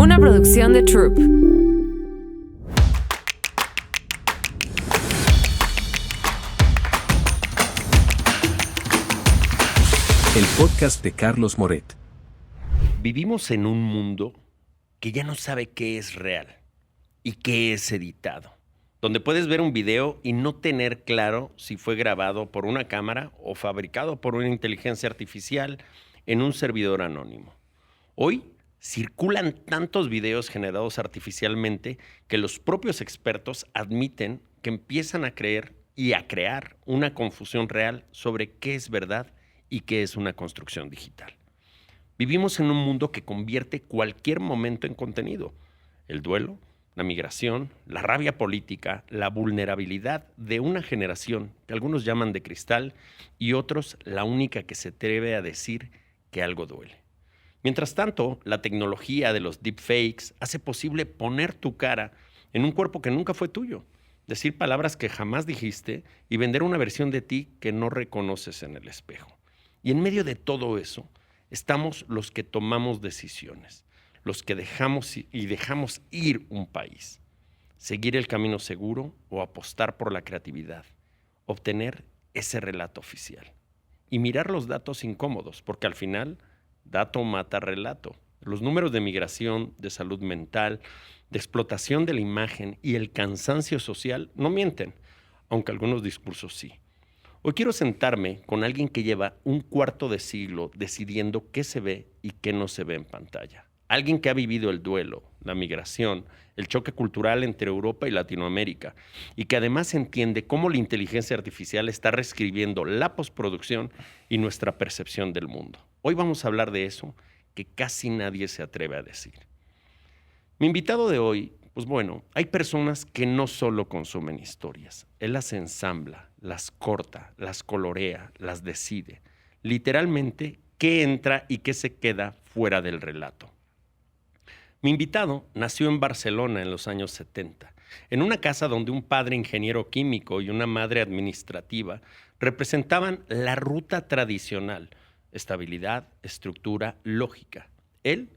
Una producción de Troop. El podcast de Carlos Moret. Vivimos en un mundo que ya no sabe qué es real y qué es editado, donde puedes ver un video y no tener claro si fue grabado por una cámara o fabricado por una inteligencia artificial en un servidor anónimo. Hoy circulan tantos videos generados artificialmente que los propios expertos admiten que empiezan a creer y a crear una confusión real sobre qué es verdad y qué es una construcción digital. Vivimos en un mundo que convierte cualquier momento en contenido. El duelo, la migración, la rabia política, la vulnerabilidad de una generación que algunos llaman de cristal y otros la única que se atreve a decir que algo duele. Mientras tanto, la tecnología de los deepfakes hace posible poner tu cara en un cuerpo que nunca fue tuyo, decir palabras que jamás dijiste y vender una versión de ti que no reconoces en el espejo. Y en medio de todo eso, estamos los que tomamos decisiones, los que dejamos ir un país, seguir el camino seguro o apostar por la creatividad, obtener ese relato oficial y mirar los datos incómodos, porque al final, dato mata relato. Los números de migración, de salud mental, de explotación de la imagen y el cansancio social no mienten, aunque algunos discursos sí. Hoy quiero sentarme con alguien que lleva un cuarto de siglo decidiendo qué se ve y qué no se ve en pantalla. Alguien que ha vivido el duelo, la migración, el choque cultural entre Europa y Latinoamérica y que además entiende cómo la inteligencia artificial está reescribiendo la postproducción y nuestra percepción del mundo. Hoy vamos a hablar de eso que casi nadie se atreve a decir. Mi invitado de hoy, pues bueno, hay personas que no solo consumen historias, él las ensambla, las corta, las colorea, las decide. Literalmente, qué entra y qué se queda fuera del relato. Mi invitado nació en Barcelona en los años 70, en una casa donde un padre ingeniero químico y una madre administrativa representaban la ruta tradicional, estabilidad, estructura, lógica. Él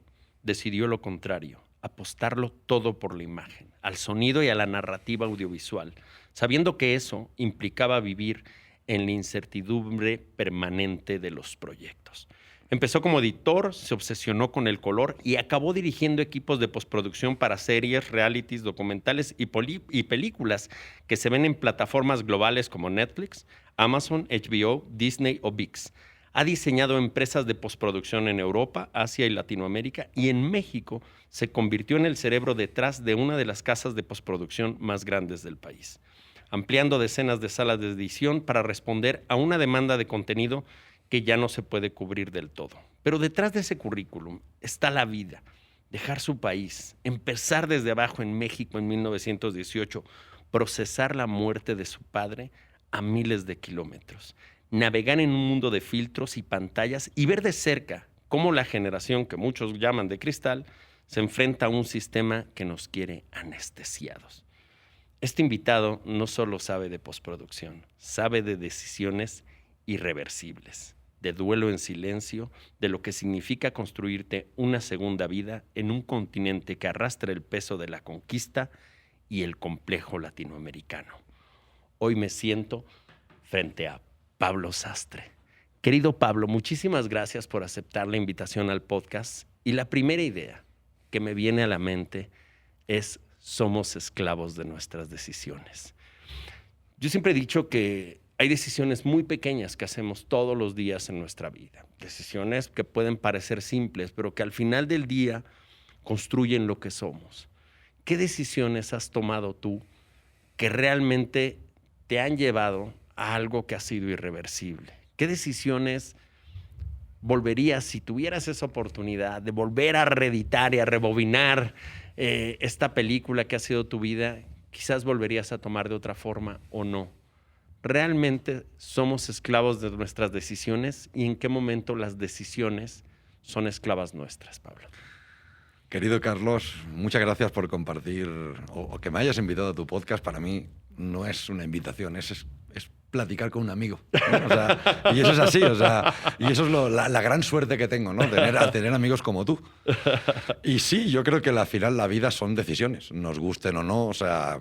decidió lo contrario, apostarlo todo por la imagen, al sonido y a la narrativa audiovisual, sabiendo que eso implicaba vivir en la incertidumbre permanente de los proyectos. Empezó como editor, se obsesionó con el color y acabó dirigiendo equipos de postproducción para series, realities, documentales y películas que se ven en plataformas globales como Netflix, Amazon, HBO, Disney o ViX. Ha diseñado empresas de postproducción en Europa, Asia y Latinoamérica, y en México se convirtió en el cerebro detrás de una de las casas de postproducción más grandes del país, ampliando decenas de salas de edición para responder a una demanda de contenido que ya no se puede cubrir del todo. Pero detrás de ese currículum está la vida, dejar su país, empezar desde abajo en México en 1918, procesar la muerte de su padre a miles de kilómetros, navegar en un mundo de filtros y pantallas y ver de cerca cómo la generación que muchos llaman de cristal se enfrenta a un sistema que nos quiere anestesiados. Este invitado no solo sabe de postproducción, sabe de decisiones irreversibles, de duelo en silencio, de lo que significa construirte una segunda vida en un continente que arrastra el peso de la conquista y el complejo latinoamericano. Hoy me siento frente a Pablo Sastre. Querido Pablo, muchísimas gracias por aceptar la invitación al podcast. Y la primera idea que me viene a la mente es: somos esclavos de nuestras decisiones. Yo siempre he dicho que hay decisiones muy pequeñas que hacemos todos los días en nuestra vida. Decisiones que pueden parecer simples, pero que al final del día construyen lo que somos. ¿Qué decisiones has tomado tú que realmente te han llevado a algo que ha sido irreversible? ¿Qué decisiones volverías, si tuvieras esa oportunidad de volver a reeditar y a rebobinar esta película que ha sido tu vida, quizás volverías a tomar de otra forma o no? ¿Realmente somos esclavos de nuestras decisiones? ¿Y en qué momento las decisiones son esclavas nuestras, Pablo? Querido Carlos, muchas gracias por compartir o que me hayas invitado a tu podcast. Para mí no es una invitación, es platicar con un amigo, ¿no? O sea, y eso es así, o sea, y eso es la gran suerte que tengo, ¿no? Tener amigos como tú. Y sí, yo creo que al final la vida son decisiones, nos gusten o no, o sea,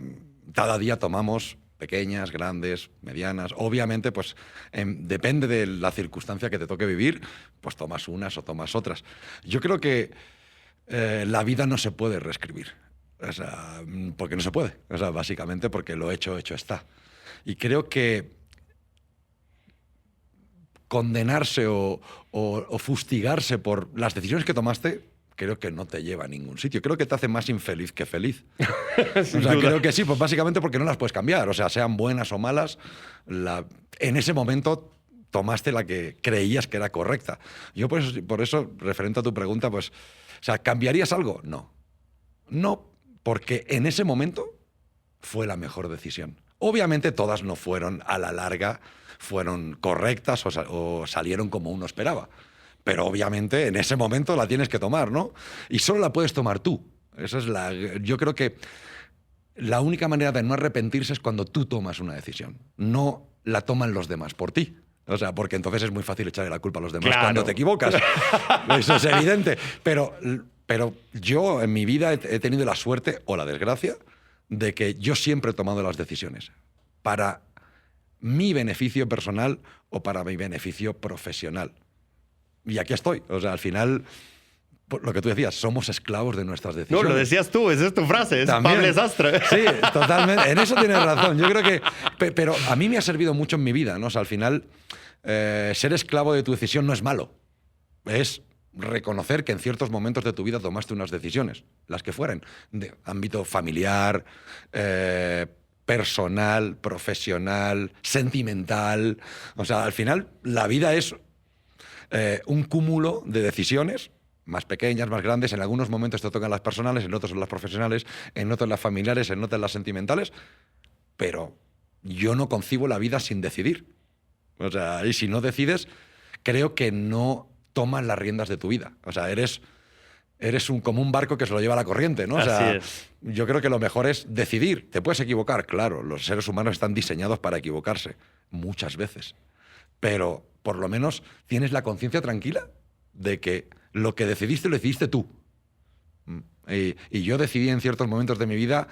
cada día tomamos pequeñas, grandes, medianas. Obviamente, pues depende de la circunstancia que te toque vivir, pues tomas unas o tomas otras. Yo creo que la vida no se puede reescribir, o sea, porque no se puede, o sea, básicamente porque lo hecho está. Y creo que condenarse o fustigarse por las decisiones que tomaste, creo que no te lleva a ningún sitio. Creo que te hace más infeliz que feliz. O sea, creo que sí, pues básicamente porque no las puedes cambiar. O sea, sean buenas o malas, en ese momento tomaste la que creías que era correcta. Yo por eso, referente a tu pregunta, pues, o sea, ¿cambiarías algo? No. No, porque en ese momento fue la mejor decisión. Obviamente todas no fueron a la larga, fueron correctas o salieron como uno esperaba. Pero obviamente en ese momento la tienes que tomar, ¿no? Y solo la puedes tomar tú. Yo creo que la única manera de no arrepentirse es cuando tú tomas una decisión. No la toman los demás por ti. O sea, porque entonces es muy fácil echarle la culpa a los demás cuando te equivocas. Eso es evidente. Pero yo en mi vida he tenido la suerte o la desgracia de que yo siempre he tomado las decisiones para mi beneficio personal o para mi beneficio profesional. Y aquí estoy. O sea, al final, lo que tú decías, somos esclavos de nuestras decisiones. No, lo decías tú, esa es tu frase, es Pablo Sastre. Sí, totalmente. En eso tienes razón. Yo creo que... Pero a mí me ha servido mucho en mi vida, ¿no? O sea, al final, ser esclavo de tu decisión no es malo. Es reconocer que en ciertos momentos de tu vida tomaste unas decisiones, las que fueran, de ámbito familiar, personal, profesional, sentimental. O sea, al final, la vida es un cúmulo de decisiones, más pequeñas, más grandes. En algunos momentos te tocan las personales, en otros son las profesionales, en otros las familiares, en otros las sentimentales. Pero yo no concibo la vida sin decidir. O sea, y si no decides, creo que no tomas las riendas de tu vida. O sea, eres como un barco que se lo lleva la corriente, ¿no? O sea, así es. Yo creo que lo mejor es decidir. Te puedes equivocar, claro. Los seres humanos están diseñados para equivocarse, muchas veces. Pero por lo menos tienes la conciencia tranquila de que lo que decidiste lo decidiste tú. Y yo decidí en ciertos momentos de mi vida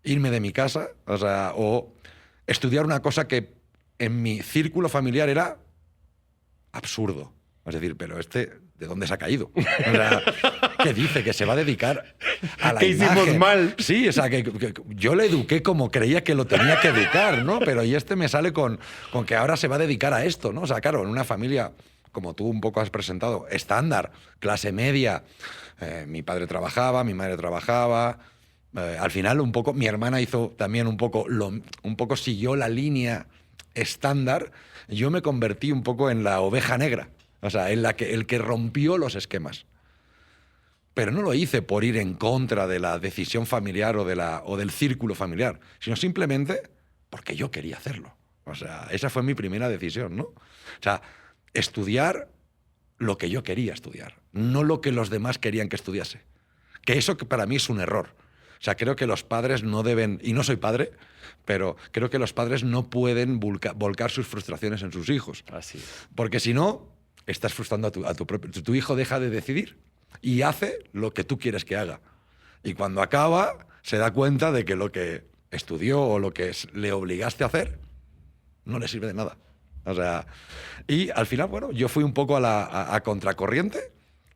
irme de mi casa, o estudiar una cosa que en mi círculo familiar era absurdo. Es decir, pero ¿de dónde se ha caído? O sea, ¿qué dice? Que se va a dedicar a la ¿Qué imagen. hicimos mal? Sí, o sea, que yo le eduqué como creía que lo tenía que educar, ¿no? Pero y me sale con que ahora se va a dedicar a esto, ¿no? O sea, claro, en una familia, como tú un poco has presentado, estándar, clase media, mi padre trabajaba, mi madre trabajaba. Al final, un poco, mi hermana hizo también un poco siguió la línea estándar. Yo me convertí un poco en la oveja negra. O sea, el que rompió los esquemas. Pero no lo hice por ir en contra de la decisión familiar o del círculo familiar, sino simplemente porque yo quería hacerlo. O sea, esa fue mi primera decisión, ¿no? O sea, estudiar lo que yo quería estudiar, no lo que los demás querían que estudiase. Que eso que para mí es un error. O sea, creo que los padres no deben, y no soy padre, pero creo que los padres no pueden volcar sus frustraciones en sus hijos. Así es. Porque si no, estás frustrando a tu propio... Tu hijo deja de decidir y hace lo que tú quieres que haga. Y cuando acaba, se da cuenta de que lo que estudió o lo que le obligaste a hacer no le sirve de nada. O sea, y al final, bueno, yo fui un poco a contracorriente,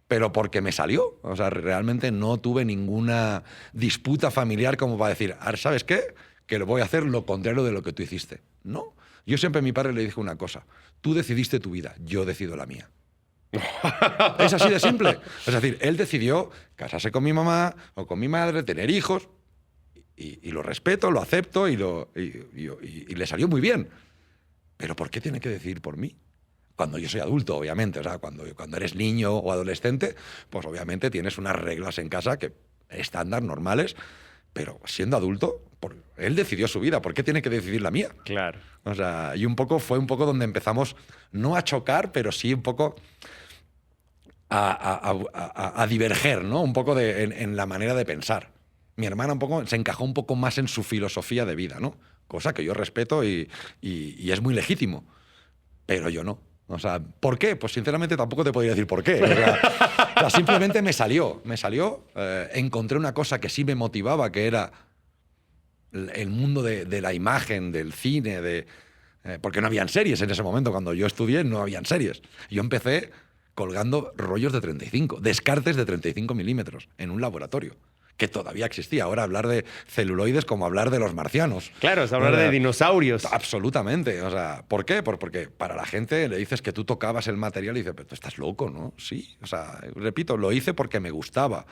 pero porque me salió. O sea, realmente no tuve ninguna disputa familiar como para decir, ¿sabes qué? Que lo voy a hacer lo contrario de lo que tú hiciste. No. Yo siempre a mi padre le dije una cosa: tú decidiste tu vida, yo decido la mía. Es así de simple. Es decir, él decidió casarse con mi mamá o con mi madre, tener hijos, y lo respeto, lo acepto y le salió muy bien. Pero ¿por qué tiene que decidir por mí? Cuando yo soy adulto, obviamente. O sea, cuando eres niño o adolescente, pues obviamente tienes unas reglas en casa que estándar, normales. Pero siendo adulto, él decidió su vida. ¿Por qué tiene que decidir la mía? Claro. O sea, y fue un poco donde empezamos, no a chocar, pero sí un poco a diverger, ¿no? Un poco en la manera de pensar. Mi hermana un poco se encajó un poco más en su filosofía de vida, ¿no? Cosa que yo respeto y es muy legítimo. Pero yo no. O sea, ¿por qué? Pues sinceramente tampoco te podría decir por qué. O sea, simplemente me salió. Encontré una cosa que sí me motivaba, que era el mundo de la imagen, del cine, porque no habían series en ese momento. Cuando yo estudié no habían series. Yo empecé colgando rollos de 35, descartes de 35 milímetros en un laboratorio, que todavía existía. Ahora hablar de celuloides como hablar de los marcianos. Claro, es hablar de dinosaurios. Absolutamente. O sea, ¿por qué? Porque para la gente le dices que tú tocabas el material y dices, pero tú estás loco, ¿no? Sí. O sea, repito, lo hice porque me gustaba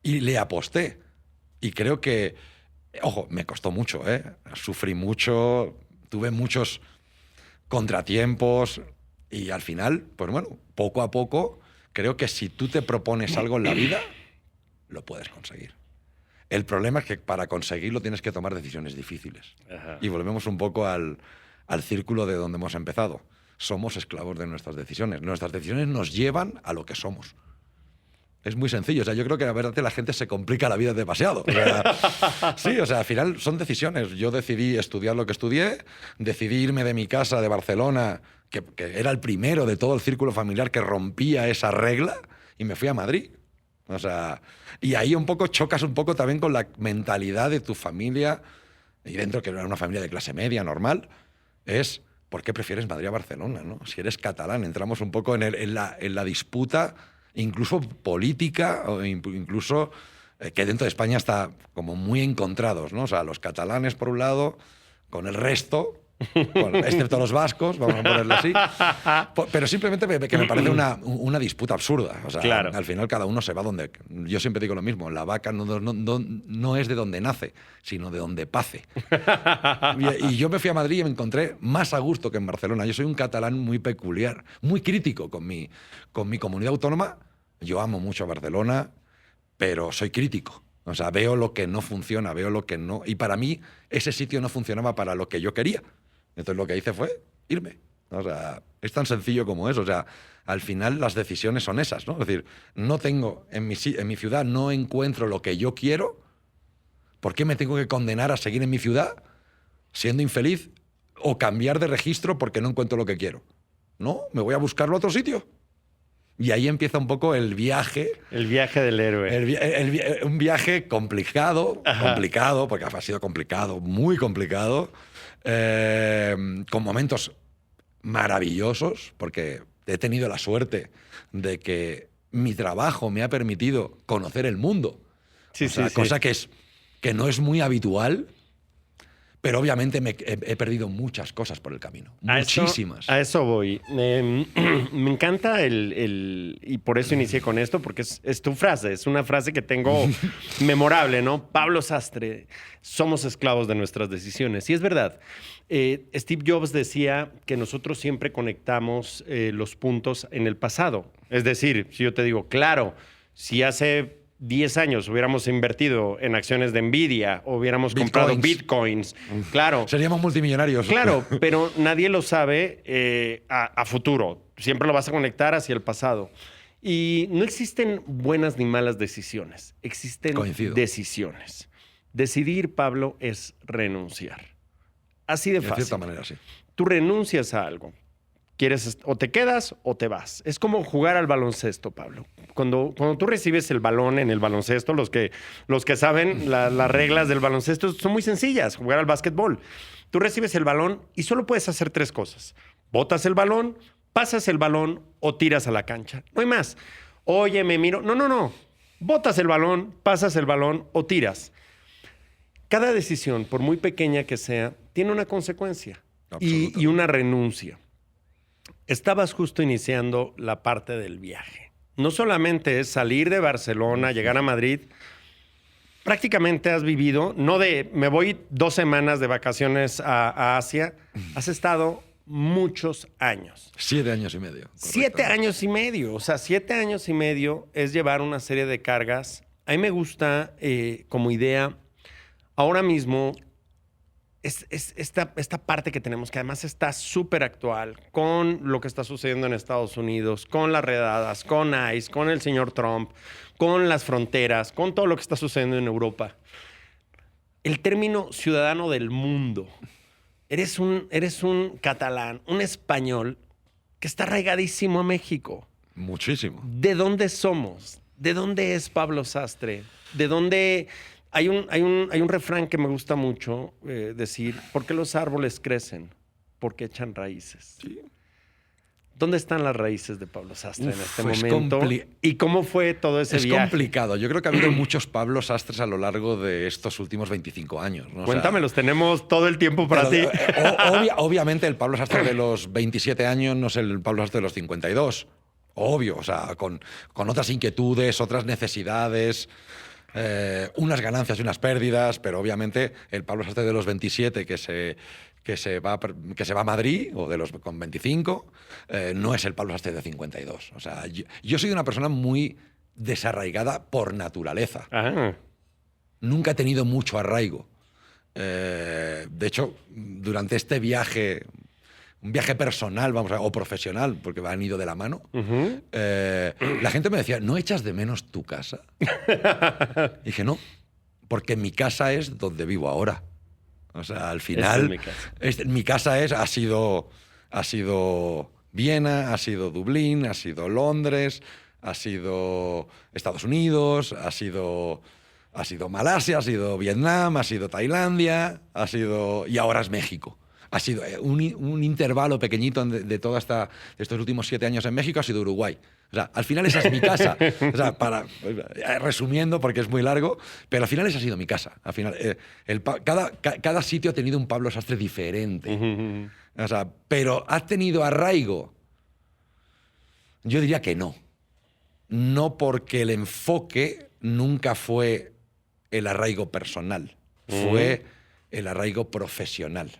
y le aposté. Y creo que, ojo, me costó mucho, ¿eh? Sufrí mucho, tuve muchos contratiempos y al final, pues bueno, poco a poco, creo que si tú te propones algo en la vida, lo puedes conseguir. El problema es que para conseguirlo tienes que tomar decisiones difíciles. Ajá. Y volvemos un poco al círculo de donde hemos empezado. Somos esclavos de nuestras decisiones. Nuestras decisiones nos llevan a lo que somos. Es muy sencillo. O sea, yo creo que la verdad la gente se complica la vida demasiado. O sea, sí, o sea, al final son decisiones. Yo decidí estudiar lo que estudié, decidí irme de mi casa de Barcelona, que era el primero de todo el círculo familiar que rompía esa regla, y me fui a Madrid. O sea, y ahí un poco chocas un poco también con la mentalidad de tu familia, y dentro que era una familia de clase media normal, es ¿por qué prefieres Madrid a Barcelona, ¿no? Si eres catalán, entramos un poco en la disputa, incluso política, o incluso que dentro de España está como muy encontrados, ¿no? O sea, los catalanes por un lado, con el resto, excepto los vascos, vamos a ponerlo así. Pero simplemente que me parece una disputa absurda. O sea, claro, al final cada uno se va donde... Yo siempre digo lo mismo, la vaca no es de donde nace, sino de donde pace. Y yo me fui a Madrid y me encontré más a gusto que en Barcelona. Yo soy un catalán muy peculiar, muy crítico con mi comunidad autónoma. Yo amo mucho a Barcelona, pero soy crítico. O sea, veo lo que no funciona, veo lo que no... Y para mí ese sitio no funcionaba para lo que yo quería. Entonces lo que hice fue irme. O sea, es tan sencillo como eso. O sea, al final las decisiones son esas, ¿no? Es decir, no tengo, en mi ciudad no encuentro lo que yo quiero. ¿Por qué me tengo que condenar a seguir en mi ciudad siendo infeliz o cambiar de registro porque no encuentro lo que quiero? No, me voy a buscarlo a otro sitio. Y ahí empieza un poco el viaje. El viaje del héroe. Un viaje complicado, porque ha sido complicado, muy complicado, con momentos maravillosos, porque he tenido la suerte de que mi trabajo me ha permitido conocer el mundo. Cosa que no es muy habitual. Pero obviamente he perdido muchas cosas por el camino. Muchísimas. A eso voy. Me encanta y por eso inicié con esto, porque es tu frase. Es una frase que tengo memorable, ¿no? Pablo Sastre, somos esclavos de nuestras decisiones. Y es verdad. Steve Jobs decía que nosotros siempre conectamos los puntos en el pasado. Es decir, si yo te digo, claro, si hace 10 años hubiéramos invertido en acciones de Nvidia o hubiéramos comprado bitcoins, claro. Seríamos multimillonarios. Claro, pero nadie lo sabe a futuro. Siempre lo vas a conectar hacia el pasado. Y no existen buenas ni malas decisiones. Existen decisiones. Decidir, Pablo, es renunciar. Así de fácil. De cierta manera, sí. Tú renuncias a algo. Quieres o te quedas o te vas. Es como jugar al baloncesto, Pablo. Cuando tú recibes el balón en el baloncesto, los que saben las reglas del baloncesto son muy sencillas. Jugar al básquetbol. Tú recibes el balón y solo puedes hacer 3 cosas. Botas el balón, pasas el balón o tiras a la cancha. No hay más. Oye, me miro. No. Botas el balón, pasas el balón o tiras. Cada decisión, por muy pequeña que sea, tiene una consecuencia y una renuncia. Estabas justo iniciando la parte del viaje. No solamente es salir de Barcelona, llegar a Madrid. Prácticamente has vivido, no de me voy 2 semanas de vacaciones a Asia. Has estado muchos años. 7 años y medio. 7 años y medio. O sea, 7 años y medio es llevar una serie de cargas. A mí me gusta como idea, ahora mismo esta parte que tenemos, que además está súper actual, con lo que está sucediendo en Estados Unidos, con las redadas, con ICE, con el señor Trump, con las fronteras, con todo lo que está sucediendo en Europa. El término ciudadano del mundo. Eres un catalán, un español que está arraigadísimo a México. Muchísimo. ¿De dónde somos? ¿De dónde es Pablo Sastre? ¿De dónde...? Hay un refrán que me gusta mucho decir, ¿por qué los árboles crecen? Porque echan raíces. Sí. ¿Dónde están las raíces de Pablo Sastre en este es momento? ¿Y cómo fue todo ese viaje? Es complicado. Yo creo que ha habido muchos Pablo Sastres a lo largo de estos últimos 25 años, ¿no? Cuéntamelos, tenemos todo el tiempo para ti. Obviamente el Pablo Sastre de los 27 años no es el Pablo Sastre de los 52. Obvio, o sea, con otras inquietudes, otras necesidades, unas ganancias y unas pérdidas, pero obviamente el Pablo Sastre de los 27 que se va a Madrid, o con 25, no es el Pablo Sastre de 52. O sea, yo soy una persona muy desarraigada por naturaleza. Ah. Nunca he tenido mucho arraigo. De hecho, durante este viaje, un viaje personal, o profesional, porque han ido de la mano, la gente me decía, ¿no echas de menos tu casa? Y dije, no, porque mi casa es donde vivo ahora. O sea, al final, mi casa ha sido Viena, ha sido Dublín, ha sido Londres, ha sido Estados Unidos, ha sido Malasia, ha sido Vietnam, ha sido Tailandia, y ahora es México. Ha sido un intervalo pequeñito de estos últimos 7 años en México, ha sido Uruguay. O sea, al final esa es mi casa. O sea, resumiendo, porque es muy largo, pero al final esa ha sido mi casa. Al final, cada sitio ha tenido un Pablo Sastre diferente. O sea, pero ¿ha tenido arraigo? Yo diría que no. No, porque el enfoque nunca fue el arraigo personal, fue el arraigo profesional.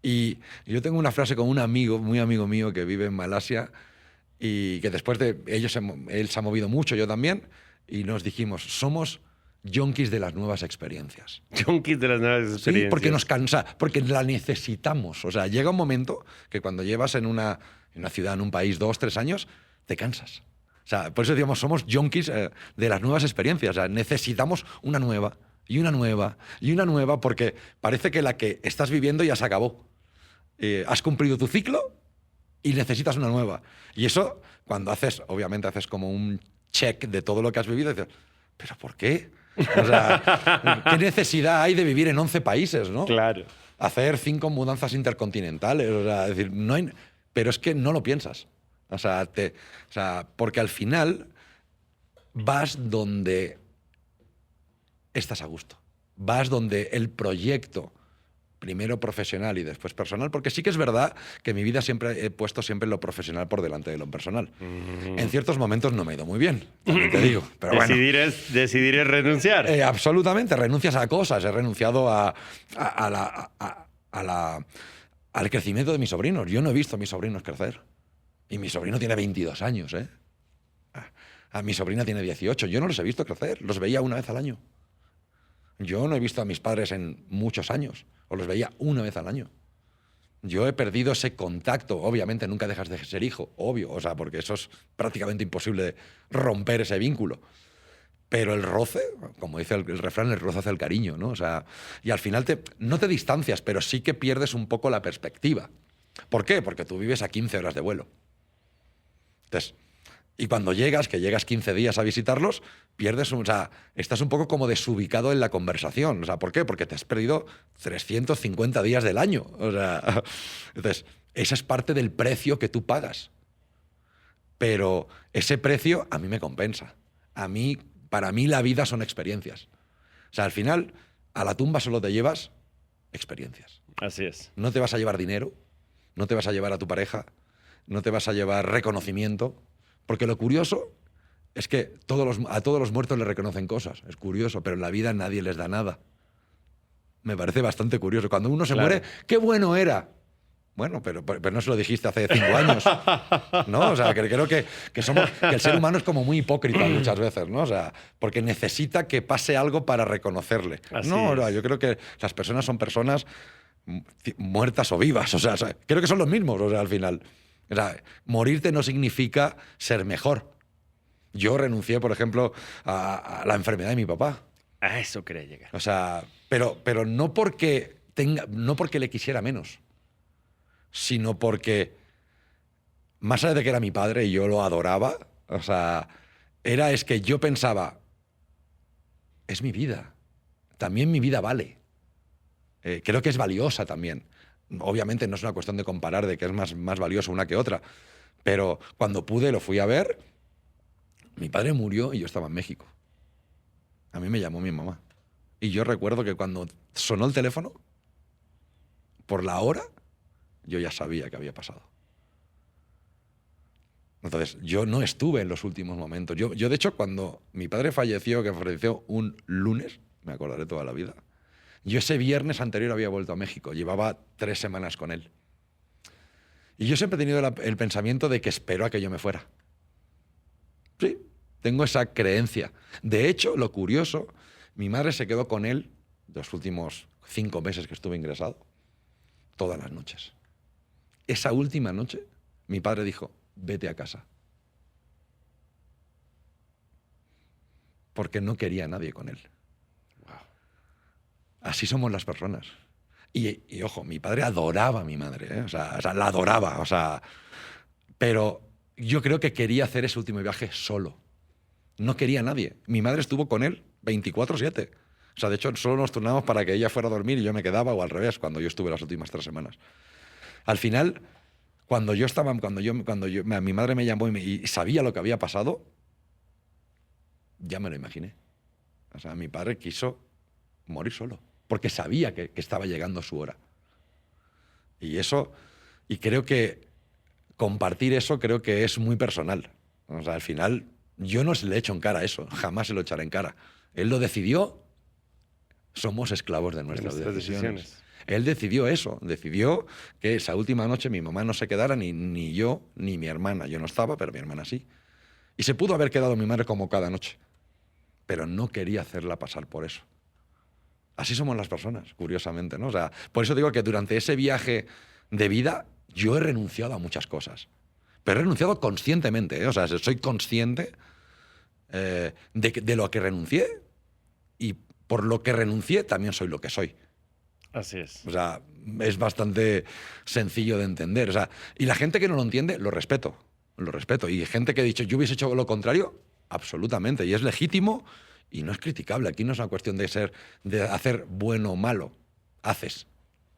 Y yo tengo una frase con un amigo, muy amigo mío, que vive en Malasia, y que después de él se ha movido mucho, yo también, y nos dijimos, somos yonkis de las nuevas experiencias. Yonkis de las nuevas experiencias. Sí, porque nos cansa, porque la necesitamos. O sea, llega un momento que cuando llevas en una ciudad, en un país, 2, 3 años, te cansas. O sea, por eso decíamos, somos yonkis de las nuevas experiencias. O sea, necesitamos una nueva, y una nueva, y una nueva, porque parece que la que estás viviendo ya se acabó. Has cumplido tu ciclo y necesitas una nueva. Y eso, cuando obviamente haces como un check de todo lo que has vivido, dices, ¿pero por qué? O sea, ¿qué necesidad hay de vivir en 11 países, no? Claro. Hacer 5 mudanzas intercontinentales, o sea, decir, no hay, pero es que no lo piensas. O sea, porque al final vas donde estás a gusto. Vas donde el proyecto, primero profesional y después personal, porque sí que es verdad que en mi vida siempre he puesto lo profesional por delante de lo personal. En ciertos momentos no me ha ido muy bien, también te digo. Pero decidir es renunciar. Absolutamente, renuncias a cosas. He renunciado al crecimiento de mis sobrinos. Yo no he visto a mis sobrinos crecer. Y mi sobrino tiene 22 años, ¿eh? A mi sobrina tiene 18. Yo no los he visto crecer. Los veía una vez al año. Yo no he visto a mis padres en muchos años. O los veía una vez al año. Yo he perdido ese contacto. Obviamente nunca dejas de ser hijo, obvio. O sea, porque eso es prácticamente imposible de romper ese vínculo. Pero el roce, como dice el refrán, el roce hace el cariño, ¿no? O sea, y al final no te distancias, pero sí que pierdes un poco la perspectiva. ¿Por qué? Porque tú vives a 15 horas de vuelo. Entonces, y cuando llegas 15 días a visitarlos, estás un poco como desubicado en la conversación. O sea, ¿por qué? Porque te has perdido 350 días del año. O sea, entonces, esa es parte del precio que tú pagas. Pero ese precio a mí me compensa. Para mí la vida son experiencias. O sea, al final, a la tumba solo te llevas experiencias. Así es. No te vas a llevar dinero, no te vas a llevar a tu pareja, no te vas a llevar reconocimiento, porque lo curioso es que a todos los muertos les reconocen cosas. Es curioso, pero en la vida nadie les da nada. Me parece bastante curioso. Cuando uno se muere, ¡qué bueno era! Bueno, pero no se lo dijiste hace 5 años, ¿no? O sea, que creo que el ser humano es como muy hipócrita muchas veces, ¿no? O sea, porque necesita que pase algo para reconocerle. Así No, es. yo creo que las personas son personas muertas o vivas, o sea, creo que son los mismos, o sea, al final. O sea, morirte no significa ser mejor. Yo renuncié, por ejemplo, a la enfermedad de mi papá. A eso quería llegar. O sea, pero no porque le quisiera menos, sino porque, más allá de que era mi padre y yo lo adoraba, o sea, es que yo pensaba, es mi vida, también mi vida vale. Creo que es valiosa también. Obviamente no es una cuestión de comparar de que es más valiosa una que otra, pero cuando pude lo fui a ver, mi padre murió y yo estaba en México. A mí me llamó mi mamá. Y yo recuerdo que cuando sonó el teléfono, por la hora, yo ya sabía que había pasado. Entonces, yo no estuve en los últimos momentos. Yo de hecho, cuando mi padre falleció, que falleció un lunes, me acordaré toda la vida, yo ese viernes anterior había vuelto a México. Llevaba 3 semanas con él. Y yo siempre he tenido el pensamiento de que espero a que yo me fuera. Sí, tengo esa creencia. De hecho, lo curioso, mi madre se quedó con él los últimos 5 meses que estuve ingresado, todas las noches. Esa última noche, mi padre dijo, vete a casa. Porque no quería a nadie con él. Wow. Así somos las personas. Y ojo, mi padre adoraba a mi madre, ¿eh? O sea, la adoraba, o sea, pero yo creo que quería hacer ese último viaje solo. No quería a nadie. Mi madre estuvo con él 24/7. O sea, de hecho, solo nos turnamos para que ella fuera a dormir y yo me quedaba, o al revés, cuando yo estuve las últimas 3 semanas. Al final, cuando mi madre me llamó y sabía lo que había pasado, ya me lo imaginé. O sea, mi padre quiso morir solo, porque sabía que estaba llegando su hora. Y creo que compartir eso creo que es muy personal. O sea, al final, yo no le echo en cara eso, jamás se lo echaré en cara. Él lo decidió, somos esclavos de nuestras decisiones. Él decidió eso, decidió que esa última noche mi mamá no se quedara, ni yo, ni mi hermana. Yo no estaba, pero mi hermana sí. Y se pudo haber quedado mi madre como cada noche, pero no quería hacerla pasar por eso. Así somos las personas, curiosamente, ¿no? O sea, por eso digo que durante ese viaje de vida yo he renunciado a muchas cosas, pero he renunciado conscientemente, ¿eh? O sea, soy consciente de lo que renuncié y por lo que renuncié también soy lo que soy. Así es. O sea, es bastante sencillo de entender. O sea, y la gente que no lo entiende, lo respeto. Lo respeto. Y gente que ha dicho, yo hubiese hecho lo contrario, absolutamente. Y es legítimo y no es criticable. Aquí no es una cuestión de hacer bueno o malo. Haces.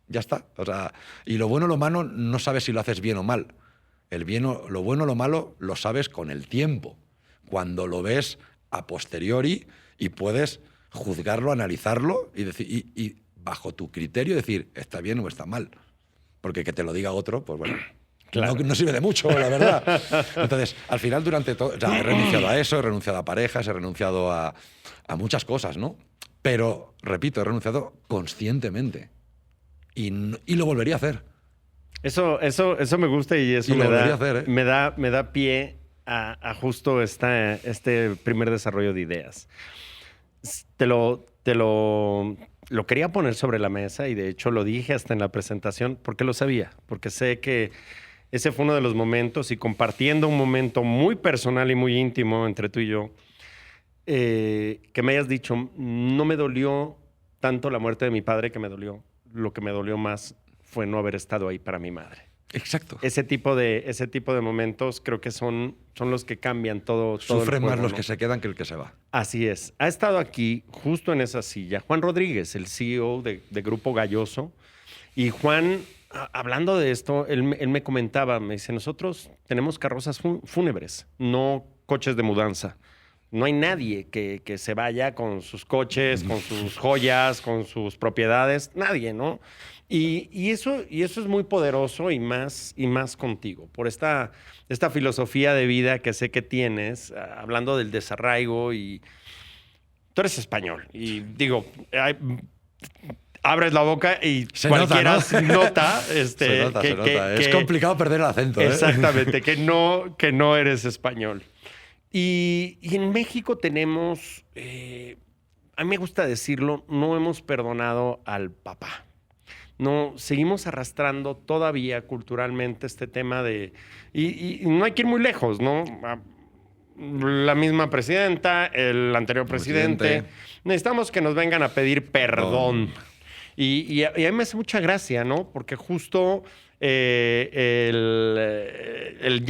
Ya está. O sea, y lo bueno o lo malo no sabes si lo haces bien o mal. Lo bueno o lo malo lo sabes con el tiempo. Cuando lo ves a posteriori y puedes juzgarlo, analizarlo y decir, y bajo tu criterio decir, está bien o está mal. Porque que te lo diga otro, pues bueno, claro. no sirve de mucho, la verdad. Entonces, al final, durante todo, o sea, he renunciado a eso, he renunciado a parejas, he renunciado a muchas cosas, ¿no? Pero, repito, he renunciado conscientemente. Y lo volvería a hacer. Eso me gusta y eso me da pie a justo este primer desarrollo de ideas. Te lo quería poner sobre la mesa y de hecho lo dije hasta en la presentación porque lo sabía, porque sé que ese fue uno de los momentos y compartiendo un momento muy personal y muy íntimo entre tú y yo, que me hayas dicho, no me dolió tanto la muerte de mi padre que me dolió. Lo que me dolió más fue no haber estado ahí para mi madre. Exacto. Ese tipo de momentos creo que son los que cambian todo. Sufren más los ¿no? que se quedan que el que se va. Así es. Ha estado aquí, justo en esa silla, Juan Rodríguez, el CEO de Grupo Galloso. Y Juan, hablando de esto, él me comentaba, me dice, nosotros tenemos carrozas fúnebres, no coches de mudanza. No hay nadie que se vaya con sus coches, con sus joyas, con sus propiedades. Nadie, ¿no? Y eso es muy poderoso y más contigo. Por esta filosofía de vida que sé que tienes, hablando del desarraigo y... Tú eres español. Y digo, abres la boca y Se cualquiera nota, ¿no? nota, Se nota. Es que- complicado perder el acento. Exactamente, que no eres español. Y en México tenemos, a mí me gusta decirlo, no hemos perdonado al papá. No, seguimos arrastrando todavía culturalmente este tema de... Y no hay que ir muy lejos, ¿no? La misma presidenta, el anterior presidente. Necesitamos que nos vengan a pedir perdón. Y a mí me hace mucha gracia, ¿no? Porque justo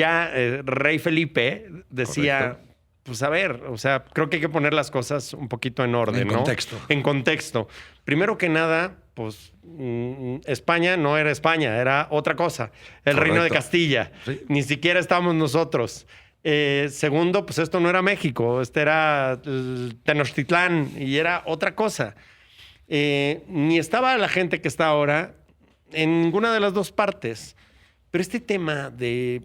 el rey Felipe decía, Correcto. pues a ver, o sea, creo que hay que poner las cosas un poquito en orden, En ¿no? contexto. En contexto. Primero que nada, pues España no era España, era otra cosa. El Correcto. Reino de Castilla. Sí. Ni siquiera estábamos nosotros. Segundo, pues esto no era México, este era Tenochtitlán y era otra cosa. Ni estaba la gente que está ahora en ninguna de las dos partes. Pero este tema de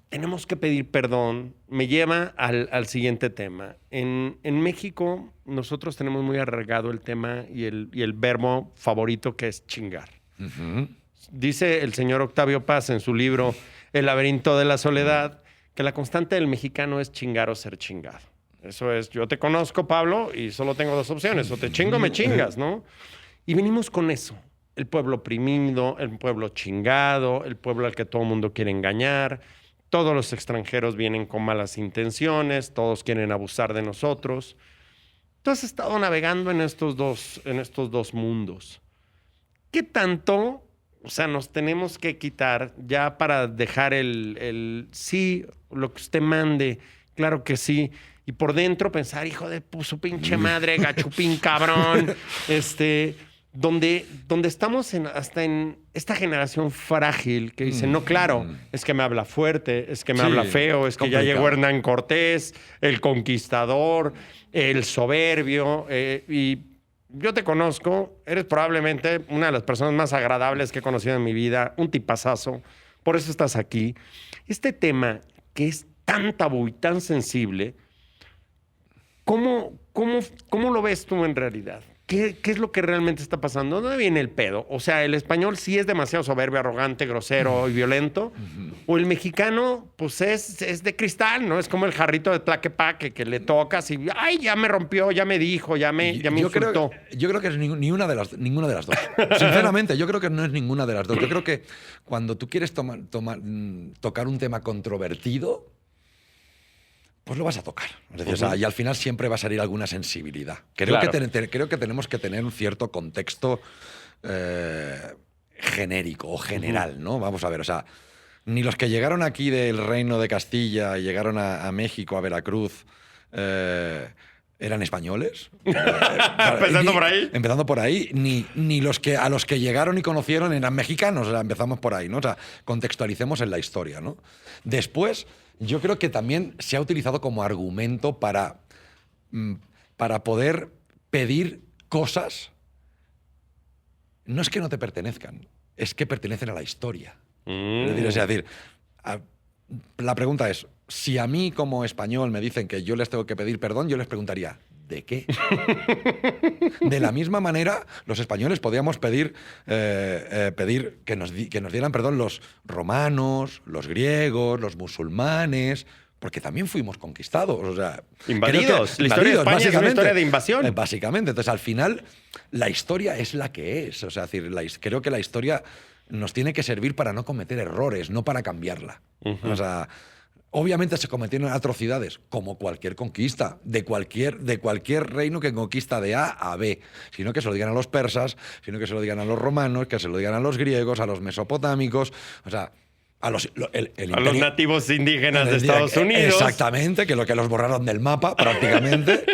tenemos que pedir perdón me lleva al siguiente tema. En México nosotros tenemos muy arraigado el tema y el verbo favorito que es chingar. Ujú. Dice el señor Octavio Paz en su libro El laberinto de la soledad que la constante del mexicano es chingar o ser chingado. Eso es, yo te conozco, Pablo, y solo tengo dos opciones, o te chingo o me chingas, ¿no? Y venimos con eso. El pueblo oprimido, el pueblo chingado, el pueblo al que todo el mundo quiere engañar. Todos los extranjeros vienen con malas intenciones, todos quieren abusar de nosotros. Tú has estado navegando en estos dos mundos. ¿Qué tanto, o sea, nos tenemos que quitar ya para dejar el sí, lo que usted mande, claro que sí, y por dentro pensar, hijo de su pinche madre, gachupín cabrón, donde estamos hasta en esta generación frágil que dice, no, claro, es que me habla fuerte, es que me Sí, habla feo, es que ya llegó complicado. Hernán Cortés, el conquistador, el soberbio, y yo te conozco, eres probablemente una de las personas más agradables que he conocido en mi vida, un tipazazo, por eso estás aquí. Este tema que es tan tabú y tan sensible, ¿cómo lo ves tú en realidad? ¿Qué es lo que realmente está pasando? ¿Dónde viene el pedo? O sea, ¿el español sí es demasiado soberbio, arrogante, grosero y violento? ¿O el mexicano, pues es de cristal, ¿no? Es como el jarrito de Tlaquepaque que le tocas y, ay, ya me rompió, ya me dijo, ya me insultó. Yo creo que es ninguna de las dos. Sinceramente, yo creo que no es ninguna de las dos. Yo creo que cuando tú quieres tocar un tema controvertido, pues lo vas a tocar. Es decir, o sea, y al final siempre va a salir alguna sensibilidad. Creo, Claro. creo que tenemos que tener un cierto contexto genérico o general, ¿no? Vamos a ver, o sea, ni los que llegaron aquí del Reino de Castilla y llegaron a México, a Veracruz, eran españoles. Empezando por ahí. Empezando por ahí, ni a los que llegaron y conocieron eran mexicanos, o sea, empezamos por ahí, ¿no? O sea, contextualicemos en la historia, ¿no? Después, yo creo que también se ha utilizado como argumento para poder pedir cosas. No es que no te pertenezcan, es que pertenecen a la historia. Es decir, la pregunta es, si a mí como español me dicen que yo les tengo que pedir perdón, yo les preguntaría, ¿de qué? De la misma manera, los españoles podíamos pedir que nos dieran perdón los romanos, los griegos, los musulmanes, porque también fuimos conquistados. O sea, Invadidos. creo que- La historia de España es una básicamente. historia de invasión. Básicamente. Entonces, al final, la historia es la que es. O sea, decir, creo que la historia nos tiene que servir para no cometer errores, no para cambiarla. O sea, obviamente se cometieron atrocidades, como cualquier conquista, de cualquier reino que conquista de A a B, sino que se lo digan a los persas, sino que se lo digan a los romanos, que se lo digan a los griegos, a los mesopotámicos, o sea, a los nativos indígenas de Estados Unidos. Exactamente, que los borraron del mapa prácticamente.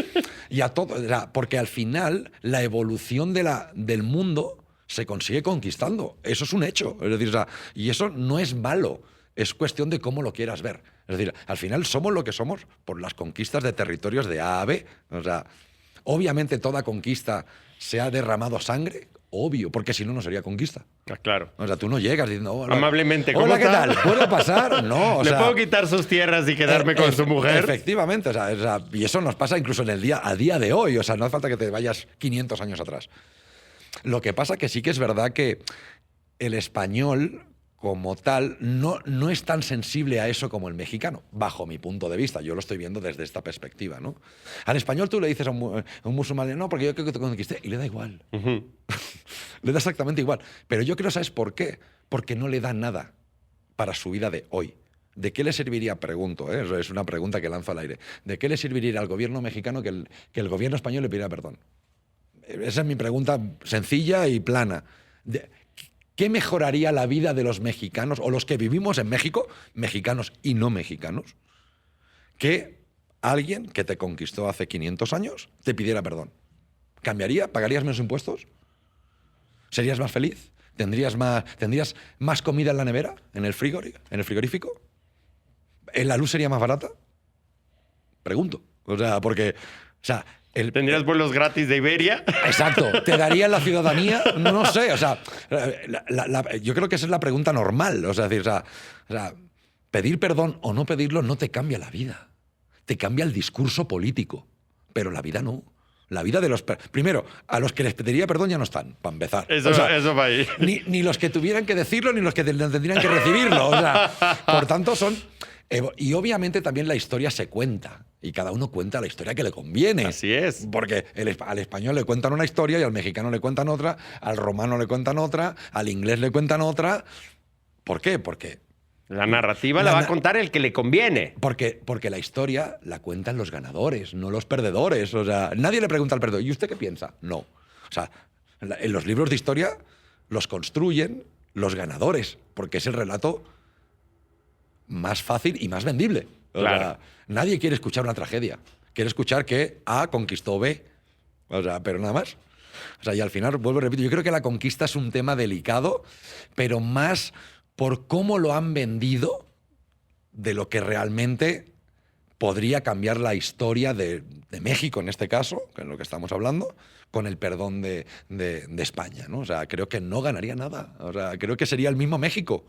Y a todo, o sea, porque al final la evolución del mundo se consigue conquistando. Eso es un hecho. Es decir, o sea, y eso no es malo. Es cuestión de cómo lo quieras ver. Es decir, al final somos lo que somos por las conquistas de territorios de A a B. O sea, obviamente toda conquista se ha derramado sangre, obvio, porque si no, no sería conquista. Claro. O sea, tú no llegas diciendo, hola, Amablemente, ¿cómo hola, ¿qué está? tal? ¿Puedo pasar? No, o ¿Le sea, puedo quitar sus tierras y quedarme con su mujer? Efectivamente, o sea, y eso nos pasa incluso a día de hoy, o sea, no hace falta que te vayas 500 años atrás. Lo que pasa que sí que es verdad que el español, como tal, no es tan sensible a eso como el mexicano, bajo mi punto de vista. Yo lo estoy viendo desde esta perspectiva, ¿no? Al español tú le dices a un musulmán, no, porque yo creo que te conquisté, y le da igual. Le da exactamente igual. Pero yo creo, ¿sabes por qué? Porque no le da nada para su vida de hoy. ¿De qué le serviría, pregunto, es una pregunta que lanzo al aire, ¿de qué le serviría al gobierno mexicano que el gobierno español le pidiera perdón? Esa es mi pregunta sencilla y plana. ¿Qué mejoraría la vida de los mexicanos o los que vivimos en México, mexicanos y no mexicanos, que alguien que te conquistó hace 500 años te pidiera perdón? ¿Cambiaría? ¿Pagarías menos impuestos? ¿Serías más feliz? ¿Tendrías más comida en la nevera? ¿En el frigorífico? ¿La luz sería más barata? Pregunto. O sea, porque... O sea, ¿tendrías vuelos gratis de Iberia? Exacto. ¿Te darían la ciudadanía? No sé. O sea, yo creo que esa es la pregunta normal. O sea, decir, o sea, pedir perdón o no pedirlo no te cambia la vida. Te cambia el discurso político. Pero la vida no. La vida de los... Primero, a los que les pediría perdón ya no están, para empezar. Eso va ahí. Ni los que tuvieran que decirlo, ni los que tendrían que recibirlo. O sea, por tanto, son... Y obviamente también la historia se cuenta. Y cada uno cuenta la historia que le conviene. Así es. Porque al español le cuentan una historia y al mexicano le cuentan otra, al romano le cuentan otra, al inglés le cuentan otra. ¿Por qué? Porque... La narrativa la va a contar el que le conviene. Porque la historia la cuentan los ganadores, no los perdedores. O sea, nadie le pregunta al perdedor, ¿y usted qué piensa? No. O sea, en los libros de historia los construyen los ganadores, porque es el relato más fácil y más vendible. O sea, nadie quiere escuchar una tragedia. Quiere escuchar que A conquistó B. O sea, pero nada más. O sea, y al final, vuelvo y repito, yo creo que la conquista es un tema delicado, pero más por cómo lo han vendido de lo que realmente podría cambiar la historia de México, en este caso, que es lo que estamos hablando, con el perdón de España, ¿no? O sea, creo que no ganaría nada. O sea, creo que sería el mismo México.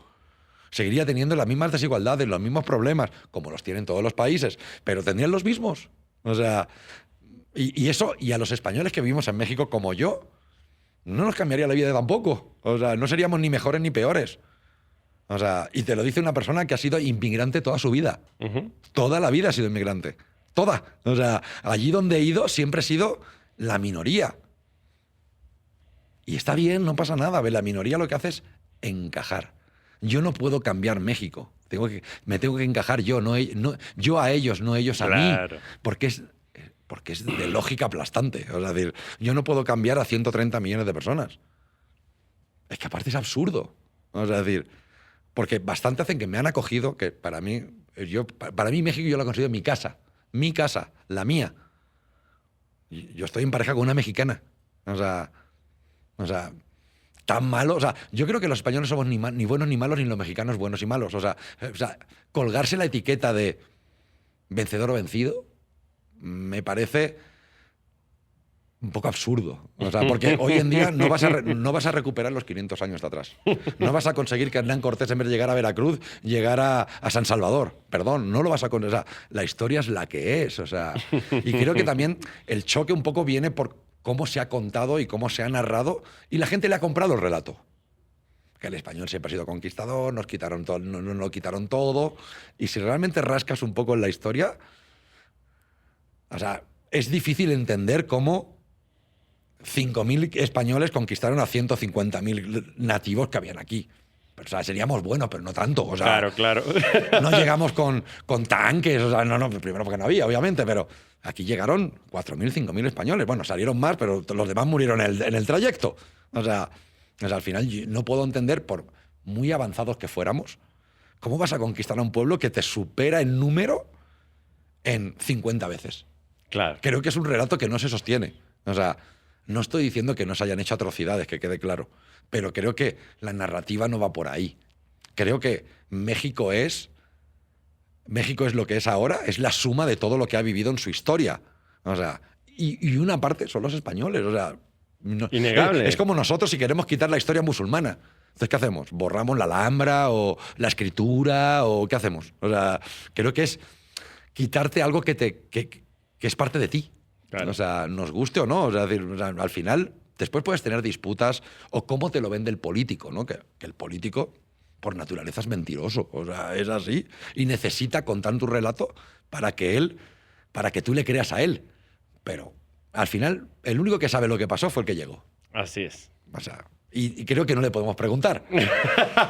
Seguiría teniendo las mismas desigualdades, los mismos problemas, como los tienen todos los países, pero tendrían los mismos. O sea, y eso, y a los españoles que vivimos en México como yo, no nos cambiaría la vida tampoco. O sea, no seríamos ni mejores ni peores. O sea, y te lo dice una persona que ha sido inmigrante toda su vida. Toda la vida ha sido inmigrante. Toda. O sea, allí donde he ido siempre he sido la minoría. Y está bien, no pasa nada. La minoría lo que hace es encajar. Yo no puedo cambiar México. Me tengo que encajar yo, yo a ellos, no ellos a mí. Porque es de lógica aplastante. O sea, decir, yo no puedo cambiar a 130 millones de personas. Es que aparte es absurdo. O sea, decir, porque bastante hacen que me han acogido, que para mí México yo lo considero mi casa, la mía. Yo estoy en pareja con una mexicana. O sea, tan malo. O sea, yo creo que los españoles somos ni buenos ni malos, ni los mexicanos buenos y malos. O sea, colgarse la etiqueta de vencedor o vencido me parece un poco absurdo. O sea, porque hoy en día no vas a recuperar los 500 años de atrás. No vas a conseguir que Hernán Cortés, en vez de llegar a Veracruz, llegara a San Salvador. Perdón, no lo vas a conseguir. O sea, la historia es la que es. O sea, y creo que también el choque un poco viene por cómo se ha contado y cómo se ha narrado, y la gente le ha comprado el relato. Que el español siempre ha sido conquistador, nos quitaron todo, no lo quitaron todo. Y si realmente rascas un poco en la historia, o sea, es difícil entender cómo 5.000 españoles conquistaron a 150.000 nativos que habían aquí. Pero, o sea, seríamos buenos, pero no tanto. O sea, claro. No llegamos con tanques, o sea, no, primero porque no había, obviamente, pero aquí llegaron 4.000, 5.000 españoles. Bueno, salieron más, pero los demás murieron en el trayecto. O sea, al final yo no puedo entender, por muy avanzados que fuéramos, cómo vas a conquistar a un pueblo que te supera en número en 50 veces. Claro. Creo que es un relato que no se sostiene. O sea, no estoy diciendo que no se hayan hecho atrocidades, que quede claro, pero creo que la narrativa no va por ahí. Creo que México es lo que es ahora, es la suma de todo lo que ha vivido en su historia. O sea, y una parte son los españoles. O sea, innegable. Es como nosotros si queremos quitar la historia musulmana. Entonces, ¿qué hacemos? ¿Borramos la Alhambra o la escritura o qué hacemos? O sea, creo que es quitarte algo que es parte de ti. Claro. O sea, nos guste o no. O sea, al final Después puedes tener disputas o cómo te lo vende el político, ¿no? Que el político, por naturaleza, es mentiroso. O sea, es así. Y necesita contar tu relato para que tú le creas a él. Pero al final, el único que sabe lo que pasó fue el que llegó. Así es. O sea, y creo que no le podemos preguntar.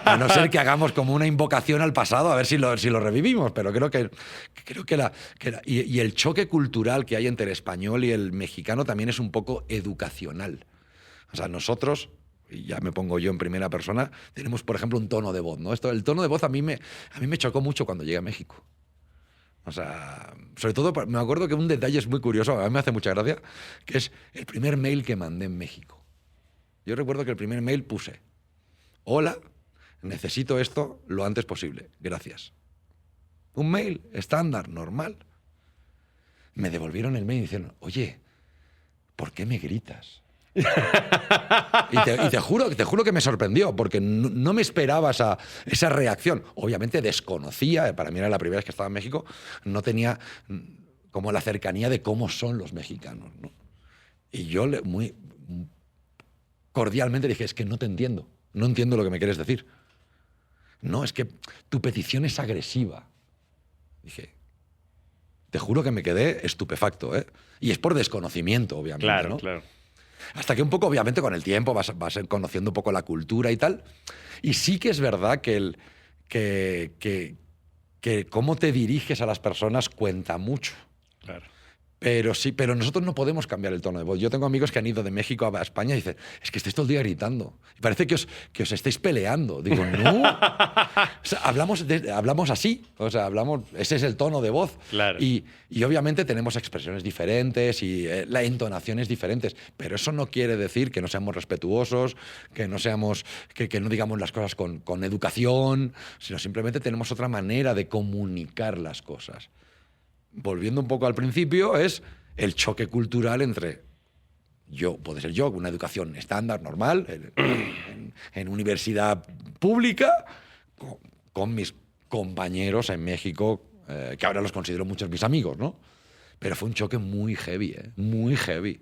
A no ser que hagamos como una invocación al pasado a ver si lo revivimos. Pero creo que y el choque cultural que hay entre el español y el mexicano también es un poco educacional. O sea, nosotros, y ya me pongo yo en primera persona, tenemos, por ejemplo, un tono de voz, ¿no? El tono de voz a mí me chocó mucho cuando llegué a México. O sea, sobre todo, me acuerdo que un detalle es muy curioso, a mí me hace mucha gracia, que es el primer mail que mandé en México. Yo recuerdo que el primer mail puse: hola, necesito esto lo antes posible, gracias. Un mail estándar, normal. Me devolvieron el mail y dijeron: oye, ¿por qué me gritas? Y te juro que me sorprendió, porque no me esperaba esa reacción. Obviamente desconocía, para mí era la primera vez que estaba en México, no tenía como la cercanía de cómo son los mexicanos, ¿no? Y yo muy cordialmente dije: es que no te entiendo, no entiendo lo que me quieres decir. No, es que tu petición es agresiva. Dije, te juro que me quedé estupefacto, ¿eh? Y es por desconocimiento, obviamente, Claro, ¿no? claro. Hasta que un poco, obviamente, con el tiempo vas a ir conociendo un poco la cultura y tal. Y sí que es verdad que cómo te diriges a las personas cuenta mucho. Claro. Pero sí, pero nosotros no podemos cambiar el tono de voz. Yo tengo amigos que han ido de México a España y dicen: es que estáis todo el día gritando. Y parece que os estáis peleando. Digo, no. O sea, hablamos así. O sea, ese es el tono de voz. Claro. Y obviamente tenemos expresiones diferentes y la entonación es diferentes. Pero eso no quiere decir que no seamos respetuosos, que no digamos las cosas con educación, sino simplemente tenemos otra manera de comunicar las cosas. Volviendo un poco al principio, es el choque cultural entre puede ser yo, una educación estándar, normal, en universidad pública, con mis compañeros en México, que ahora los considero muchos mis amigos, ¿no? Pero fue un choque muy heavy, muy heavy.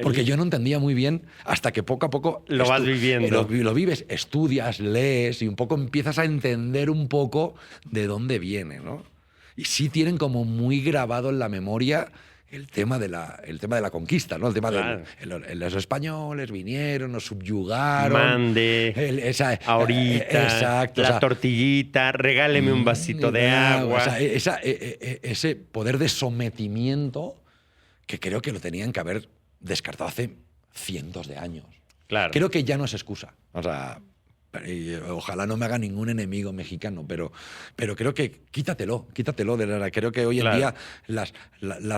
Porque yo no entendía muy bien hasta que poco a poco lo vas viviendo. Lo vives, estudias, lees y un poco empiezas a entender un poco de dónde viene, ¿no? Y sí tienen como muy grabado en la memoria el tema de la conquista, ¿no? El tema de los españoles vinieron, nos subyugaron. Mande, ahorita, exacto, la tortillita, regáleme un vasito de agua. O sea, ese poder de sometimiento que creo que lo tenían que haber descartado hace cientos de años. Claro. Creo que ya no es excusa. O sea, y ojalá no me haga ningún enemigo mexicano, pero creo que quítatelo de verdad. Creo que hoy en día las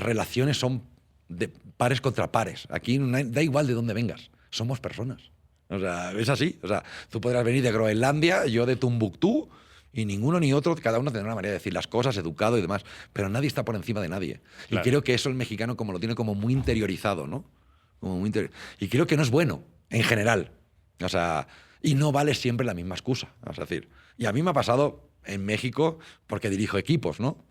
relaciones son de pares contra pares. Aquí da igual de dónde vengas, somos personas. O sea, es así. O sea, tú podrás venir de Groenlandia, yo de Tumbuctú, y ninguno ni otro, cada uno tendrá una manera de decir las cosas, educado y demás, pero nadie está por encima de nadie. Claro. Y creo que eso el mexicano como lo tiene como muy interiorizado, ¿no? Y creo que no es bueno, en general. O sea, y no vale siempre la misma excusa. Es decir, y a mí me ha pasado en México porque dirijo equipos, ¿no?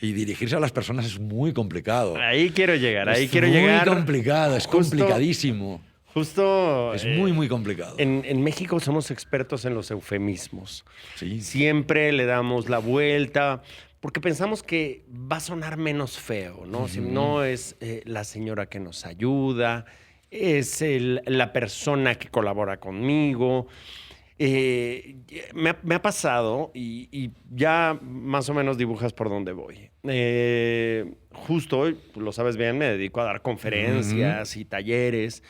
Y dirigirse a las personas es muy complicado. Ahí quiero llegar, es muy complicado, es complicadísimo. Justo. Es muy complicado. En México somos expertos en los eufemismos. Sí. Siempre le damos la vuelta porque pensamos que va a sonar menos feo, ¿no? Si no es la señora que nos ayuda, es la persona que colabora conmigo. Me ha pasado y ya más o menos dibujas por dónde voy. Justo hoy, lo sabes bien, me dedico a dar conferencias y talleres.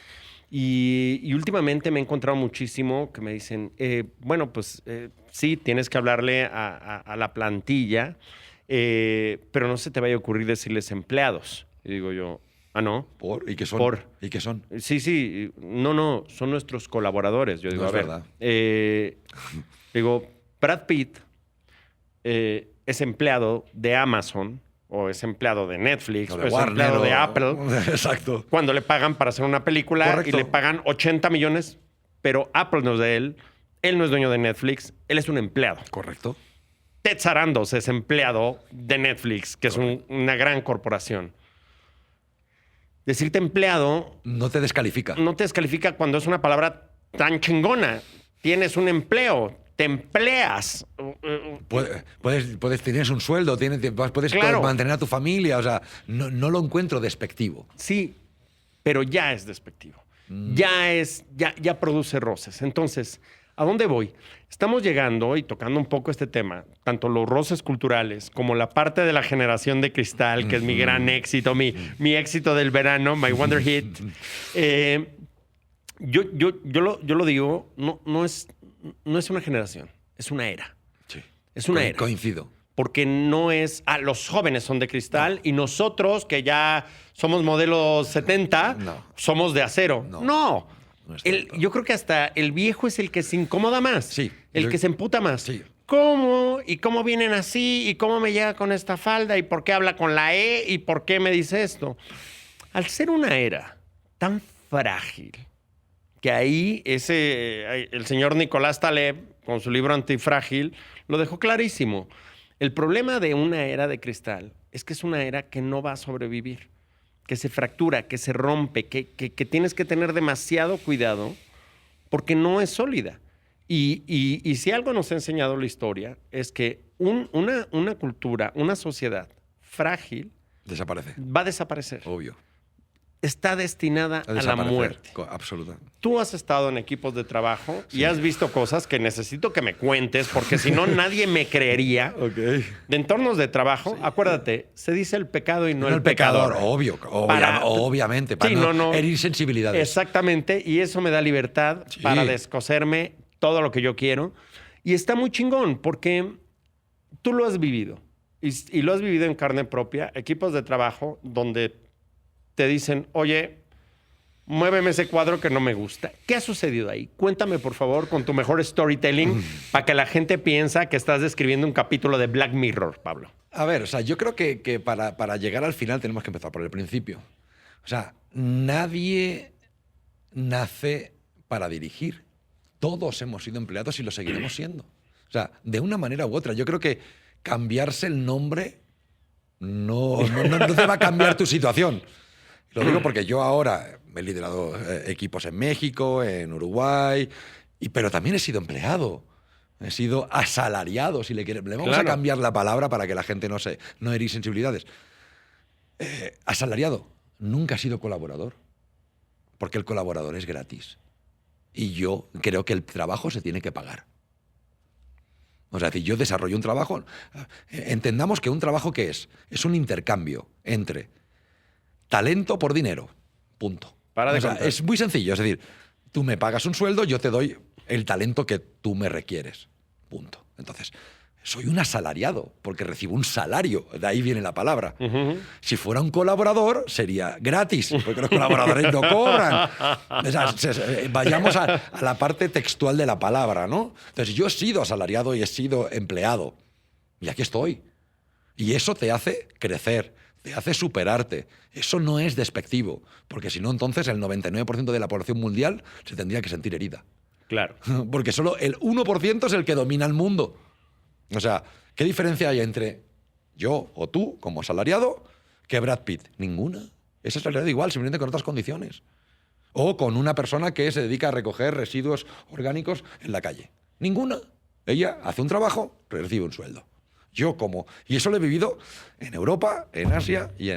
Y últimamente me he encontrado muchísimo que me dicen, bueno, pues sí, tienes que hablarle a la plantilla, pero no se te vaya a ocurrir decirles empleados. Y digo yo, ¿no? ¿Por? ¿Y qué son? ¿Y qué son? Sí, no, son nuestros colaboradores. Yo digo, no a ver, verdad. Digo, Brad Pitt es empleado de Amazon, o es empleado de Netflix, o es empleado de Apple. Exacto. Cuando le pagan para hacer una película. Correcto. Y le pagan 80 millones, pero Apple no es de él no es dueño de Netflix, él es un empleado. Correcto. Ted Sarandos es empleado de Netflix, que es una gran corporación. Decirte empleado No te descalifica. no te descalifica cuando es una palabra tan chingona. Tienes un empleo, te empleas. Tienes un sueldo, puedes Claro. mantener a tu familia. O sea, no lo encuentro despectivo. Sí, pero ya es despectivo. Ya produce roces. Entonces, ¿a dónde voy? Estamos llegando y tocando un poco este tema, tanto los roces culturales como la parte de la generación de cristal, que es mi gran éxito, mi éxito del verano, my wonder hit. Yo lo digo, no es una generación, es una era. Sí. Es una era. Coincido. Porque no es... los jóvenes son de cristal y nosotros, que ya somos modelos 70, somos de acero. No. No es cierto. Yo creo que hasta el viejo es el que se incomoda más. Sí. El que se emputa más. Sí. ¿Cómo? ¿Y cómo vienen así? ¿Y cómo me llega con esta falda? ¿Y por qué habla con la E? ¿Y por qué me dice esto? Al ser una era tan frágil, que ahí el señor Nicolás Taleb, con su libro Antifrágil, lo dejó clarísimo. El problema de una era de cristal es que es una era que no va a sobrevivir, que se fractura, que se rompe, que tienes que tener demasiado cuidado porque no es sólida. Y si algo nos ha enseñado la historia es que una cultura, una sociedad frágil Desaparece. va a desaparecer. Obvio. Está destinada a la desaparecer. muerte. Absoluta. Tú has estado en equipos de trabajo y has visto cosas que necesito que me cuentes porque si no nadie me creería. Ok. De entornos de trabajo, acuérdate, se dice el pecado y no el pecador. pecador. Obviamente. Para Sí, no herir sensibilidades. Exactamente, y eso me da libertad Sí. para descoserme todo lo que yo quiero. Y está muy chingón porque tú lo has vivido y lo has vivido en carne propia. Equipos de trabajo donde te dicen, oye, muéveme ese cuadro que no me gusta. ¿Qué ha sucedido ahí? Cuéntame, por favor, con tu mejor storytelling para que la gente piensa que estás describiendo un capítulo de Black Mirror, Pablo. A ver, o sea, yo creo que para llegar al final tenemos que empezar por el principio. O sea, nadie nace para dirigir. Todos hemos sido empleados y lo seguiremos siendo. O sea, de una manera u otra. Yo creo que cambiarse el nombre no te va a cambiar tu situación. Lo digo porque yo ahora he liderado equipos en México, en Uruguay, pero también he sido empleado. He sido asalariado, si le quieren. Le vamos a cambiar la palabra para que la gente no herir sensibilidades. Asalariado. Nunca he sido colaborador. Porque el colaborador es gratis. Y yo creo que el trabajo se tiene que pagar. O sea, si yo desarrollo un trabajo, entendamos que un trabajo, ¿qué es? Es un intercambio entre talento por dinero. Punto. Es muy sencillo. Es decir, tú me pagas un sueldo, yo te doy el talento que tú me requieres. Punto. Entonces, soy un asalariado porque recibo un salario. De ahí viene la palabra. Si fuera un colaborador, sería gratis, porque los colaboradores no cobran. O sea, vayamos a la parte textual de la palabra, ¿no? Entonces, yo he sido asalariado y he sido empleado. Y aquí estoy. Y eso te hace crecer, te hace superarte. Eso no es despectivo, porque si no, entonces el 99% de la población mundial se tendría que sentir herida. Claro. Porque solo el 1% es el que domina el mundo. O sea, ¿qué diferencia hay entre yo o tú, como asalariado, que Brad Pitt? Ninguna. Es asalariado igual, simplemente con otras condiciones. O con una persona que se dedica a recoger residuos orgánicos en la calle. Ninguna. Ella hace un trabajo, recibe un sueldo. Y eso lo he vivido en Europa, en Asia y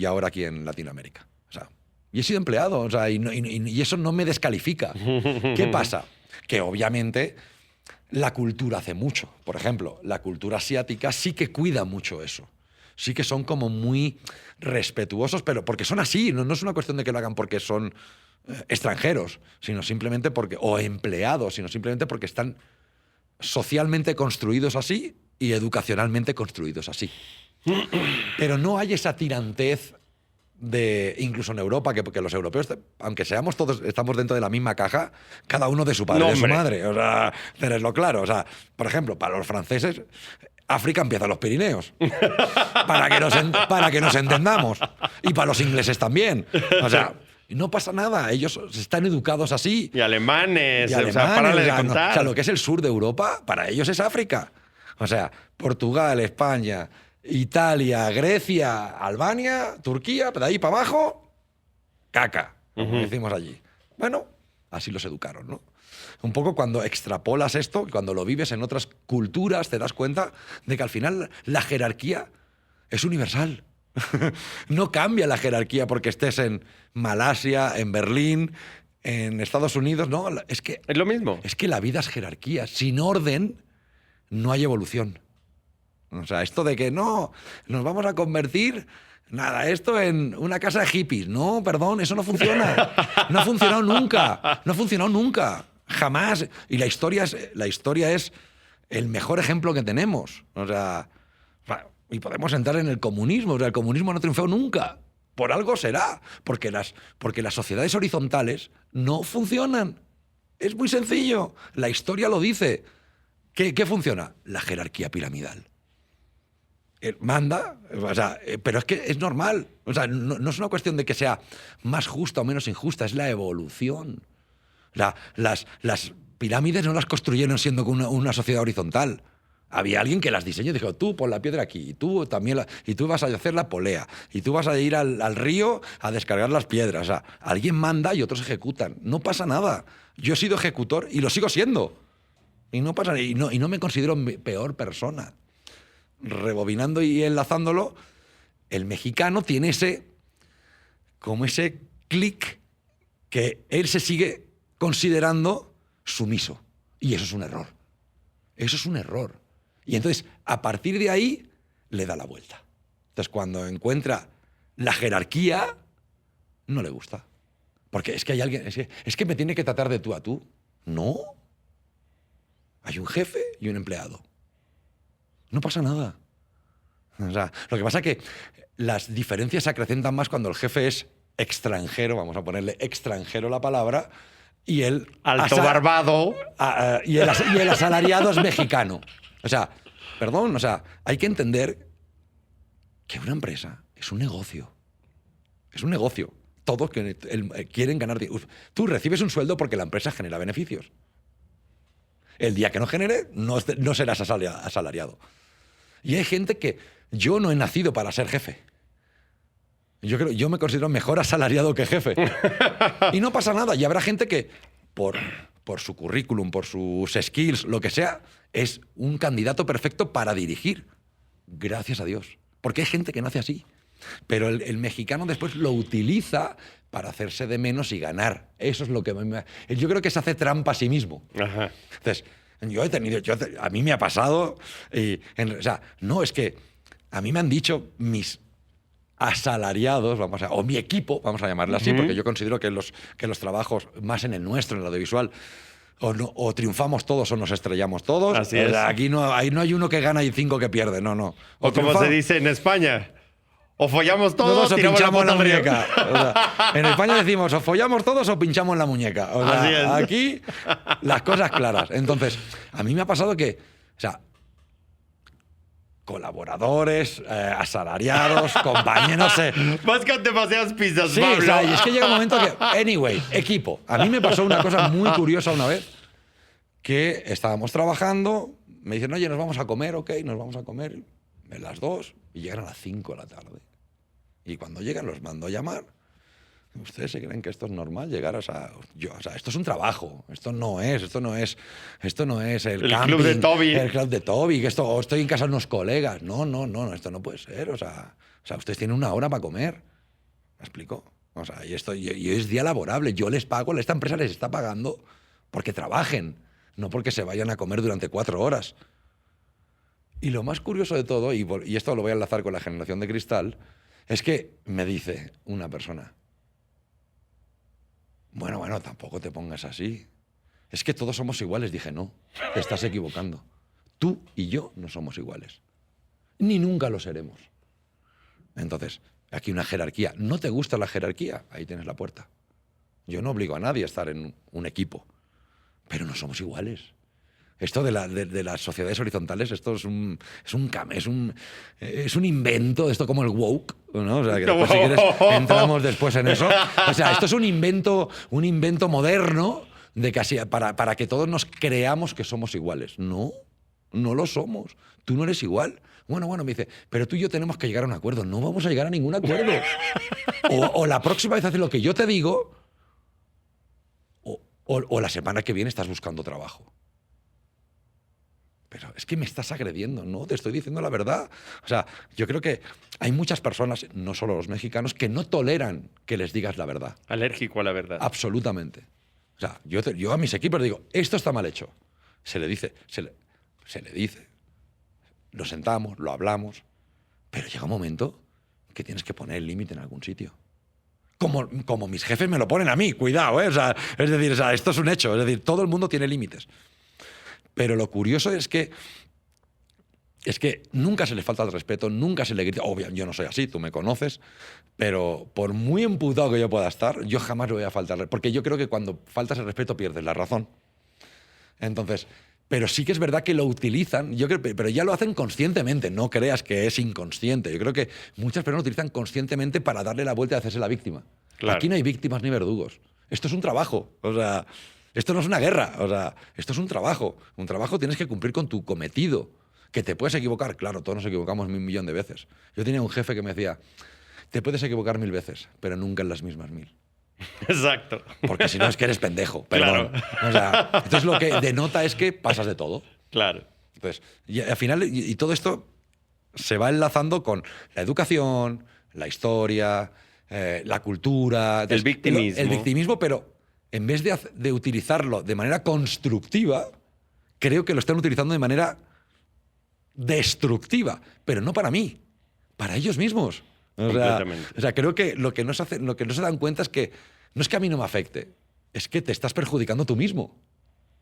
ahora aquí en Latinoamérica. O sea, y he sido empleado, o sea, y eso no me descalifica. ¿Qué pasa? Que obviamente la cultura hace mucho. Por ejemplo, la cultura asiática sí que cuida mucho eso. Sí que son como muy respetuosos, pero porque son así. No es una cuestión de que lo hagan porque son extranjeros, sino simplemente o empleados, sino simplemente porque están socialmente construidos así y educacionalmente construidos así. Pero no hay esa tirantez incluso en Europa, porque los europeos, aunque estamos dentro de la misma caja, cada uno de su padre y de su madre. O sea, tenerlo claro. O sea, por ejemplo, para los franceses, África empieza en los Pirineos. para que nos entendamos. Y para los ingleses también. O sea, no pasa nada. Ellos están educados así. Y alemanes. O sea, párale de contar. O sea, lo que es el sur de Europa, para ellos es África. O sea, Portugal, España, Italia, Grecia, Albania, Turquía, de ahí para abajo, caca, como decimos allí. Bueno, así los educaron, ¿no? Un poco cuando extrapolas esto, cuando lo vives en otras culturas, te das cuenta de que al final la jerarquía es universal. No cambia la jerarquía porque estés en Malasia, en Berlín, en Estados Unidos, no, es que... Es lo mismo. Es que la vida es jerarquía. Sin orden no hay evolución. O sea, esto de que no, nos vamos a convertir, nada, esto en una casa de hippies. No, perdón, eso no funciona. No ha funcionado nunca. No ha funcionado nunca. Jamás. Y la historia es el mejor ejemplo que tenemos. O sea, y podemos entrar en el comunismo. O sea, el comunismo no triunfó nunca. Por algo será. Porque las sociedades horizontales no funcionan. Es muy sencillo. La historia lo dice. ¿Qué funciona? La jerarquía piramidal. Manda, o sea, pero es que es normal. O sea, no es una cuestión de que sea más justa o menos injusta, es la evolución. Las pirámides no las construyeron siendo una sociedad horizontal. Había alguien que las diseñó y dijo, tú pon la piedra aquí, y tú también, y tú vas a hacer la polea, y tú vas a ir al río a descargar las piedras. O sea, alguien manda y otros ejecutan. No pasa nada. Yo he sido ejecutor y lo sigo siendo. Y no pasa, y no me considero peor persona. Rebobinando y enlazándolo, el mexicano tiene ese clic que él se sigue considerando sumiso. Y eso es un error. Eso es un error. Y entonces, a partir de ahí, le da la vuelta. Entonces, cuando encuentra la jerarquía, no le gusta. Porque es que hay alguien... Es que me tiene que tratar de tú a tú. No. Hay un jefe y un empleado. No pasa nada. O sea, lo que pasa es que las diferencias se acrecentan más cuando el jefe es extranjero, vamos a ponerle extranjero la palabra, y el... Alto barbado. Y el asalariado es mexicano. O sea, perdón, o sea, hay que entender que una empresa es un negocio. Es un negocio. Todos quieren ganar dinero. Tú recibes un sueldo porque la empresa genera beneficios. El día que no genere, no serás asalariado. Y hay gente que... Yo no he nacido para ser jefe. Yo me considero mejor asalariado que jefe. Y no pasa nada. Y habrá gente que, por su currículum, por sus skills, lo que sea, es un candidato perfecto para dirigir. Gracias a Dios. Porque hay gente que nace así. Pero el mexicano después lo utiliza para hacerse de menos y ganar. Eso es lo que... Yo creo que se hace trampa a sí mismo. Ajá. Entonces, a mí me ha pasado... o sea, no, es que a mí me han dicho mis asalariados, o mi equipo, vamos a llamarle así, porque yo considero que los trabajos, más en el nuestro, en el audiovisual, o triunfamos todos o nos estrellamos todos. Así es. Aquí no hay uno que gana y 5 que pierde, no. O como se dice en España, o follamos todos o tiramos pinchamos la muñeca. O sea, en España decimos, o follamos todos o pinchamos la muñeca. O sea, así es. Aquí las cosas claras. Entonces, a mí me ha pasado que, o sea, colaboradores, asalariados, compañeros, no sé. Vas con demasiadas pistas, sí, Pablo. O sea, y es que llega un momento que, anyway, equipo. A mí me pasó una cosa muy curiosa una vez, que estábamos trabajando, me dicen, oye, nos vamos a comer, ok, nos vamos a comer a las 2 y llegan a las 5 de la tarde. Y cuando llegan los mando a llamar. ¿Ustedes se creen que esto es normal llegar o sea, esto es un trabajo, esto no es el camping, club de Toby. El club de Toby, que o estoy en casa de unos colegas. No, esto no puede ser. O sea, ustedes tienen una hora para comer. ¿Me explico? O sea, y es día laborable. Yo les pago, esta empresa les está pagando porque trabajen, no porque se vayan a comer durante 4 horas. Y lo más curioso de todo, y esto lo voy a enlazar con la generación de cristal, es que me dice una persona, bueno, tampoco te pongas así. Es que todos somos iguales. Dije, no, te estás equivocando. Tú y yo no somos iguales. Ni nunca lo seremos. Entonces, aquí una jerarquía. ¿No te gusta la jerarquía? Ahí tienes la puerta. Yo no obligo a nadie a estar en un equipo. Pero no somos iguales. Esto de las sociedades horizontales, esto es un invento, esto como el woke, ¿no? O sea, que después, si quieres, entramos después en eso. O sea, esto es un invento moderno de casi para que todos nos creamos que somos iguales. No lo somos. Tú no eres igual. Bueno, me dice, pero tú y yo tenemos que llegar a un acuerdo. No vamos a llegar a ningún acuerdo. O la próxima vez haces lo que yo te digo, o la semana que viene estás buscando trabajo. Pero es que me estás agrediendo, no te estoy diciendo la verdad. O sea, yo creo que hay muchas personas, no solo los mexicanos, que no toleran que les digas la verdad. Alérgico a la verdad. Absolutamente. O sea, yo a mis equipos digo, esto está mal hecho. Se le dice, se le dice. Nos sentamos, lo hablamos, pero llega un momento que tienes que poner el límite en algún sitio. Como mis jefes me lo ponen a mí, cuidado, ¿eh? O sea, es decir, esto es un hecho, es decir, todo el mundo tiene límites. Pero lo curioso es que nunca se le falta el respeto, nunca se le grita. Obvio, yo no soy así, tú me conoces, pero por muy emputado que yo pueda estar, yo jamás le voy a faltar. Porque yo creo que cuando faltas el respeto pierdes la razón. Entonces, pero sí que es verdad que lo utilizan, pero ya lo hacen conscientemente, no creas que es inconsciente. Yo creo que muchas personas lo utilizan conscientemente para darle la vuelta y hacerse la víctima. Claro. Aquí no hay víctimas ni verdugos. Esto es un trabajo. O sea, esto no es una guerra. O sea, esto es un trabajo. Un trabajo tienes que cumplir con tu cometido. Que te puedes equivocar. Claro, todos nos equivocamos 1.000.000 de veces. Yo tenía un jefe que me decía, te puedes equivocar 1.000 veces, pero nunca en las mismas 1.000. Exacto. Porque si no es que eres pendejo, perdón. Claro. O sea, entonces lo que denota es que pasas de todo. Claro. Entonces, y al final, y todo esto se va enlazando con la educación, la historia, la cultura. El victimismo. El victimismo, pero en vez de utilizarlo de manera constructiva, creo que lo están utilizando de manera destructiva, pero no para mí, para ellos mismos. O sea, creo que lo que no se dan cuenta es que no es que a mí no me afecte, es que te estás perjudicando tú mismo.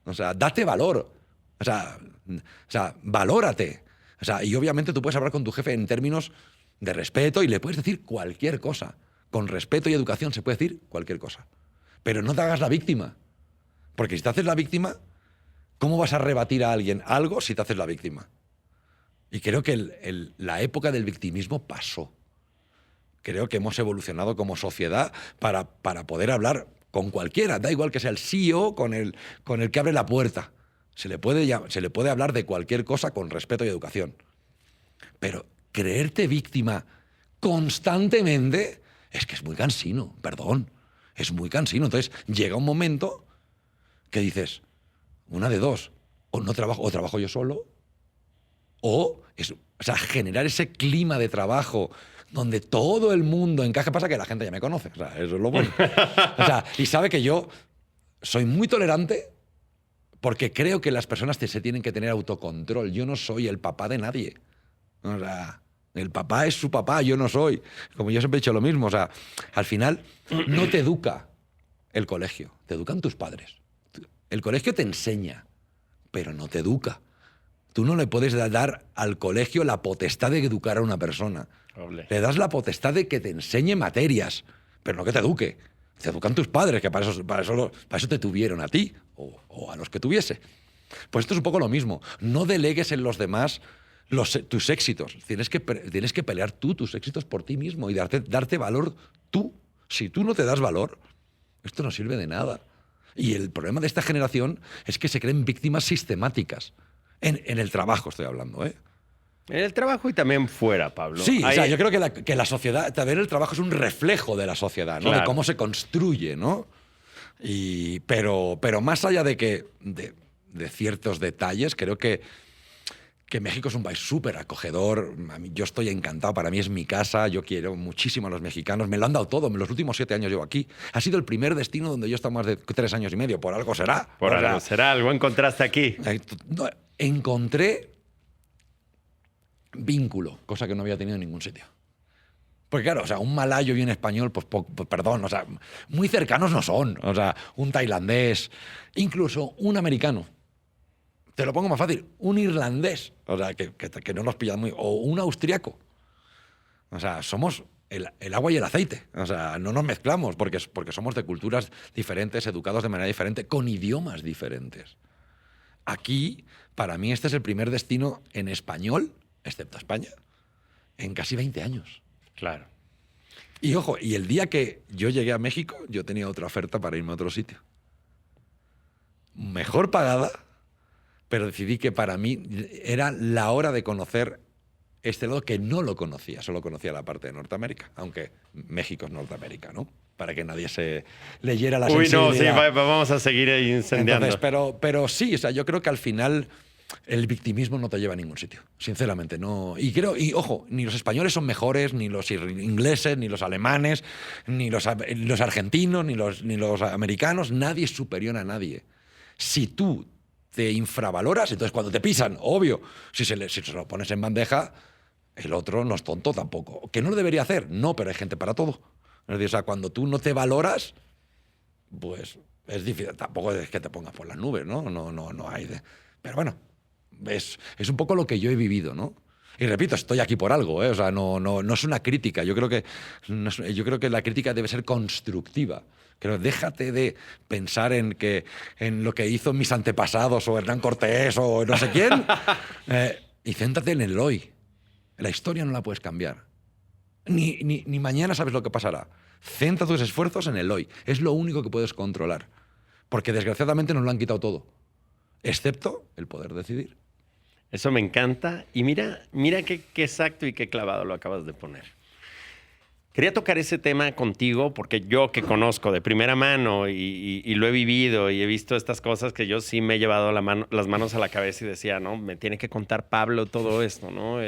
O sea, date valor. O sea, valórate. O sea, y obviamente tú puedes hablar con tu jefe en términos de respeto y le puedes decir cualquier cosa. Con respeto y educación se puede decir cualquier cosa. Pero no te hagas la víctima. Porque si te haces la víctima, ¿cómo vas a rebatir a alguien algo si te haces la víctima? Y creo que la época del victimismo pasó. Creo que hemos evolucionado como sociedad para poder hablar con cualquiera. Da igual que sea el CEO con el que abre la puerta. Se le puede hablar de cualquier cosa con respeto y educación. Pero creerte víctima constantemente es que es muy cansino, perdón. Es muy cansino. Entonces llega un momento que dices, una de dos, o trabajo yo solo, o sea, generar ese clima de trabajo donde todo el mundo encaje. Pasa que la gente ya me conoce, o sea, eso es lo bueno. O sea, y sabe que yo soy muy tolerante porque creo que las personas se tienen que tener autocontrol. Yo no soy el papá de nadie. O sea, el papá es su papá, yo no soy. Como yo siempre he dicho lo mismo. O sea, al final no te educa el colegio, te educan tus padres. El colegio te enseña, pero no te educa. Tú no le puedes dar al colegio la potestad de educar a una persona. Le das la potestad de que te enseñe materias, pero no que te eduque. Te educan tus padres, que para eso te tuvieron a ti o a los que tuviese. Pues esto es un poco lo mismo. No delegues en los demás tus éxitos. Tienes que pelear tú tus éxitos por ti mismo y darte valor tú. Si tú no te das valor, esto no sirve de nada. Y el problema de esta generación es que se creen víctimas sistemáticas. En el trabajo estoy hablando, ¿eh? En el trabajo y también fuera, Pablo. Sí, o sea, yo creo que la sociedad, también el trabajo es un reflejo de la sociedad, ¿no? Claro. De cómo se construye, ¿no? Pero más allá de ciertos detalles, creo que México es un país súper acogedor. Yo estoy encantado, para mí es mi casa, yo quiero muchísimo a los mexicanos, me lo han dado todo, en los últimos 7 años llevo aquí. Ha sido el primer destino donde yo he estado más de 3 años y medio, por algo será. Por algo será, algo encontraste aquí. Encontré vínculo, cosa que no había tenido en ningún sitio. Porque claro, o sea, un malayo y un español, pues perdón, o sea, muy cercanos no son. O sea, un tailandés, incluso un americano. Te lo pongo más fácil, un irlandés, o sea, que no nos pillan muy... O un austriaco. O sea, somos el agua y el aceite. O sea, no nos mezclamos porque somos de culturas diferentes, educados de manera diferente, con idiomas diferentes. Aquí, para mí, este es el primer destino en español, excepto España, en casi 20 años. Claro. Y ojo, y el día que yo llegué a México, yo tenía otra oferta para irme a otro sitio. Mejor pagada, pero decidí que para mí era la hora de conocer este lado que no lo conocía, solo conocía la parte de Norteamérica, aunque México es Norteamérica, ¿no? Para que nadie se leyera la sensibilidad. Uy, no, sí, vamos a seguir ahí incendiando. Entonces, pero sí, o sea, yo creo que al final el victimismo no te lleva a ningún sitio, sinceramente. No. Y ojo, ni los españoles son mejores, ni los ingleses, ni los alemanes, ni los argentinos, ni los americanos. Nadie es superior a nadie. Si tú te infravaloras, entonces cuando te pisan, obvio, si se lo pones en bandeja, el otro no es tonto tampoco. ¿Que no lo debería hacer? No, pero hay gente para todo. Es decir, o sea, cuando tú no te valoras, pues es difícil. Tampoco es que te pongas por las nubes, ¿no? No hay de... Pero bueno, es un poco lo que yo he vivido, ¿no? Y repito, estoy aquí por algo, ¿eh? O sea, no es una crítica. Yo creo que la crítica debe ser constructiva. Déjate de pensar en lo que hizo mis antepasados o Hernán Cortés o no sé quién y céntrate en el hoy. La historia no la puedes cambiar. Ni mañana sabes lo que pasará. Centra tus esfuerzos en el hoy. Es lo único que puedes controlar. Porque desgraciadamente nos lo han quitado todo. Excepto el poder decidir. Eso me encanta. Y mira qué exacto y qué clavado lo acabas de poner. Quería tocar ese tema contigo porque yo que conozco de primera mano y lo he vivido y he visto estas cosas que yo sí me he llevado las manos a la cabeza y decía, no, me tiene que contar Pablo todo esto, ¿no?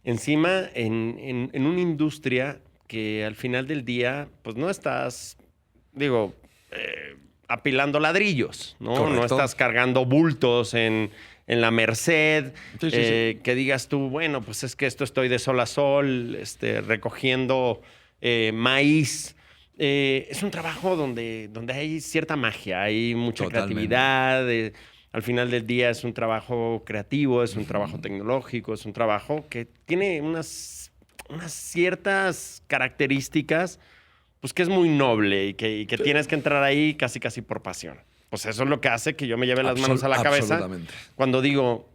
Encima, en una industria que al final del día, pues no estás, apilando ladrillos, ¿no? Correcto. No estás cargando bultos en la Merced, sí. que digas tú, bueno, pues es que esto estoy de sol a sol, recogiendo maíz. Es un trabajo donde hay cierta magia, hay mucha Totalmente. creatividad. Al final del día es un trabajo creativo, es un trabajo tecnológico, es un trabajo que tiene unas ciertas características, pues que es muy noble y que tienes que entrar ahí casi por pasión. Pues eso es lo que hace que yo me lleve las manos a la cabeza Absolutamente. cuando digo,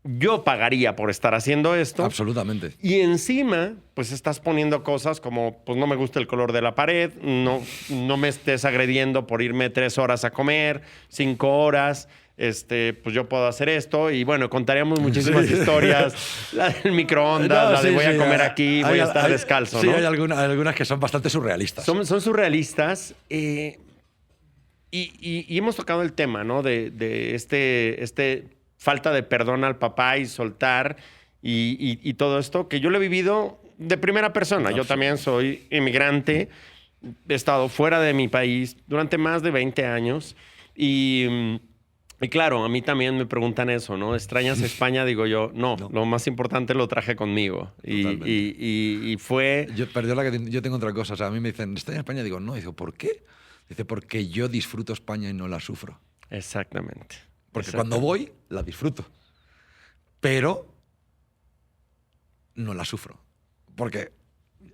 yo pagaría por estar haciendo esto. Absolutamente. Y encima, pues estás poniendo cosas como, pues no me gusta el color de la pared, no me estés agrediendo por irme 3 horas a comer, 5 horas, pues yo puedo hacer esto. Y bueno, contaríamos muchísimas historias. La del microondas, la de voy a comer aquí, voy a estar descalzo, sí, ¿no? hay algunas que son bastante surrealistas. Son surrealistas. Y hemos tocado el tema, ¿no? De este falta de perdón al papá y soltar y todo esto, que yo lo he vivido de primera persona. Yo también soy inmigrante, he estado fuera de mi país durante más de 20 años y claro, a mí también me preguntan eso, ¿no? ¿Extrañas España? Digo yo, no, lo más importante lo traje conmigo. Y fue... Yo tengo otra cosa, o sea, a mí me dicen, ¿extrañas España? Digo, no. Digo, ¿por qué? Dice, porque yo disfruto España y no la sufro. Exactamente. Porque cuando voy, la disfruto. Pero no la sufro. Porque,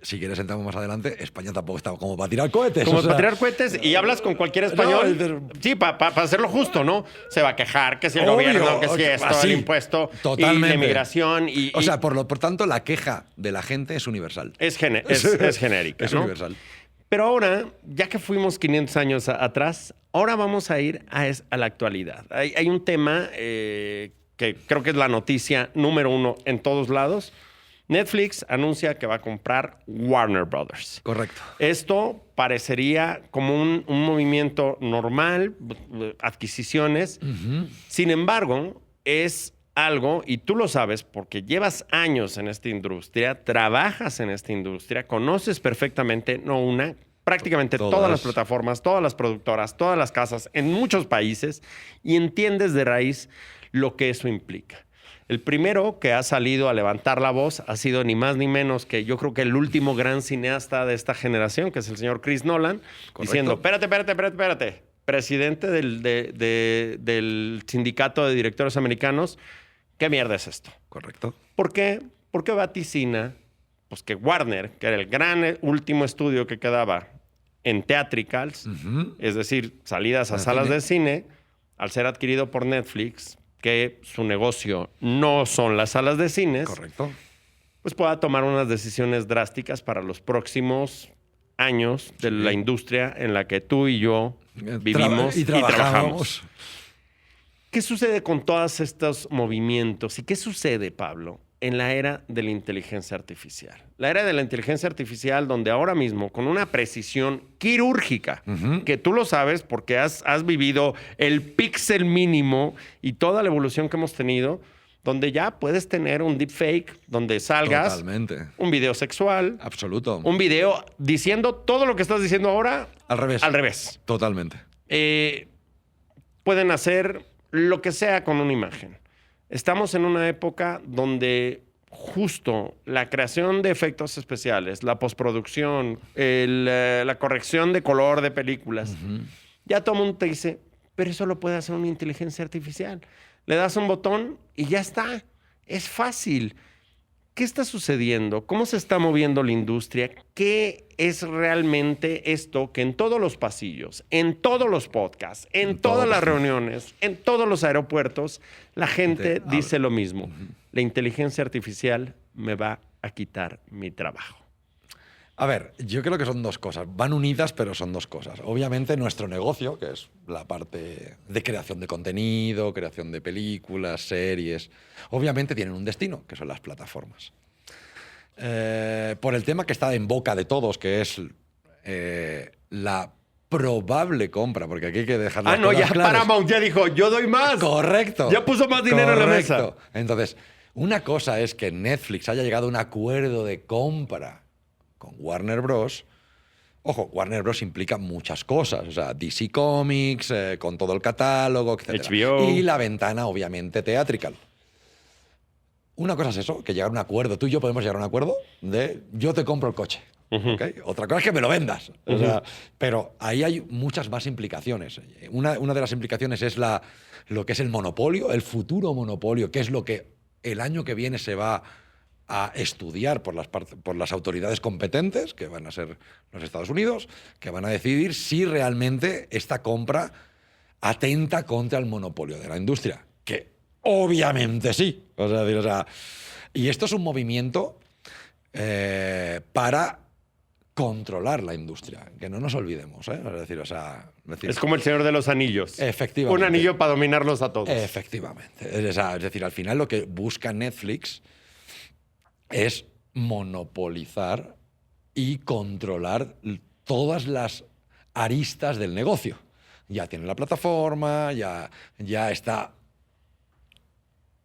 si quieres entramos más adelante, España tampoco está como para tirar cohetes. Como para tirar cohetes y hablas con cualquier español. Sí, para hacerlo justo, ¿no? Se va a quejar que si el gobierno, que si esto, el impuesto, totalmente. Y la inmigración. O sea, por tanto, la queja de la gente es universal. Es genérica, es ¿no? universal. Pero ahora, ya que fuimos 500 años atrás, ahora vamos a ir a la actualidad. Hay un tema que creo que es la noticia número 1 en todos lados. Netflix anuncia que va a comprar Warner Brothers. Correcto. Esto parecería como un movimiento normal, adquisiciones. Uh-huh. Sin embargo, es algo, y tú lo sabes porque llevas años en esta industria, trabajas en esta industria, conoces perfectamente, prácticamente todas las plataformas, todas las productoras, todas las casas en muchos países y entiendes de raíz lo que eso implica. El primero que ha salido a levantar la voz ha sido ni más ni menos que yo creo que el último gran cineasta de esta generación, que es el señor Chris Nolan, correcto, diciendo, espérate, presidente del sindicato de directores americanos, ¿qué mierda es esto? Correcto. ¿Por qué? Porque vaticina pues, que Warner, que era el gran último estudio que quedaba en theatricals, uh-huh, es decir, salidas a salas de cine, al ser adquirido por Netflix, que su negocio no son las salas de cines, correcto, pues pueda tomar unas decisiones drásticas para los próximos años de la industria en la que tú y yo vivimos y trabajamos. ¿Qué sucede con todos estos movimientos? ¿Y qué sucede, Pablo, en la era de la inteligencia artificial. La era de la inteligencia artificial donde ahora mismo, con una precisión quirúrgica, que tú lo sabes porque has vivido el píxel mínimo y toda la evolución que hemos tenido, donde ya puedes tener un deepfake, donde salgas, Totalmente. un video sexual, Absoluto. un video diciendo todo lo que estás diciendo ahora Al revés. al revés. Totalmente. Pueden hacer lo que sea con una imagen. Estamos en una época donde justo la creación de efectos especiales, la postproducción, la corrección de color de películas, ya todo el mundo te dice, pero eso lo puede hacer una inteligencia artificial. Le das un botón y ya está. Es fácil. ¿Qué está sucediendo? ¿Cómo se está moviendo la industria? ¿Qué es realmente esto que en todos los pasillos, en todos los podcasts, en todas las reuniones, en todos los aeropuertos, la gente dice lo mismo? La inteligencia artificial me va a quitar mi trabajo. A ver, yo creo que son dos cosas. Van unidas, pero son dos cosas. Obviamente nuestro negocio, que es la parte de creación de contenido, creación de películas, series, obviamente tienen un destino, que son las plataformas. Por el tema que está en boca de todos, que es la probable compra, porque aquí hay que dejar las cosas claras. Paramount ya dijo, yo doy más. Correcto. Ya puso más dinero en la mesa. Entonces, una cosa es que Netflix haya llegado a un acuerdo de compra con Warner Bros. Ojo, Warner Bros. Implica muchas cosas. O sea, DC Comics, con todo el catálogo, etc. HBO. Y la ventana, obviamente, theatrical. Una cosa es eso, que llegar a un acuerdo. Tú y yo podemos llegar a un acuerdo de yo te compro el coche. ¿Okay? Otra cosa es que me lo vendas. O sea, pero ahí hay muchas más implicaciones. Una de las implicaciones es lo que es el monopolio, el futuro monopolio, que es lo que el año que viene se va a estudiar por las autoridades competentes, que van a ser los Estados Unidos, que van a decidir si realmente esta compra atenta contra el monopolio de la industria. Que obviamente sí. Y esto es un movimiento para controlar la industria, que no nos olvidemos. Es como el Señor de los Anillos. Efectivamente. Un anillo para dominarlos a todos. Efectivamente. Es decir, al final lo que busca Netflix es monopolizar y controlar todas las aristas del negocio. Ya tiene la plataforma, ya está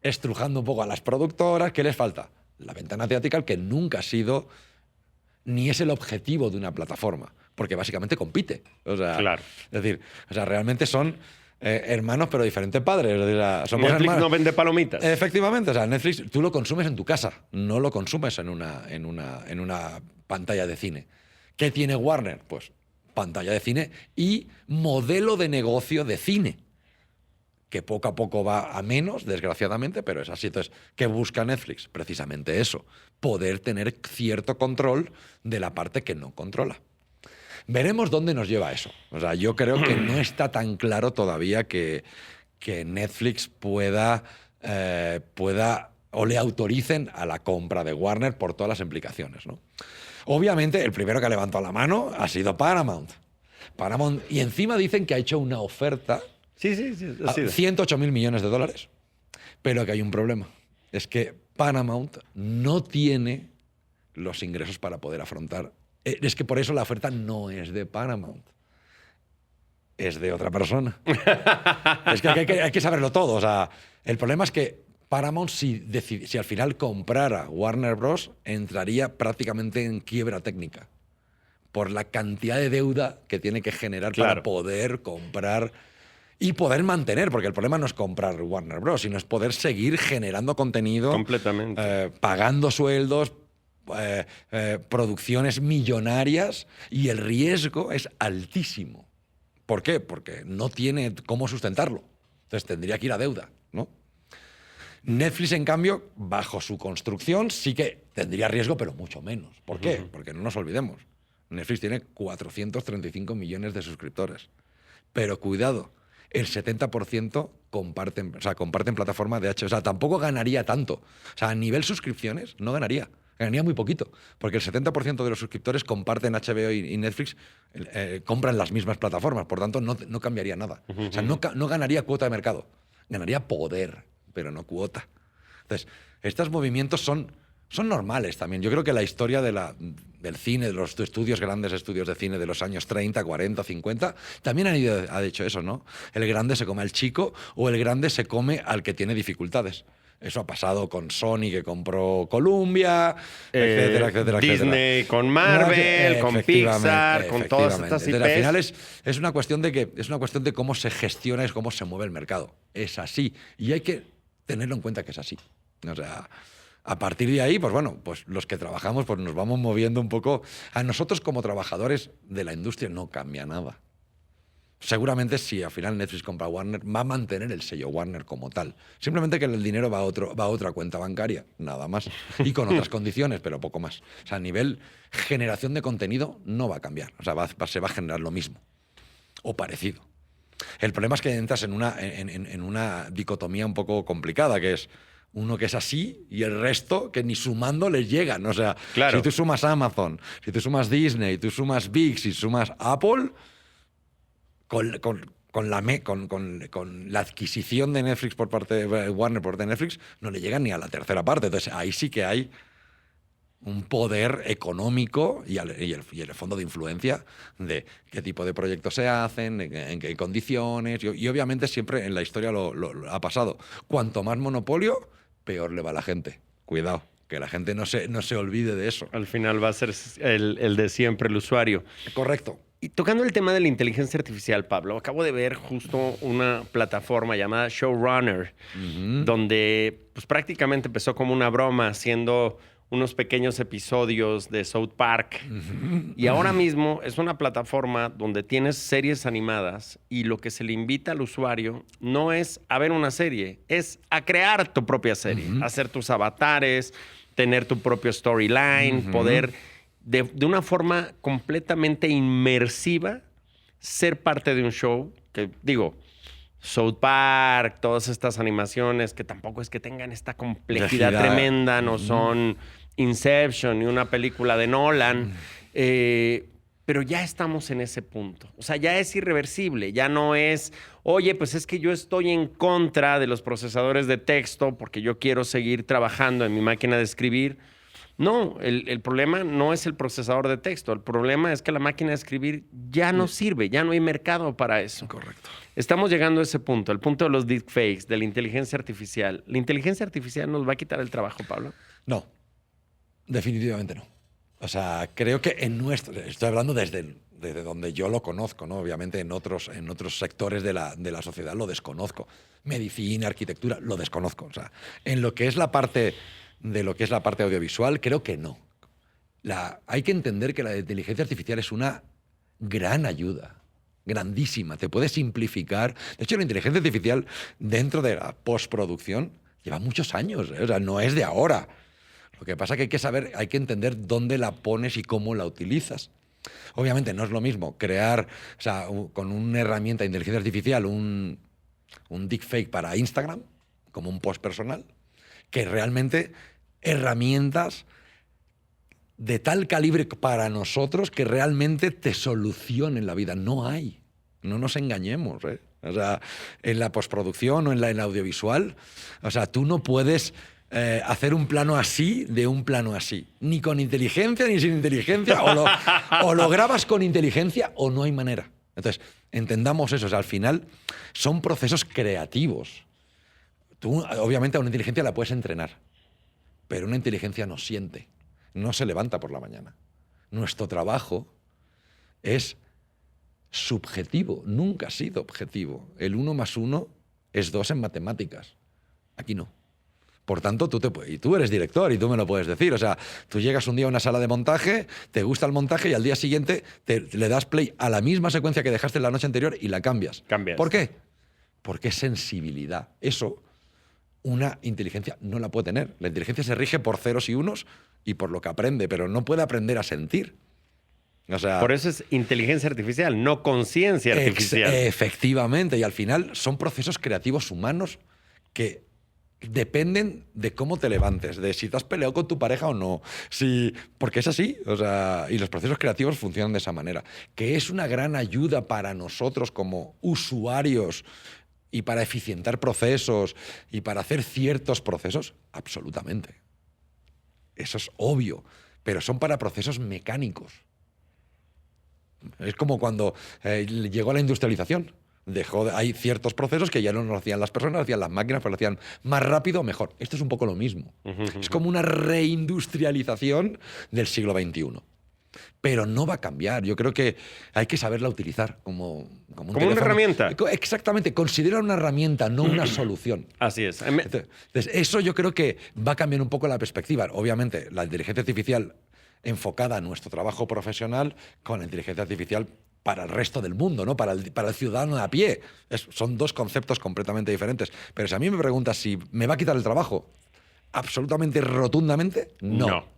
estrujando un poco a las productoras. ¿Qué les falta? La ventana theatrical, que nunca ha sido ni es el objetivo de una plataforma, porque básicamente compite. Claro. Es decir, realmente son hermanos pero diferentes padres. Somos Netflix hermanos. no vende palomitas. Efectivamente, Netflix tú lo consumes en tu casa, no lo consumes en una pantalla de cine. ¿Qué tiene Warner? Pues pantalla de cine y modelo de negocio de cine, que poco a poco va a menos, desgraciadamente, pero es así. Entonces, ¿qué busca Netflix? Precisamente eso, poder tener cierto control de la parte que no controla. Veremos dónde nos lleva eso. Yo creo que no está tan claro todavía que Netflix pueda o le autoricen a la compra de Warner por todas las implicaciones, ¿no? Obviamente, el primero que ha levantado la mano ha sido Paramount. Y encima dicen que ha hecho una oferta Sí. a 108.000 millones de dólares. Pero que hay un problema. Es que Paramount no tiene los ingresos para poder afrontar. Es que por eso la oferta no es de Paramount. Es de otra persona. Es que hay que saberlo todo. El problema es que Paramount, si al final comprara Warner Bros., entraría prácticamente en quiebra técnica por la cantidad de deuda que tiene que generar para poder comprar y poder mantener, porque el problema no es comprar Warner Bros., sino es poder seguir generando contenido, completamente, pagando sueldos, producciones millonarias, y el riesgo es altísimo. ¿Por qué? Porque no tiene cómo sustentarlo. Entonces tendría que ir a deuda, ¿no? Netflix, en cambio, bajo su construcción, sí que tendría riesgo, pero mucho menos. ¿Por qué? Porque no nos olvidemos. Netflix tiene 435 millones de suscriptores. Pero cuidado, el 70% comparten plataforma de HBO. Tampoco ganaría tanto. A nivel suscripciones no ganaría. Ganaría muy poquito. Porque el 70% de los suscriptores comparten HBO y Netflix, compran las mismas plataformas. Por tanto, no cambiaría nada. No ganaría cuota de mercado. Ganaría poder, pero no cuota. Entonces, estos movimientos son normales también. Yo creo que la historia del cine, de los grandes estudios de cine de los años 30, 40, 50, también ha dicho eso, ¿no? El grande se come al chico o el grande se come al que tiene dificultades. Eso ha pasado con Sony, que compró Columbia, etcétera, etcétera, Disney etcétera. con Marvel, con Pixar, con todas estas IPs. Al final es una cuestión de cómo se gestiona y cómo se mueve el mercado. Es así. Y hay que tenerlo en cuenta que es así. O sea, a partir de ahí, pues bueno, pues los que trabajamos pues nos vamos moviendo un poco. A nosotros como trabajadores de la industria no cambia nada. Seguramente si al final Netflix compra Warner, va a mantener el sello Warner como tal. Simplemente que el dinero va a otra cuenta bancaria, nada más. Y con otras condiciones, pero poco más. O sea, a nivel generación de contenido no va a cambiar. O sea, se va a generar lo mismo. O parecido. El problema es que entras en una dicotomía un poco complicada, que es uno que es así y el resto que ni sumando les llegan. O sea, claro. Si tú sumas Amazon, si tú sumas Disney, tú sumas VIX, si sumas Apple, con la adquisición de Netflix por parte de Warner por parte de Netflix, no le llegan ni a la tercera parte. Entonces ahí sí que hay un poder económico y el fondo de influencia de qué tipo de proyectos se hacen, en qué condiciones. Y obviamente siempre en la historia lo ha pasado. Cuanto más monopolio, peor le va a la gente. Cuidado, que la gente no se olvide de eso. Al final va a ser el de siempre, el usuario. Correcto. Y tocando el tema de la inteligencia artificial, Pablo, acabo de ver justo una plataforma llamada Showrunner, donde pues, prácticamente empezó como una broma, haciendo unos pequeños episodios de South Park. Y ahora mismo es una plataforma donde tienes series animadas y lo que se le invita al usuario no es a ver una serie, es a crear tu propia serie, hacer tus avatares, tener tu propio storyline, poder de una forma completamente inmersiva ser parte de un show que, digo, South Park, todas estas animaciones que tampoco es que tengan esta complejidad tremenda, no son Inception ni una película de Nolan, pero ya estamos en ese punto. O sea, ya es irreversible, ya no es, oye, pues es que yo estoy en contra de los procesadores de texto porque yo quiero seguir trabajando en mi máquina de escribir. No, el problema no es el procesador de texto. El problema es que la máquina de escribir ya no sirve, ya no hay mercado para eso. Correcto. Estamos llegando a ese punto, el punto de los deepfakes, de la inteligencia artificial. ¿La inteligencia artificial nos va a quitar el trabajo, Pablo? No, definitivamente no. O sea, creo que estoy hablando desde donde yo lo conozco, ¿no? Obviamente en otros sectores de la sociedad lo desconozco. Medicina, arquitectura, lo desconozco. O sea, en lo que es la parte audiovisual, creo que no. Hay que entender que la inteligencia artificial es una gran ayuda, grandísima. Te puede simplificar. De hecho, la inteligencia artificial dentro de la postproducción lleva muchos años, ¿eh? O sea, no es de ahora. Lo que pasa es que hay que entender dónde la pones y cómo la utilizas. Obviamente no es lo mismo crear, o sea, con una herramienta de inteligencia artificial un deepfake para Instagram, como un post personal, que realmente herramientas de tal calibre para nosotros que realmente te solucionen la vida. No hay. No nos engañemos, ¿eh? O sea, en la postproducción o en la audiovisual, o sea, tú no puedes hacer un plano así de un plano así. Ni con inteligencia ni sin inteligencia. O lo grabas con inteligencia o no hay manera. Entonces, entendamos eso. O sea, al final son procesos creativos. Tú, obviamente, a una inteligencia la puedes entrenar, pero una inteligencia no siente, no se levanta por la mañana. Nuestro trabajo es subjetivo, nunca ha sido objetivo. El 1 más 1 es 2 en matemáticas. Aquí no. Por tanto, y tú eres director y tú me lo puedes decir. O sea, tú llegas un día a una sala de montaje, te gusta el montaje y al día siguiente le das play a la misma secuencia que dejaste la noche anterior y la cambias. ¿Por qué? Porque es sensibilidad. Eso una inteligencia no la puede tener. La inteligencia se rige por ceros y unos y por lo que aprende, pero no puede aprender a sentir. O sea, por eso es inteligencia artificial, no conciencia artificial. Efectivamente, y al final son procesos creativos humanos que dependen de cómo te levantes, de si te has peleado con tu pareja o no, porque es así, o sea, y los procesos creativos funcionan de esa manera, que es una gran ayuda para nosotros como usuarios y para eficientar procesos y para hacer ciertos procesos, absolutamente. Eso es obvio, pero son para procesos mecánicos. Es como cuando llegó la industrialización. Hay ciertos procesos que ya no los hacían las personas, los hacían las máquinas, pero lo hacían más rápido o mejor. Esto es un poco lo mismo. Es como una reindustrialización del siglo XXI. Pero no va a cambiar. Yo creo que hay que saberla utilizar como un una herramienta. Exactamente. Considera una herramienta, no una solución. Así es. Entonces, eso yo creo que va a cambiar un poco la perspectiva. Obviamente, la inteligencia artificial enfocada a nuestro trabajo profesional con la inteligencia artificial para el resto del mundo, ¿no? Para el ciudadano de a pie. Son dos conceptos completamente diferentes. Pero si a mí me preguntas si me va a quitar el trabajo, absolutamente, rotundamente, no.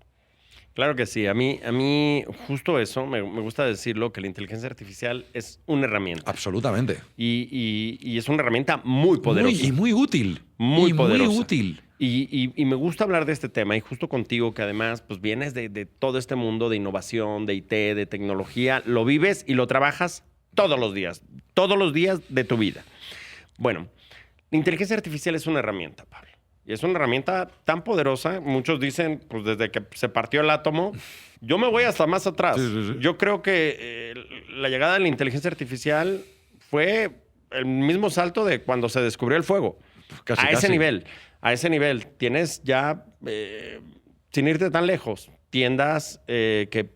Claro que sí. A mí justo eso, me gusta decirlo, que la inteligencia artificial es una herramienta. Absolutamente. Y es una herramienta muy poderosa. Muy útil. Muy poderosa. Muy útil. Y me gusta hablar de este tema, y justo contigo, que además pues vienes de todo este mundo de innovación, de IT, de tecnología, lo vives y lo trabajas todos los días de tu vida. Bueno, la inteligencia artificial es una herramienta, Pablo. Y es una herramienta tan poderosa, muchos dicen, pues desde que se partió el átomo, yo me voy hasta más atrás. Sí. Yo creo que la llegada de la inteligencia artificial fue el mismo salto de cuando se descubrió el fuego. Casi. A ese nivel, tienes ya, sin irte tan lejos, tiendas que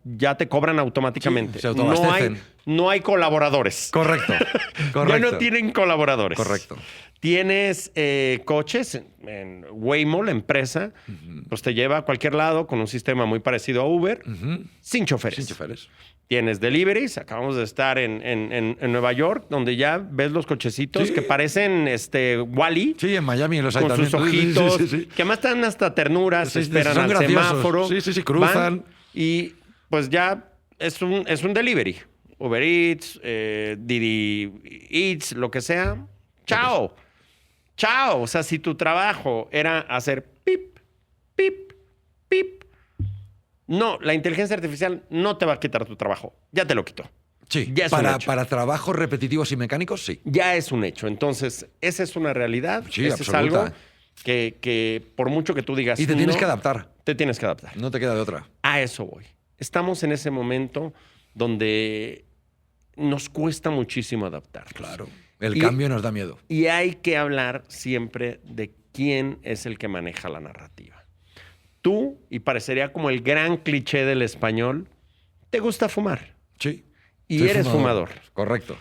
ya te cobran automáticamente. Sí, se autoabastecen. No hay colaboradores. Correcto. Ya no tienen colaboradores. Correcto. Tienes coches en Waymo, la empresa, pues te lleva a cualquier lado con un sistema muy parecido a Uber, sin choferes. Tienes deliveries. Acabamos de estar en Nueva York, donde ya ves los cochecitos que parecen Wall-E. Sí, en Miami los hay con también. Sus ojitos, sí. que además están hasta ternuras, se esperan al graciosos. Semáforo. Sí, cruzan. Van, y pues ya es un delivery. Uber Eats, Didi Eats, lo que sea. ¡Chao! ¡Chao! O sea, si tu trabajo era hacer pip, pip, pip, no, la inteligencia artificial no te va a quitar tu trabajo. Ya te lo quitó. Sí, ya es un hecho. Para trabajos repetitivos y mecánicos, sí. Ya es un hecho. Entonces, esa es una realidad. Sí, ese es algo que por mucho que tú digas... Y te tienes que adaptar. Te tienes que adaptar. No te queda de otra. A eso voy. Estamos en ese momento donde nos cuesta muchísimo adaptarnos. Claro. El cambio nos da miedo. Y hay que hablar siempre de quién es el que maneja la narrativa. Tú, y parecería como el gran cliché del español, te gusta fumar. Sí. Y eres fumador. Correcto.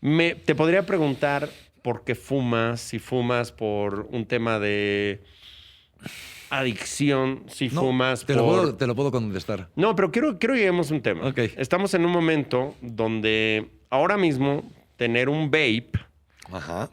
Te podría preguntar por qué fumas, si fumas por un tema de adicción, si fumas te lo puedo contestar. No, pero quiero que lleguemos a un tema. Okay. Estamos en un momento donde ahora mismo tener un vape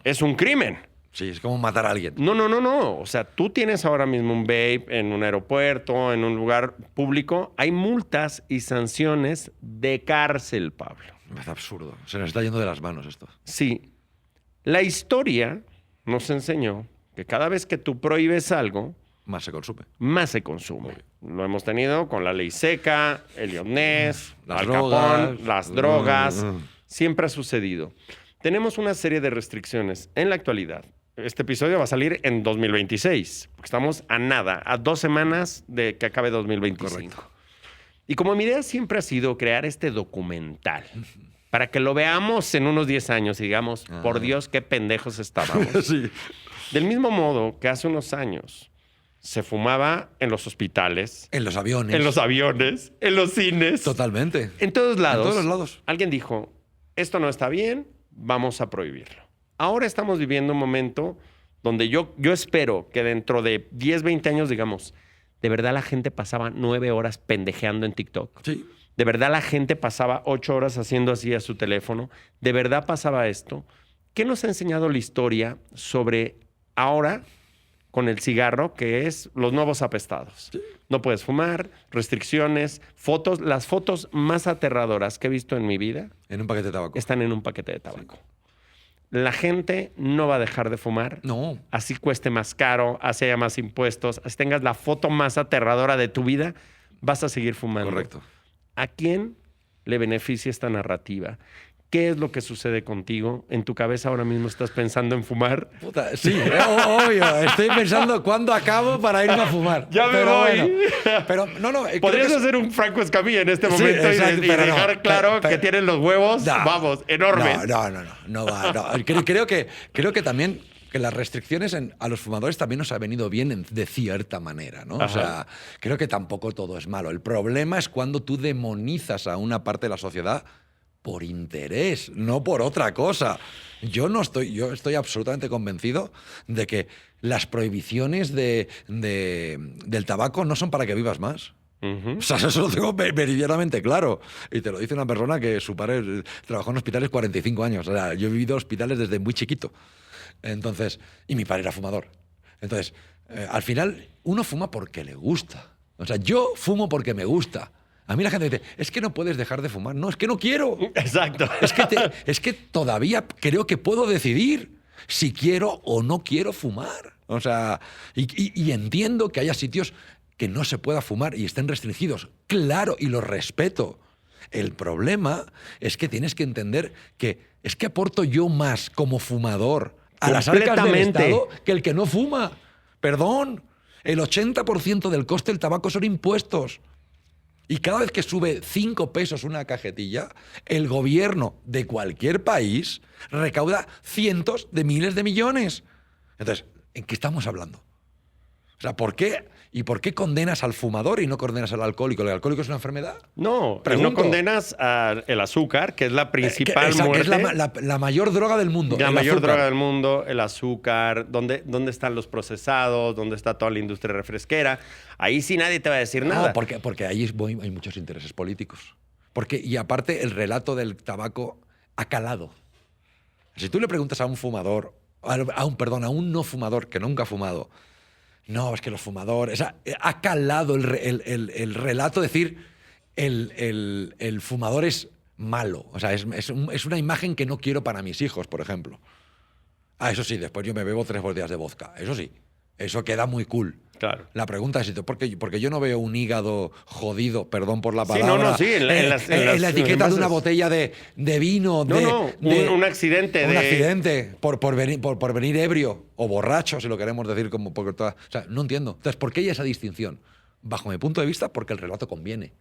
es un crimen. Sí, es como matar a alguien. No. O sea, tú tienes ahora mismo un vape en un aeropuerto, en un lugar público. Hay multas y sanciones de cárcel, Pablo. Es absurdo. Se nos está yendo de las manos esto. Sí. La historia nos enseñó que cada vez que tú prohíbes algo, más se consume. Más se consume. Lo hemos tenido con la ley seca, Elliot Ness, Al Capone, las drogas. Siempre ha sucedido. Tenemos una serie de restricciones en la actualidad. Este episodio va a salir en 2026, porque estamos a 2 semanas de que acabe 2025. Correcto. Y como mi idea siempre ha sido crear este documental, para que lo veamos en unos 10 años y digamos, por Dios, qué pendejos estábamos. Sí. Del mismo modo que hace unos años se fumaba en los hospitales. En los aviones. En los cines. Totalmente. En todos lados. En todos los lados. Alguien dijo, esto no está bien, vamos a prohibirlo. Ahora estamos viviendo un momento donde yo espero que dentro de 10, 20 años, digamos, de verdad la gente pasaba 9 horas pendejeando en TikTok. Sí. De verdad la gente pasaba 8 horas haciendo así a su teléfono. De verdad pasaba esto. ¿Qué nos ha enseñado la historia sobre ahora con el cigarro, que es los nuevos apestados? Sí. No puedes fumar, restricciones, fotos. Las fotos más aterradoras que he visto en mi vida... En un paquete de tabaco. Están en un paquete de tabaco. Sí. La gente no va a dejar de fumar. No. Así cueste más caro, así haya más impuestos, así tengas la foto más aterradora de tu vida, vas a seguir fumando. Correcto. ¿A quién le beneficia esta narrativa? ¿Qué es lo que sucede contigo? ¿En tu cabeza ahora mismo estás pensando en fumar? Puta, sí, obvio. Estoy pensando cuándo acabo para irme a fumar. Ya me pero voy. Bueno, pero no. Podrías hacer un Franco Escamilla en este momento exacto, y dejar claro que tienes los huevos, vamos, enormes. No va. No. Creo que también que las restricciones a los fumadores también nos ha venido bien de cierta manera, ¿no? Ajá. O sea, creo que tampoco todo es malo. El problema es cuando tú demonizas a una parte de la sociedad por interés, no por otra cosa. Yo estoy absolutamente convencido de que las prohibiciones del tabaco no son para que vivas más. Ujú. O sea, eso lo tengo meridianamente claro. Y te lo dice una persona que su padre trabajó en hospitales 45 años. O sea, yo he vivido hospitales desde muy chiquito. Entonces, y mi padre era fumador. Entonces, al final, uno fuma porque le gusta. O sea, yo fumo porque me gusta. A mí la gente dice, es que no puedes dejar de fumar. No, es que no quiero. Exacto. Es que todavía creo que puedo decidir si quiero o no quiero fumar. O sea, y entiendo que haya sitios que no se pueda fumar y estén restringidos. Claro, y los respeto. El problema es que tienes que entender que es que aporto yo más como fumador a las arcas del Estado que el que no fuma. Perdón, el 80% del coste del tabaco son impuestos. Y cada vez que sube 5 pesos una cajetilla, el gobierno de cualquier país recauda cientos de miles de millones. Entonces, ¿en qué estamos hablando? O sea, ¿por qué condenas al fumador y no condenas al alcohólico? ¿El alcohólico es una enfermedad? No, Pregunto. no condenas el azúcar, que es la principal que muerte. es la mayor droga del mundo. La el mayor azúcar. droga del mundo, el azúcar, ¿dónde están los procesados? ¿Dónde está toda la industria refresquera? Ahí sí nadie te va a decir nada. No, porque ahí hay muchos intereses políticos. Y aparte, el relato del tabaco ha calado. Si tú le preguntas a un fumador, a un no fumador que nunca ha fumado, no, es que los fumadores... O sea, ha calado el relato, decir, el fumador es malo. O sea, es una imagen que no quiero para mis hijos, por ejemplo. Eso sí, después yo me bebo 3 botellas de vodka. Eso sí, eso queda muy cool. Claro. La pregunta es, porque yo no veo un hígado jodido, perdón por la Sí, palabra, en la etiqueta de una botella de vino, un accidente. Un accidente por venir ebrio o borracho, si lo queremos decir como... o sea, no entiendo. Entonces, ¿por qué hay esa distinción? Bajo mi punto de vista, porque el relato conviene.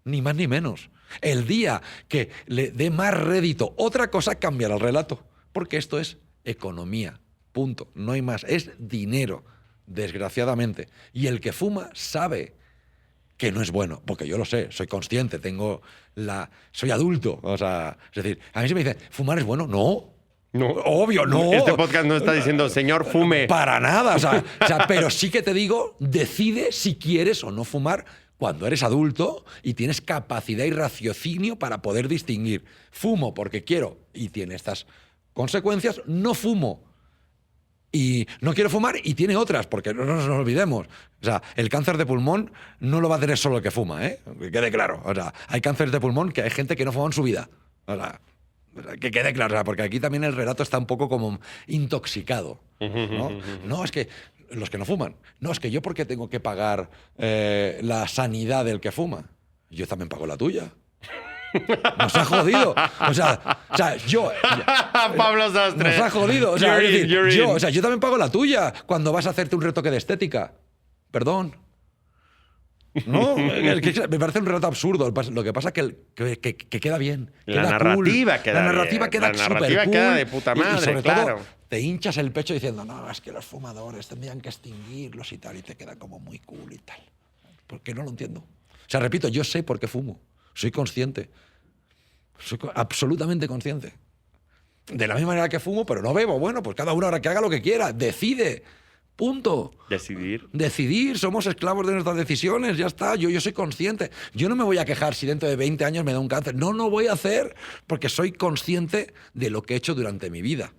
Ni más ni menos. El día que le dé más rédito, otra cosa cambiará el relato. Porque esto es economía. Punto. No hay más. Es dinero, desgraciadamente. Y el que fuma sabe que no es bueno. Porque yo lo sé, soy consciente, soy adulto. O sea, es decir, a mí se me dice, ¿fumar es bueno? No. No. Obvio, no. Este podcast no está diciendo, señor, fume. Para nada. O sea, pero sí que te digo, decide si quieres o no fumar cuando eres adulto y tienes capacidad y raciocinio para poder distinguir. Fumo porque quiero y tiene estas consecuencias. No fumo y no quiero fumar y tiene otras, porque no nos olvidemos. O sea, el cáncer de pulmón no lo va a tener solo el que fuma, ¿eh? Que quede claro. O sea, hay cánceres de pulmón que hay gente que no fuma en su vida. O sea, que quede claro, o sea, porque aquí también el relato está un poco como intoxicado, ¿no? No, es que los que no fuman. No, es que yo porque tengo que pagar la sanidad del que fuma. Yo también pago la tuya. Nos ha jodido. O sea, yo... Pablo Sastre. Nos ha jodido. O sea, You're in. yo también pago la tuya cuando vas a hacerte un retoque de estética. Perdón. No, me parece un relato absurdo. Lo que pasa es que queda bien. La queda narrativa cool. queda La narrativa bien. queda La súper narrativa cool. queda de puta madre, y sobre claro. todo, te hinchas el pecho diciendo, no, es que los fumadores tendrían que extinguirlos y tal, y te queda como muy cool y tal. Porque no lo entiendo. O sea, repito, yo sé por qué fumo. Soy consciente. Soy absolutamente consciente. De la misma manera que fumo, pero no bebo. Bueno, pues cada uno ahora que haga lo que quiera. Decide. Punto. Decidir, somos esclavos de nuestras decisiones, ya está, yo soy consciente. Yo no me voy a quejar si dentro de 20 años me da un cáncer. No voy a hacer, porque soy consciente de lo que he hecho durante mi vida.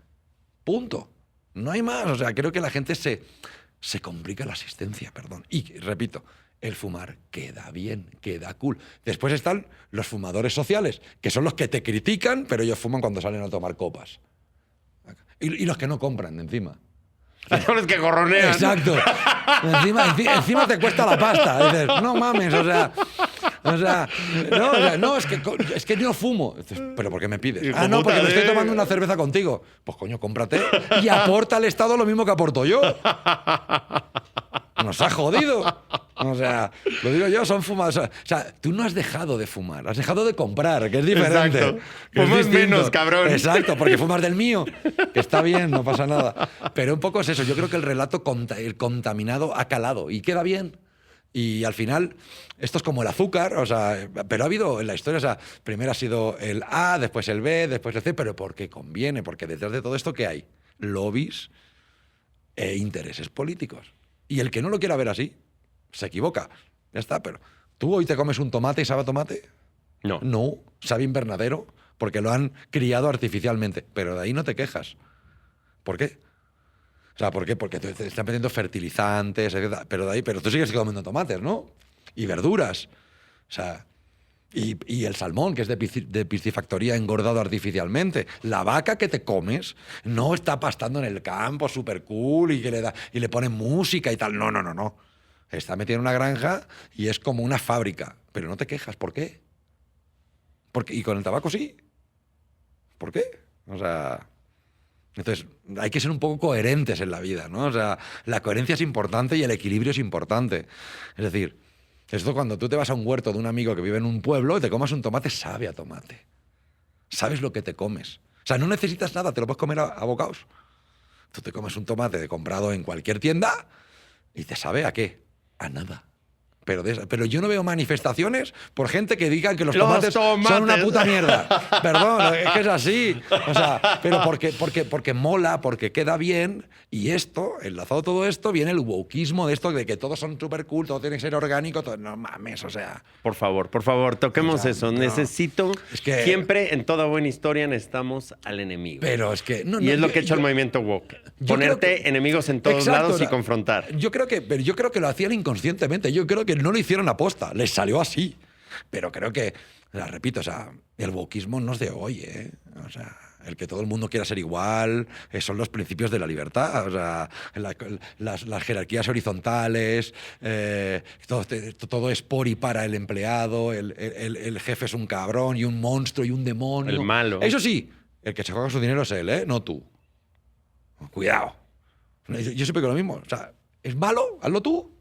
Punto. No hay más. O sea, creo que la gente se complica la existencia, perdón. Y, repito, el fumar queda bien, queda cool. Después están los fumadores sociales, que son los que te critican, pero ellos fuman cuando salen a tomar copas. Y los que no compran, encima. Son los que gorronean. Exacto. Encima te cuesta la pasta. Dices, no mames, o sea, No, es que no fumo. Dices, ¿pero por qué me pides? Hijo Ah, no, porque puta, me estoy tomando una cerveza contigo. Pues coño, cómprate y aporta al Estado lo mismo que aporto yo. Nos ha jodido. O sea, lo digo yo, son fumadores. O sea, tú no has dejado de fumar, has dejado de comprar, que es diferente. Exacto. Que es Fumas distinto. menos, cabrón. Exacto, porque fumas del mío, que está bien, no pasa nada. Pero un poco es eso, yo creo que el relato el contaminado ha calado y queda bien. Y al final, esto es como el azúcar, o sea, pero ha habido en la historia, o sea, primero ha sido el A, después el B, después el C, pero porque conviene, porque detrás de todo esto, ¿qué hay? Lobbies e intereses políticos. Y el que no lo quiera ver así, se equivoca. Ya está, pero ¿tú hoy te comes un tomate y sabe a tomate? No. No, sabe invernadero, porque lo han criado artificialmente. Pero de ahí no te quejas. ¿Por qué? O sea, ¿por qué? Porque te están metiendo fertilizantes, etc. Pero tú sigues comiendo tomates, ¿no? Y verduras. O sea, y el salmón, que es de piscifactoría engordado artificialmente. La vaca que te comes no está pastando en el campo súper cool y le ponen música y tal. No. Está metida en una granja y es como una fábrica. Pero no te quejas. ¿Por qué? Y con el tabaco sí. ¿Por qué? O sea... Entonces, hay que ser un poco coherentes en la vida, ¿no? O sea, la coherencia es importante y el equilibrio es importante. Es decir, esto cuando tú te vas a un huerto de un amigo que vive en un pueblo y te comas un tomate, sabe a tomate. Sabes lo que te comes. O sea, no necesitas nada, te lo puedes comer a bocados. Tú te comes un tomate comprado en cualquier tienda y te sabe a qué. A nada. Pero yo no veo manifestaciones por gente que digan que los tomates son una puta mierda. Perdón, es que es así. O sea, pero porque mola, porque queda bien. Y esto, enlazado todo esto, viene el wokeismo de esto de que todos son súper cool, todo tiene que ser orgánico. No mames, o sea... Por favor, toquemos O sea, eso. no. Necesito... Es que- Siempre, en toda buena historia, necesitamos al enemigo. Pero es que... y es lo que ha hecho el movimiento woke. yo Ponerte creo que- enemigos en todos Exacto, lados y no. confrontar. Yo creo que lo hacían inconscientemente. Yo creo que no lo hicieron aposta. Les salió así. Pero creo que, repito, o sea, el wokismo no es de hoy, ¿eh? O sea, el que todo el mundo quiera ser igual, son los principios de la libertad. O sea, las jerarquías horizontales, todo es por y para el empleado, el jefe es un cabrón y un monstruo y un demonio. El malo. Eso sí, el que se juega su dinero es él, ¿eh? No tú. Cuidado. Yo siempre digo lo mismo. O sea, ¿es malo? Hazlo tú.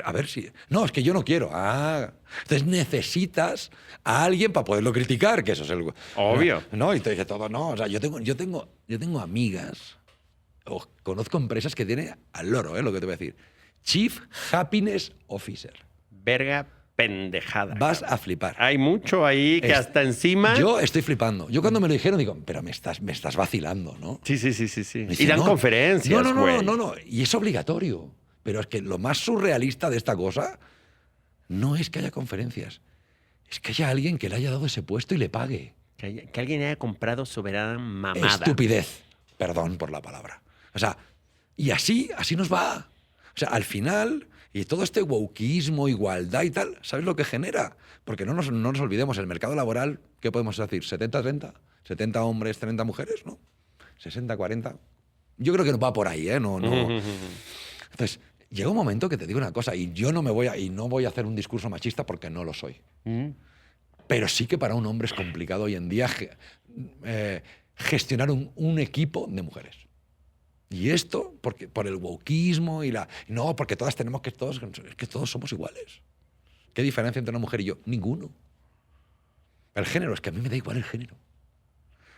A ver si... No, es que yo no quiero. Ah, entonces necesitas a alguien para poderlo criticar, que eso es el... Obvio. No, y te dice todo, no. O sea, yo tengo amigas, o conozco empresas que tienen al loro, lo que te voy a decir. Chief Happiness Officer. Verga pendejada. Vas cabrón. a flipar. Hay mucho ahí que hasta encima... Yo estoy flipando. Yo cuando me lo dijeron digo, pero me estás vacilando, ¿no? Sí. Me dice, Y dan no, conferencias, güey. No. Y es obligatorio. Pero es que lo más surrealista de esta cosa no es que haya conferencias. Es que haya alguien que le haya dado ese puesto y le pague. Que alguien haya comprado soberana mamada. Estupidez. Perdón por la palabra. O sea, y así nos va. O sea, al final, y todo este wokeismo, igualdad y tal, ¿sabes lo que genera? Porque no nos olvidemos, el mercado laboral, ¿qué podemos decir? ¿70-30? ¿70 hombres, 30 mujeres? ¿No? ¿60-40? Yo creo que no va por ahí, ¿eh? No. Entonces, llega un momento que te digo una cosa, y yo no voy a hacer un discurso machista porque no lo soy. Pero sí que para un hombre es complicado hoy en día gestionar un equipo de mujeres. Y esto, por el wokeismo y no, porque todas tenemos que todos somos iguales. ¿Qué diferencia entre una mujer y yo? Ninguno. El género, es que a mí me da igual el género.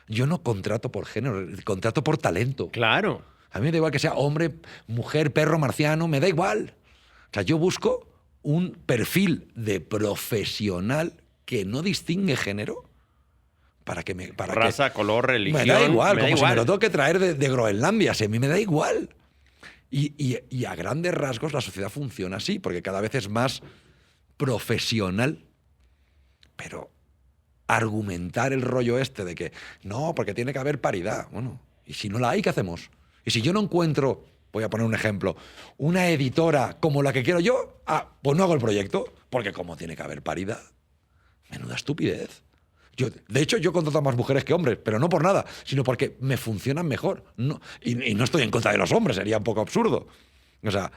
Yo no contrato por género, contrato por talento. Claro. A mí me da igual que sea hombre, mujer, perro, marciano, me da igual. O sea, yo busco un perfil de profesional que no distingue género para que Raza, color, religión. me da igual, me da como igual. si me lo tengo que traer de Groenlandia, a mí me da igual. Y a grandes rasgos la sociedad funciona así, porque cada vez es más profesional. Pero argumentar el rollo este de que no, porque tiene que haber paridad. Bueno, ¿y si no la hay, qué hacemos? Y si yo no encuentro, voy a poner un ejemplo, una editora como la que quiero yo, pues no hago el proyecto, porque como tiene que haber paridad. Menuda estupidez. De hecho, yo contrato a más mujeres que hombres, pero no por nada, sino porque me funcionan mejor. Y no estoy en contra de los hombres, sería un poco absurdo. O sea,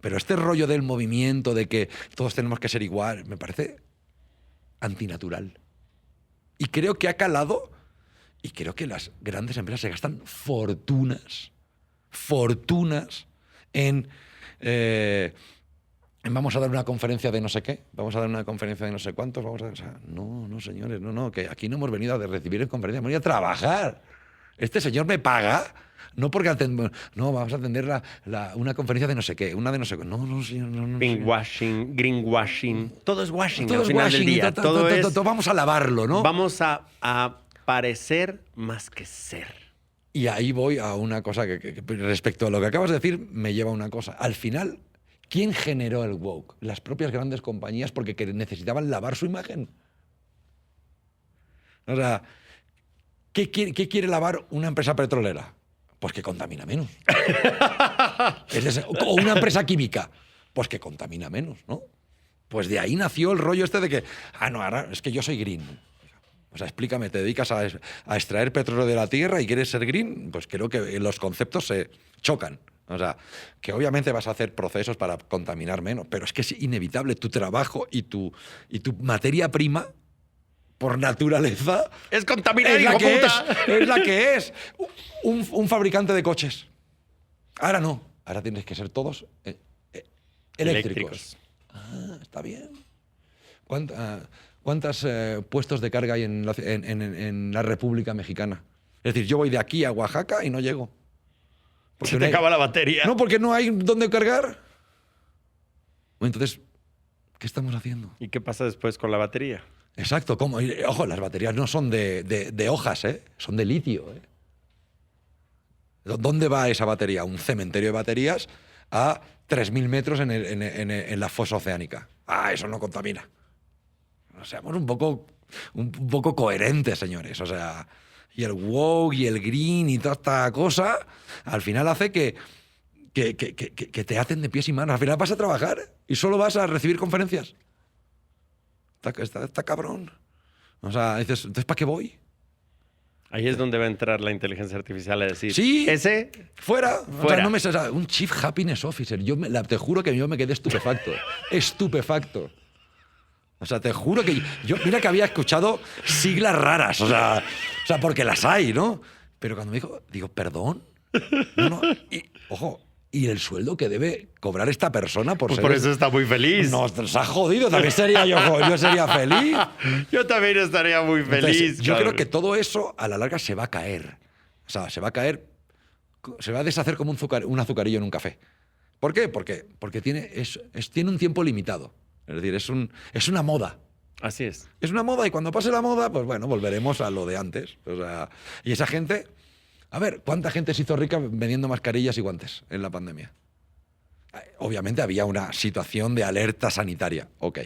pero este rollo del movimiento, de que todos tenemos que ser igual, me parece antinatural. Y creo que ha calado, y creo que las grandes empresas se gastan fortunas en vamos a dar una conferencia de no sé qué, vamos a dar una conferencia de no sé cuántos, o sea, no, señores, no, que aquí no hemos venido a recibir en conferencia, hemos venido a trabajar. Este señor me paga, no porque vamos a atender una conferencia de no sé qué, una de no sé qué. No, señor, no. Greenwashing. Todo es washing Todo al es final del washing, día. todo vamos a lavarlo, ¿no? Vamos a parecer más que ser. Y ahí voy a una cosa que respecto a lo que acabas de decir, me lleva a una cosa. Al final, ¿quién generó el woke? Las propias grandes compañías porque necesitaban lavar su imagen. O sea, ¿qué quiere lavar una empresa petrolera? Pues que contamina menos. O una empresa química, pues que contamina menos, ¿no? Pues de ahí nació el rollo este de que, no, ahora es que yo soy green. O sea, explícame, ¿te dedicas a extraer petróleo de la tierra y quieres ser green? Pues creo que los conceptos se chocan. O sea, que obviamente vas a hacer procesos para contaminar menos, pero es que es inevitable. Tu trabajo y tu materia prima, por naturaleza, es contaminar, hijo puta. Es la que es. Un fabricante de coches. Ahora no. Ahora tienes que ser todos eléctricos. Está bien. ¿Cuántos puestos de carga hay en la República Mexicana? Es decir, yo voy de aquí a Oaxaca y no llego. Se te acaba la batería. No, porque no hay dónde cargar. Entonces, ¿qué estamos haciendo? ¿Y qué pasa después con la batería? Exacto. ¿Cómo? Ojo, las baterías no son de hojas, son de litio. ¿Dónde va esa batería? Un cementerio de baterías a 3.000 metros en la fosa oceánica. Eso no contamina. Seamos un poco coherentes, señores. O sea, y el woke y el green y toda esta cosa, al final hace que te aten de pies y manos. Al final vas a trabajar y solo vas a recibir conferencias. Está cabrón. O sea, dices, ¿entonces para qué voy? Ahí es donde va a entrar la inteligencia artificial a decir, sí, ese fuera. O sea, un Chief Happiness Officer. Te juro que yo me quedé estupefacto. Estupefacto. O sea, te juro que mira que había escuchado siglas raras, o sea, porque las hay, ¿no? Pero cuando me digo, ¿perdón? No, ojo, ¿y el sueldo que debe cobrar esta persona por pues ser? Por eso está muy feliz. Nos ha jodido, también sería yo sería feliz. Yo también estaría muy feliz. Entonces, yo creo que todo eso a la larga se va a caer. O sea, se va a deshacer como un azucarillo en un café. ¿Por qué? Porque tiene un tiempo limitado. Es decir, es una moda. Así es. Es una moda y cuando pase la moda, pues bueno, volveremos a lo de antes. O sea, y esa gente... A ver, ¿cuánta gente se hizo rica vendiendo mascarillas y guantes en la pandemia? Obviamente había una situación de alerta sanitaria, ok.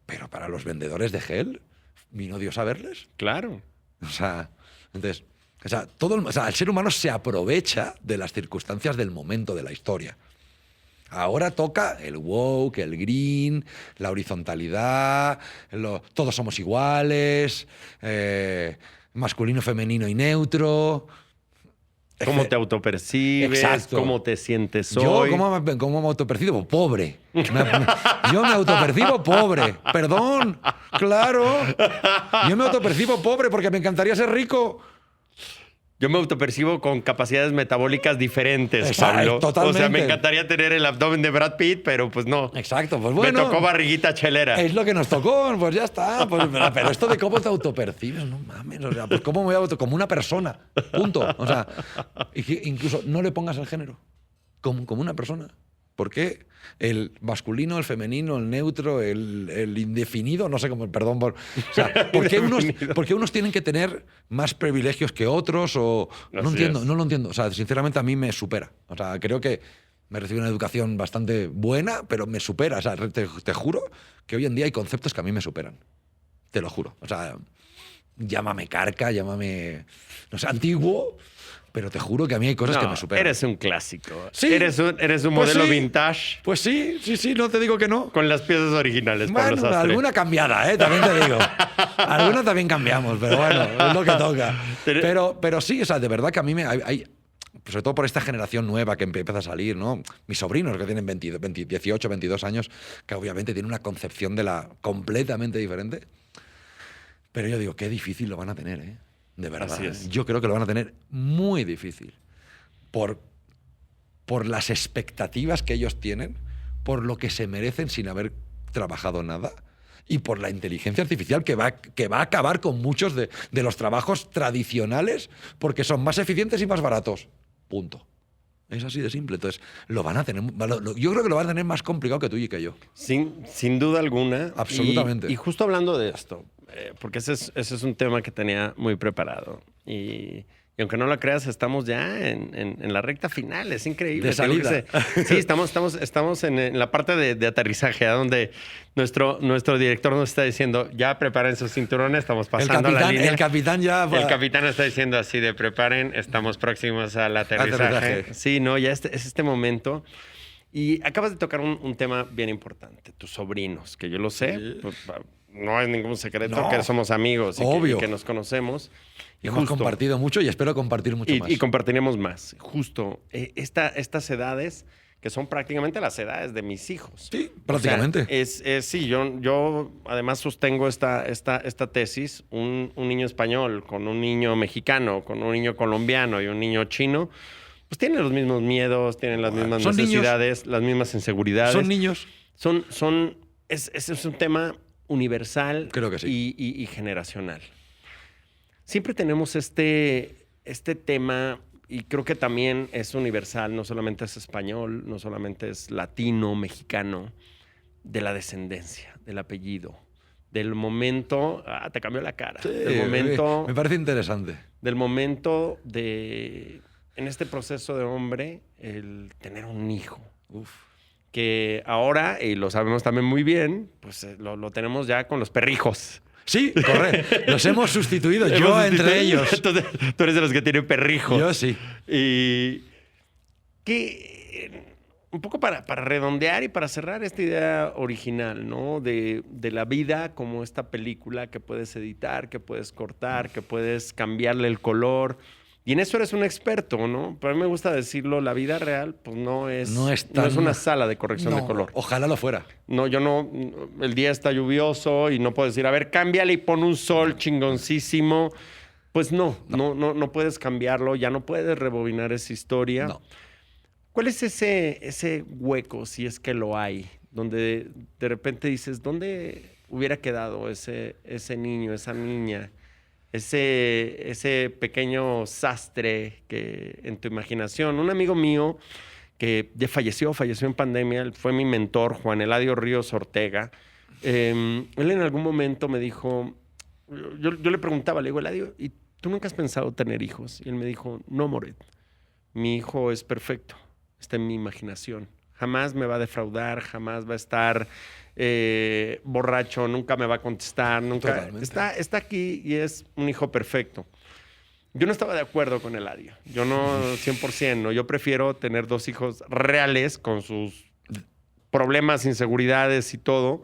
Pero para los vendedores de gel, ¿vino Dios a verles? Claro. O sea, entonces... el ser humano se aprovecha de las circunstancias del momento de la historia. Ahora toca el woke, el green, la horizontalidad, todos somos iguales, masculino, femenino y neutro. ¿Cómo te autopercibes? Exacto. ¿Cómo te sientes hoy? Yo, ¿cómo me autopercibo? Pobre. Yo me autopercibo pobre. Perdón, claro. Yo me autopercibo pobre porque me encantaría ser rico. Yo me autopercibo con capacidades metabólicas diferentes, Exacto, Pablo. totalmente. O sea, me encantaría tener el abdomen de Brad Pitt, pero pues no. Exacto, pues bueno. Me tocó barriguita chelera. Es lo que nos tocó, pues ya está. Pues, pero esto de cómo te autopercibes, no mames. O sea, pues cómo me voy como una persona, punto. O sea, incluso no le pongas el género, como una persona. ¿Por qué el masculino, el femenino, el neutro, el indefinido? No sé cómo, perdón por... O sea, ¿por qué unos tienen que tener más privilegios que otros? No lo entiendo. O sea, sinceramente a mí me supera. O sea, creo que me recibí una educación bastante buena, pero me supera. O sea, te juro que hoy en día hay conceptos que a mí me superan. Te lo juro. O sea, llámame carca, llámame... No sé, antiguo... Pero te juro que a mí hay cosas que me superan. Eres un clásico. Sí. Eres un Pues modelo sí. vintage. Pues sí, no te digo que no. Con las piezas originales, Pablo Bueno, Sastre. alguna cambiada, también te digo. Alguna también cambiamos, pero bueno, es lo que toca. Pero sí, o sea, de verdad que a mí sobre todo por esta generación nueva que empieza a salir, ¿no? Mis sobrinos que tienen 18, 22 años, que obviamente tienen una concepción de la completamente diferente. Pero yo digo, qué difícil lo van a tener, ¿eh? De verdad. Así es. Yo creo que lo van a tener muy difícil. Por las expectativas que ellos tienen, por lo que se merecen sin haber trabajado nada y por la inteligencia artificial que va a acabar con muchos de los trabajos tradicionales porque son más eficientes y más baratos. Punto. Es así de simple. Entonces, lo van a tener. Yo creo que lo van a tener más complicado que tú y que yo. Sin duda alguna. Absolutamente. Y justo hablando de esto, porque ese es un tema que tenía muy preparado. Y aunque no lo creas, estamos ya en la recta final. Es increíble. De salida. Sí, estamos en la parte de aterrizaje, a donde nuestro director nos está diciendo, ya preparen sus cinturones, estamos pasando la línea. El capitán ya... El capitán está diciendo así de preparen, estamos próximos al aterrizaje. Sí, no, ya es este momento. Y acabas de tocar un tema bien importante, tus sobrinos, que yo lo sé, Sí. pues, no es ningún secreto No. que somos amigos Obvio. y que nos conocemos. Y hemos compartido mucho y espero compartir mucho más. Y compartiremos más. Justo estas edades, que son prácticamente las edades de mis hijos. Sí, prácticamente. O sea, sí, yo además sostengo esta tesis. Un niño español con un niño mexicano, con un niño colombiano y un niño chino, pues tienen los mismos miedos, tienen las mismas son necesidades, las mismas inseguridades. Son niños. Es un tema universal. Creo que sí. Y generacional. Siempre tenemos este tema, y creo que también es universal, no solamente es español, no solamente es latino, mexicano, de la descendencia, del apellido, del momento... te cambió la cara. Sí, del momento... me parece interesante. Del momento en este proceso de hombre, el tener un hijo. Uf. Que ahora, y lo sabemos también muy bien, pues lo tenemos ya con los perrijos. Sí, correcto. Los hemos sustituido, yo entre ellos. Entonces, tú eres de los que tienen perrijos. Yo sí. Y que un poco para redondear y para cerrar esta idea original, ¿no? De la vida como esta película que puedes editar, que puedes cortar, que puedes cambiarle el color. Y en eso eres un experto, ¿no? Pero a mí me gusta decirlo, la vida real pues no es una sala de corrección de color. Ojalá lo fuera. No, el día está lluvioso y no puedo decir, a ver, cámbiale y pon un sol chingoncísimo. Pues no puedes cambiarlo, ya no puedes rebobinar esa historia. No. ¿Cuál es ese hueco, si es que lo hay, donde de repente dices, ¿dónde hubiera quedado ese niño, esa niña? Ese pequeño sastre que en tu imaginación. Un amigo mío que ya falleció en pandemia, él fue mi mentor, Juan Eladio Ríos Ortega. Él en algún momento me dijo, yo le preguntaba, le digo, Eladio, ¿y tú nunca has pensado tener hijos? Y él me dijo, no, Moret, mi hijo es perfecto, está en mi imaginación. Jamás me va a defraudar, jamás va a estar borracho, nunca me va a contestar, nunca. Está aquí y es un hijo perfecto. Yo no estaba de acuerdo con Eladio. Yo no, 100%, no. Yo prefiero tener 2 hijos reales con sus problemas, inseguridades y todo.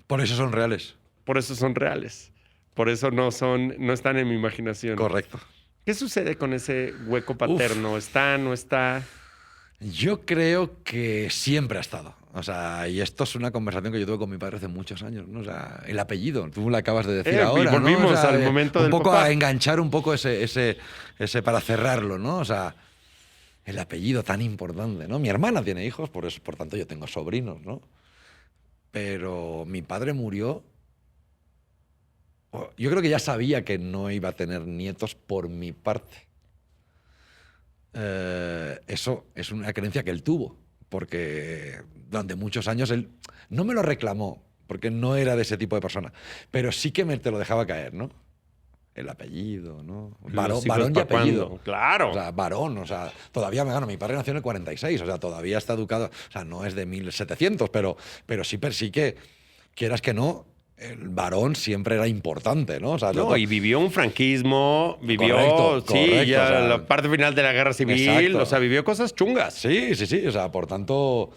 Por eso son reales. Por eso son reales. Por eso no están en mi imaginación. Correcto. ¿Qué sucede con ese hueco paterno? ¿Está, no está? Yo creo que siempre ha estado. O sea, y esto es una conversación que yo tuve con mi padre hace muchos años, ¿no? O sea, el apellido, tú lo acabas de decir ahora, ¿no? Volvimos O sea, al momento un del poco papá. a enganchar un poco ese para cerrarlo, ¿no? O sea, el apellido tan importante, ¿no? Mi hermana tiene hijos, por tanto yo tengo sobrinos, ¿no? Pero mi padre murió. Yo creo que ya sabía que no iba a tener nietos por mi parte. Eso es una creencia que él tuvo, porque durante muchos años él no me lo reclamó, porque no era de ese tipo de persona, pero sí que te lo dejaba caer, ¿no? El apellido, ¿no? Varón y apellido. Claro. O sea, varón, o sea, todavía mi padre nació en el 46, o sea, todavía está educado, o sea, no es de 1700, pero sí que, quieras que no, el varón siempre era importante, ¿no? O sea, y vivió un franquismo, Correcto, ya o sea, la parte final de la guerra civil, exacto. o sea, vivió cosas chungas. Sí, o sea, por tanto,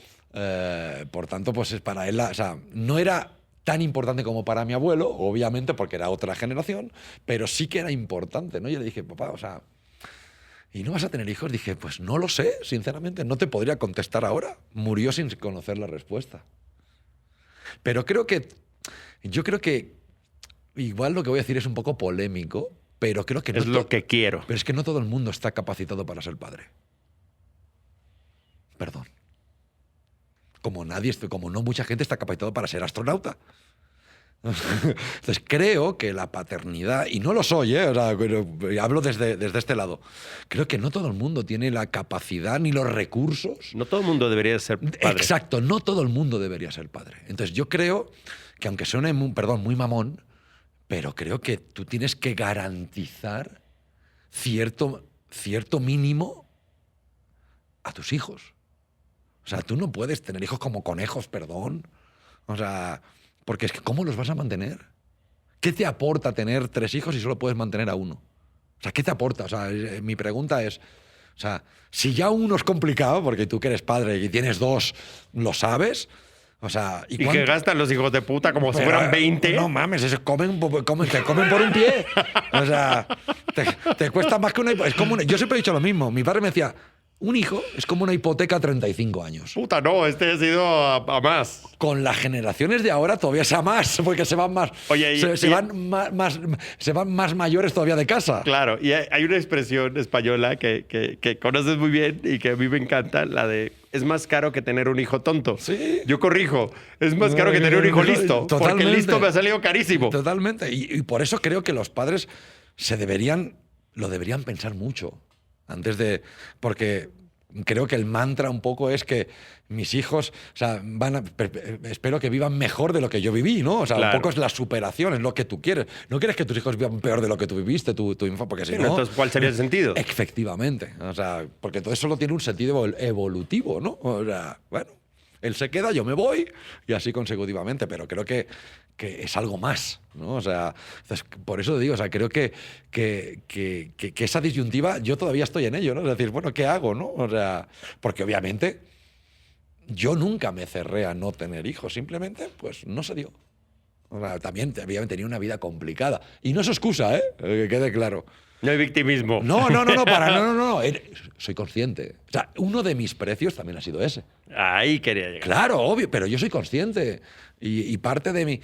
pues es para él, o sea, no era tan importante como para mi abuelo, obviamente, porque era otra generación, pero sí que era importante, ¿no? Yo le dije, papá, o sea, ¿y no vas a tener hijos? Dije, pues no lo sé, sinceramente, no te podría contestar ahora. Murió sin conocer la respuesta. Pero yo creo que igual lo que voy a decir es un poco polémico, pero creo que no Es lo que quiero. Pero es que no todo el mundo está capacitado para ser padre. Perdón. Como no mucha gente está capacitado para ser astronauta. Entonces creo que la paternidad, y no lo soy, o sea, hablo desde este lado, creo que no todo el mundo tiene la capacidad ni los recursos. No todo el mundo debería ser padre. Exacto, no todo el mundo debería ser padre. Entonces yo creo que, aunque suene muy mamón, pero creo que tú tienes que garantizar cierto mínimo a tus hijos. O sea, tú no puedes tener hijos como conejos, perdón. O sea, porque es que ¿cómo los vas a mantener? ¿Qué te aporta tener 3 hijos si solo puedes mantener a uno? O sea, ¿qué te aporta? O sea, mi pregunta es, o sea, si ya uno es complicado, porque tú que eres padre y tienes 2, lo sabes. O sea, y que gastan los hijos de puta como si fueran 20. No mames, te comen por un pie. O sea, te cuesta más que una... Es como yo siempre he dicho lo mismo. Mi padre me decía, un hijo es como una hipoteca a 35 años. Puta, no, ha sido a más. Con las generaciones de ahora todavía es a más, porque se van más... Oye, se van más mayores todavía de casa. Claro, y hay una expresión española que conoces muy bien y que a mí me encanta, la de es más caro que tener un hijo tonto. Sí. Yo corrijo, es más caro que tener un hijo listo. Totalmente. Porque el listo me ha salido carísimo. Totalmente. Y por eso creo que los padres lo deberían pensar mucho. Antes de... Porque creo que el mantra un poco es que mis hijos, o sea, espero que vivan mejor de lo que yo viví, ¿no? O sea, claro. Un poco es la superación, es lo que tú quieres. No quieres que tus hijos vivan peor de lo que tú viviste, tu infancia, porque si no... Entonces, ¿cuál sería el sentido? Efectivamente. O sea, porque todo eso solo tiene un sentido evolutivo, ¿no? O sea, bueno, él se queda, yo me voy, y así consecutivamente, pero creo que es algo más, ¿no? O sea, entonces, por eso digo, o sea, creo que esa disyuntiva, yo todavía estoy en ello, ¿no? Es decir, bueno, ¿qué hago, no? O sea, porque obviamente yo nunca me cerré a no tener hijos, simplemente, pues, no se dio. O sea, también obviamente tenía una vida complicada. Y no es excusa, que quede claro. No hay victimismo. No. Soy consciente. O sea, uno de mis precios también ha sido ese. Ahí quería llegar. Claro, obvio, pero yo soy consciente. Y parte de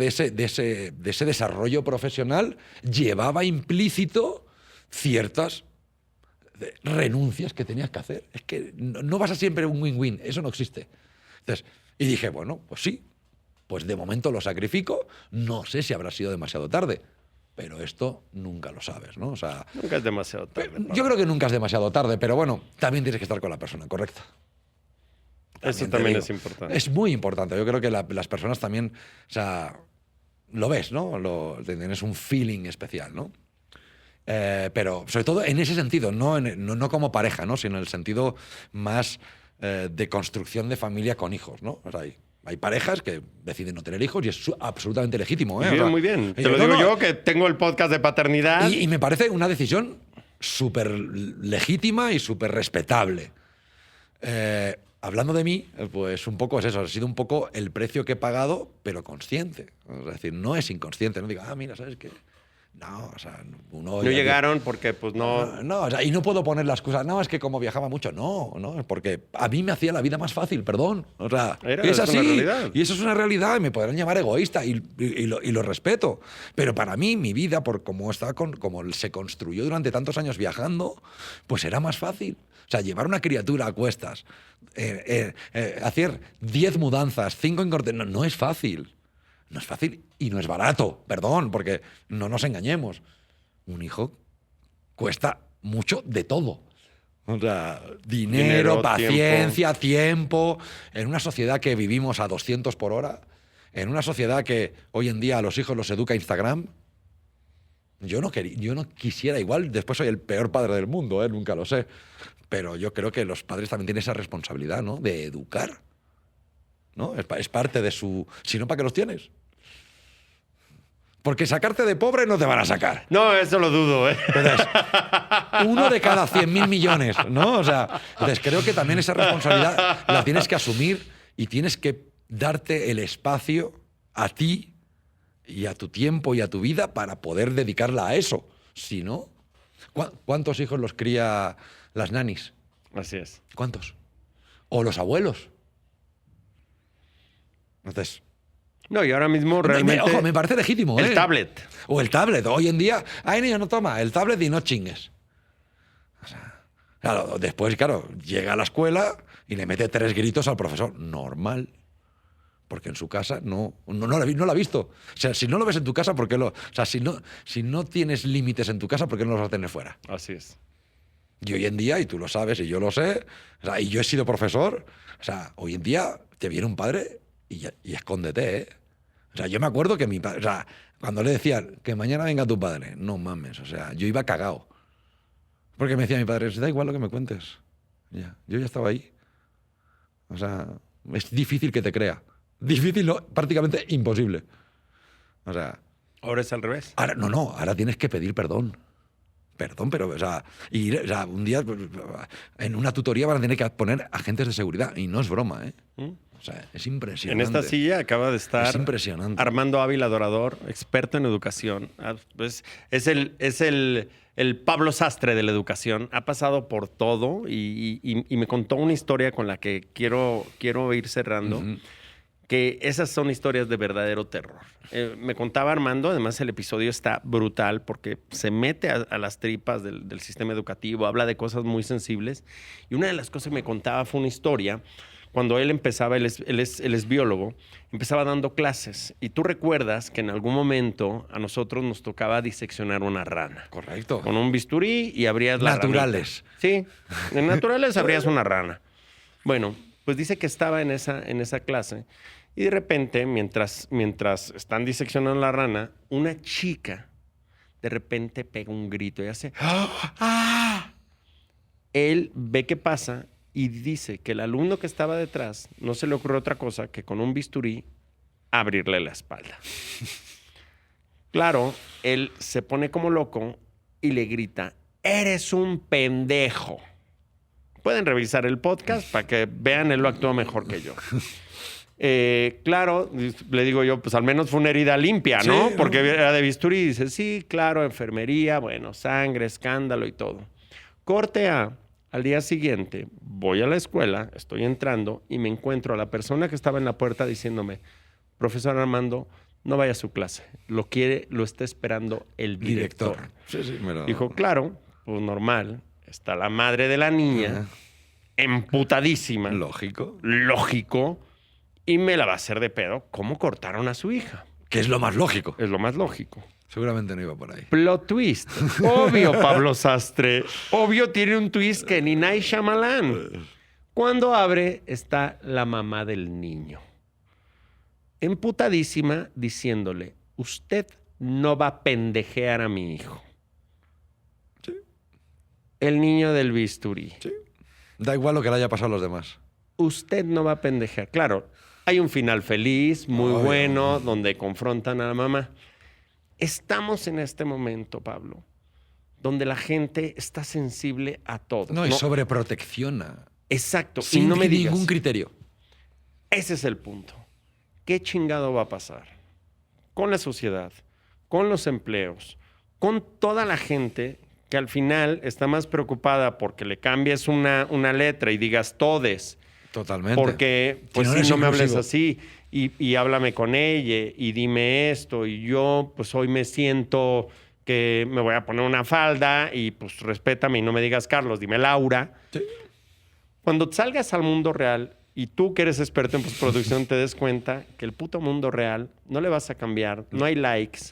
ese desarrollo profesional llevaba implícito ciertas renuncias que tenías que hacer. Es que no vas a siempre un win-win, eso no existe. Entonces, y dije, bueno, pues sí, pues de momento lo sacrifico, no sé si habrá sido demasiado tarde. Pero esto nunca lo sabes, ¿no? O sea, nunca es demasiado tarde. Yo creo que nunca es demasiado tarde, pero bueno, también tienes que estar con la persona correcta. Eso también es importante. Es muy importante. Yo creo que las personas también, o sea, lo ves, ¿no? Tienes un feeling especial, ¿no? Pero sobre todo en ese sentido, no como pareja, ¿no? Sino en el sentido más de construcción de familia con hijos, ¿no? O sea, hay parejas que deciden no tener hijos y es absolutamente legítimo. ¿eh? Muy bien. Te lo digo yo, que tengo el podcast de paternidad. Y me parece una decisión súper legítima y súper respetable. Hablando de mí, pues un poco es eso. Ha sido un poco el precio que he pagado, pero consciente. Es decir, no es inconsciente. No digo, mira, ¿sabes qué? No, o sea, no llegaron porque pues no... No, o sea, y no puedo poner la excusa, no, es que como viajaba mucho, no, es porque a mí me hacía la vida más fácil, perdón. O sea, es así. Una realidad. Y eso es una realidad, y me podrán llamar egoísta, y lo respeto. Pero para mí, mi vida, por como se construyó durante tantos años viajando, pues era más fácil. O sea, llevar una criatura a cuestas, hacer 10 mudanzas, 5 incorporaciones, no es fácil. No es fácil y no es barato, perdón, porque no nos engañemos. Un hijo cuesta mucho de todo. O sea, dinero, paciencia, tiempo. En una sociedad que vivimos a 200 por hora, en una sociedad que hoy en día a los hijos los educa Instagram, yo no quisiera, igual después soy el peor padre del mundo, nunca lo sé, pero yo creo que los padres también tienen esa responsabilidad, ¿no? De educar. ¿No? Es parte de su... Si no, ¿para qué los tienes? Porque sacarte de pobre no te van a sacar. No, eso lo dudo, ¿eh? Entonces, 1 de cada 100.000 millones, ¿no? O sea, entonces creo que también esa responsabilidad la tienes que asumir y tienes que darte el espacio a ti y a tu tiempo y a tu vida para poder dedicarla a eso. Si no, ¿Cuántos hijos los cría las nanis? Así es. ¿Cuántos? O los abuelos. Entonces, No, y ahora mismo realmente... ojo, me parece legítimo, el tablet. O el tablet. Hoy en día, ay, niño, no toma el tablet y no chingues. O sea, claro, después, claro, llega a la escuela y le mete 3 gritos al profesor. Normal. Porque en su casa no lo ha visto. O sea, si no lo ves en tu casa, ¿por qué lo...? O sea, si no tienes límites en tu casa, ¿por qué no los vas a tener fuera? Así es. Y hoy en día, y tú lo sabes, y yo lo sé, o sea, y yo he sido profesor, o sea, hoy en día te viene un padre y escóndete, ¿eh? O sea, yo me acuerdo que mi padre, o sea, cuando le decían que mañana venga tu padre, no mames, o sea, yo iba cagao. Porque me decía mi padre, da igual lo que me cuentes. Ya, yo ya estaba ahí. O sea, es difícil que te crea. Difícil, no, prácticamente imposible. O sea... Ahora es al revés. Ahora, ahora tienes que pedir perdón. Perdón, pero, o sea, un día pues, en una tutoría van a tener que poner agentes de seguridad. Y no es broma, ¿eh? O sea, es impresionante. En esta silla acaba de estar Es impresionante. Armando Ávila Dorador, experto en educación. Pues, es el Pablo Sastre de la educación. Ha pasado por todo y me contó una historia con la que quiero ir cerrando. Uh-huh. Que esas son historias de verdadero terror. Me contaba Armando, además el episodio está brutal porque se mete a las tripas del sistema educativo, habla de cosas muy sensibles. Y una de las cosas que me contaba fue una historia. Cuando él empezaba, él es biólogo, empezaba dando clases. Y tú recuerdas que en algún momento a nosotros nos tocaba diseccionar una rana. Correcto. Con un bisturí y abrías la Naturales. ranita. Sí, en naturales abrías una rana. Bueno, pues dice que estaba en esa clase y de repente, mientras están diseccionando la rana, una chica de repente pega un grito y hace ¡ah! Él ve qué pasa y dice que el alumno que estaba detrás no se le ocurrió otra cosa que con un bisturí abrirle la espalda. Claro, él se pone como loco y le grita, ¡eres un pendejo! Pueden revisar el podcast para que vean, él lo actuó mejor que yo. Claro, le digo yo, pues al menos fue una herida limpia, ¿no? Sí, porque era de bisturí y dice, sí, claro, enfermería, bueno, sangre, escándalo y todo. Corte A, al día siguiente, voy a la escuela, estoy entrando y me encuentro a la persona que estaba en la puerta diciéndome, profesor Armando, no vaya a su clase, lo está esperando el director. Sí, Dijo, claro, pues normal. Está la madre de la niña, emputadísima. Lógico. Y me la va a hacer de pedo. ¿Cómo cortaron a su hija? Que es lo más lógico. Es lo más lógico. Seguramente no iba por ahí. Plot twist. Obvio, Pablo Sastre. Obvio tiene un twist que ni Night Shyamalan. Cuando abre, está la mamá del niño. Emputadísima, diciéndole, usted no va a pendejear a mi hijo. El niño del bisturí. Sí. Da igual lo que le haya pasado a los demás. Usted no va a pendejear. Claro, hay un final feliz, muy bueno, donde confrontan a la mamá. Estamos en este momento, Pablo, donde la gente está sensible a todo. No, y sobreprotecciona. Exacto. Sin y no me digas, ningún criterio. Ese es el punto. ¿Qué chingado va a pasar con la sociedad, con los empleos, con toda la gente que al final está más preocupada porque le cambies una letra y digas todes? Totalmente. Porque, pues si no me hables así y háblame con ella y dime esto y yo, pues hoy me siento que me voy a poner una falda y pues respétame y no me digas Carlos, dime Laura. Sí. Cuando salgas al mundo real y tú que eres experto en postproducción te des cuenta que el puto mundo real no le vas a cambiar, no hay likes,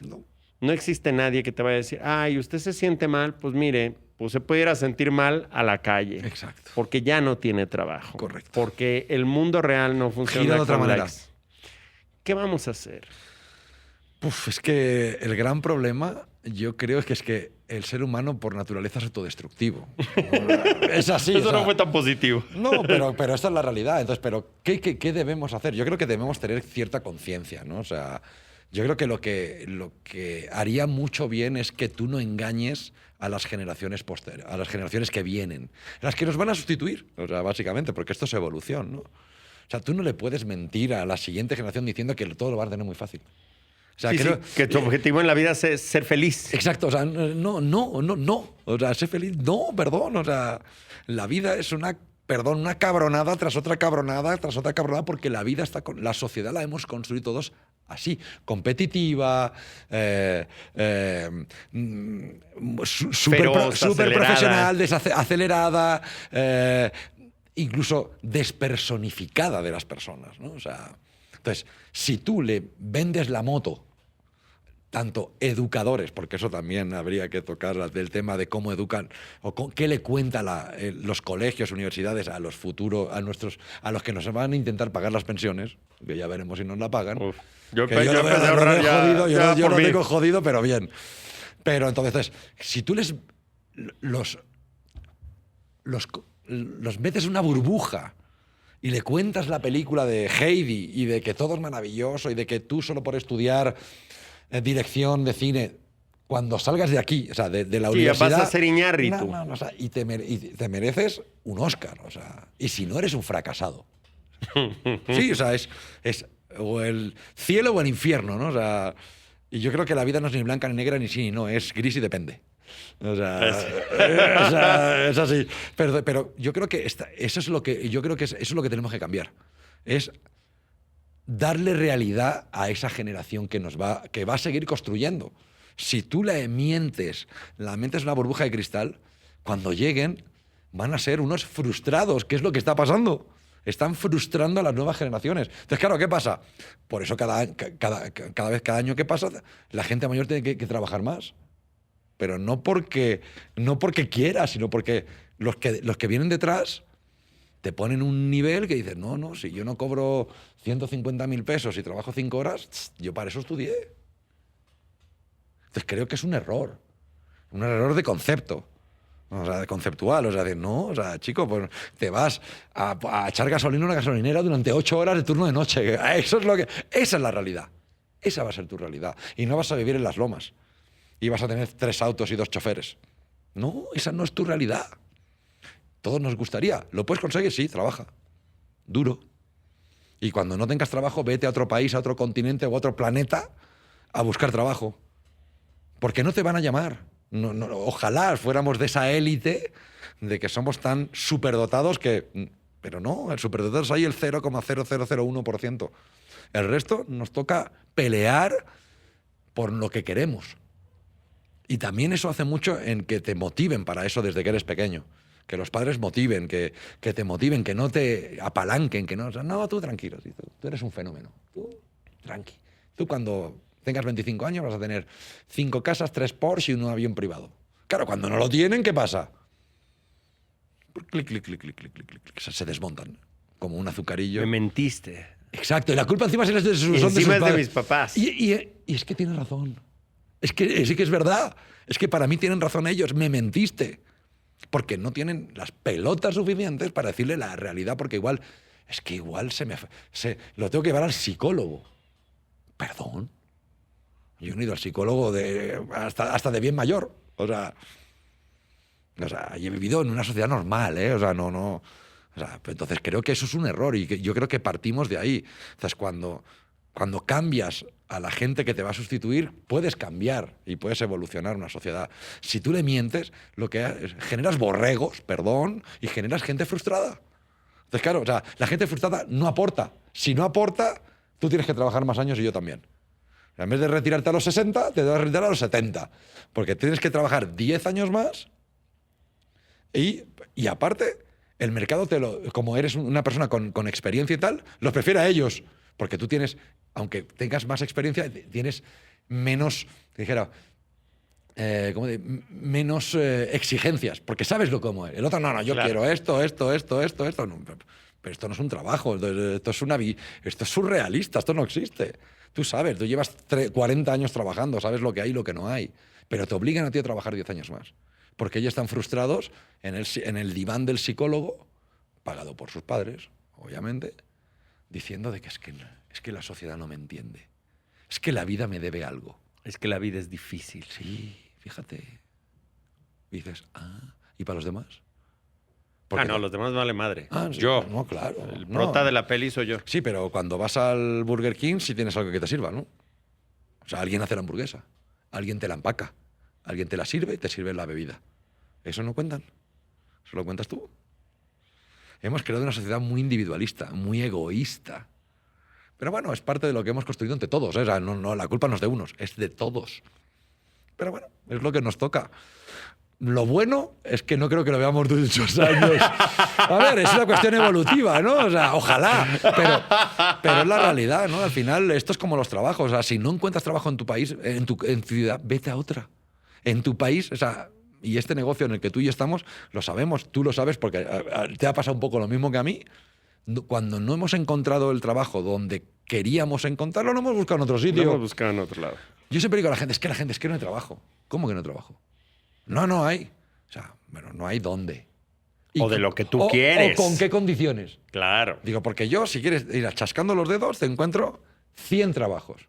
no existe nadie que te vaya a decir, ay, usted se siente mal, pues mire, pues se puede ir a sentir mal a la calle. Exacto. Porque ya no tiene trabajo. Correcto. Porque el mundo real no funciona Gira de otra manera. likes. ¿Qué vamos a hacer? Es que el gran problema, yo creo, es que el ser humano por naturaleza es autodestructivo. Es así. Eso no fue tan positivo. No, pero esta es la realidad. Entonces, pero ¿qué debemos hacer? Yo creo que debemos tener cierta conciencia, ¿no? O sea, yo creo que lo que haría mucho bien es que tú no engañes a las generaciones posteriores, a las generaciones que vienen, las que nos van a sustituir, o sea, básicamente, porque esto es evolución, ¿no? O sea, tú no le puedes mentir a la siguiente generación diciendo que todo lo vas a tener muy fácil. O Sí, que tu objetivo en la vida es ser feliz. Exacto, o sea, no. O sea, ser feliz, no, perdón. O sea, la vida es una cabronada tras otra cabronada tras otra cabronada, porque la vida la sociedad la hemos construido todos así, competitiva, súper profesional, acelerada, incluso despersonificada de las personas, ¿no? O sea, entonces, si tú le vendes la moto, tanto educadores, porque eso también habría que tocar del tema de cómo educan o qué le cuenta los colegios, universidades a los futuros, a los que nos van a intentar pagar las pensiones, que ya veremos si nos la pagan. Uf, yo lo tengo jodido, pero bien. Pero entonces, si tú los metes en una burbuja y le cuentas la película de Heidi y de que todo es maravilloso y de que tú solo por estudiar dirección de cine, cuando salgas de aquí, o sea, de la universidad... vas a ser Iñárritu. O sea, y te mereces un Oscar, o sea, y si no eres un fracasado. Sí, o sea, es o el cielo o el infierno, ¿no? O sea, y yo creo que la vida no es ni blanca ni negra ni sí ni no, es gris y depende. O sea, es así. Pero yo creo que eso es lo que tenemos que cambiar. Es darle realidad a esa generación que va a seguir construyendo. Si tú la metes en una burbuja de cristal, cuando lleguen van a ser unos frustrados. ¿Qué es lo que está pasando? Están frustrando a las nuevas generaciones. Entonces, claro, ¿qué pasa? Por eso cada año que pasa, la gente mayor tiene que trabajar más. Pero no porque quiera, sino porque los que vienen detrás te ponen un nivel que dices, no, si yo no cobro 150.000 pesos y trabajo 5 horas, yo para eso estudié. Entonces creo que es un error de concepto, o sea, de conceptual, o sea, no, o sea, chico, pues te vas a echar gasolina en una gasolinera durante 8 horas de turno de noche. Esa es la realidad. Esa va a ser tu realidad. Y no vas a vivir en las lomas. Y vas a tener 3 autos y 2 choferes. No, esa no es tu realidad. Todos nos gustaría. ¿Lo puedes conseguir? Sí, trabaja. Duro. Y cuando no tengas trabajo, vete a otro país, a otro continente o a otro planeta a buscar trabajo. Porque no te van a llamar. Ojalá fuéramos de esa élite de que somos tan superdotados que... Pero no, el superdotado es ahí el 0,0001%. El resto nos toca pelear por lo que queremos. Y también eso hace mucho en que te motiven para eso desde que eres pequeño. Que los padres motiven, que te motiven, que no te apalanquen, que no... O sea, no, tú tranquilo, tú eres un fenómeno. Tú, tranqui. Tú cuando tengas 25 años vas a tener 5 casas, 3 Porsche y un avión privado. Claro, cuando no lo tienen, ¿qué pasa? Clic, clic, clic, clic, clic, clic, clic. Se desmontan como un azucarillo. Me mentiste. Exacto, y la culpa encima son de sus padres. De mis papás. Y es que tienes razón. Sí que es verdad. Es que para mí tienen razón ellos. Me mentiste. Porque no tienen las pelotas suficientes para decirle la realidad, porque igual lo tengo que llevar al psicólogo. Perdón. Yo no he ido al psicólogo hasta de bien mayor. O sea, y he vivido en una sociedad normal, ¿eh? O sea, no. O sea, entonces creo que eso es un error y yo creo que partimos de ahí. Entonces, cuando cambias a la gente que te va a sustituir, puedes cambiar y puedes evolucionar una sociedad. Si tú le mientes, lo que generas borregos, y generas gente frustrada. Entonces, claro, o sea, la gente frustrada no aporta. Si no aporta, tú tienes que trabajar más años y yo también. En vez de retirarte a los 60, te debes retirar a los 70. Porque tienes que trabajar 10 años más y aparte, el mercado como eres una persona con experiencia y tal, los prefiere a ellos. Porque tú tienes, aunque tengas más experiencia, tienes menos, menos exigencias, porque sabes lo como es. El otro, no, yo quiero esto. No, pero esto no es un trabajo, esto es surrealista, esto no existe. Tú sabes, tú llevas 40 años trabajando, sabes lo que hay y lo que no hay, pero te obligan a ti a trabajar 10 años más. Porque ellos están frustrados en el diván del psicólogo, pagado por sus padres, obviamente, diciendo de que es que la sociedad no me entiende. Es que la vida me debe algo. Es que la vida es difícil. Sí, fíjate. Y dices, ¿y para los demás? No, los demás vale madre. Sí, yo. No, claro. El prota de la peli soy yo. Sí, pero cuando vas al Burger King sí tienes algo que te sirva, ¿no? O sea, alguien hace la hamburguesa, alguien te la empaca, alguien te la sirve y te sirve la bebida. ¿Eso no cuentan? ¿Eso lo cuentas tú? Hemos creado una sociedad muy individualista, muy egoísta. Pero bueno, es parte de lo que hemos construido entre todos, ¿eh? O sea, no, la culpa no es de unos, es de todos. Pero bueno, es lo que nos toca. Lo bueno es que no creo que lo veamos de muchos años. A ver, es una cuestión evolutiva, ¿no? O sea, ojalá, pero es la realidad, ¿no? Al final, esto es como los trabajos. O sea, si no encuentras trabajo en tu país, en tu ciudad, vete a otra. En tu país, o sea, y este negocio en el que tú y yo estamos, lo sabemos, tú lo sabes porque te ha pasado un poco lo mismo que a mí. Cuando no hemos encontrado el trabajo donde queríamos encontrarlo, lo hemos buscado en otro sitio. Lo hemos buscado en otro lado. Yo siempre digo a la gente, es que no hay trabajo. ¿Cómo que no hay trabajo? No hay. O sea, bueno, no hay dónde. O de lo que tú quieres. ¿O con qué condiciones? Claro. Digo, porque yo, si quieres ir achascando los dedos, te encuentro 100 trabajos.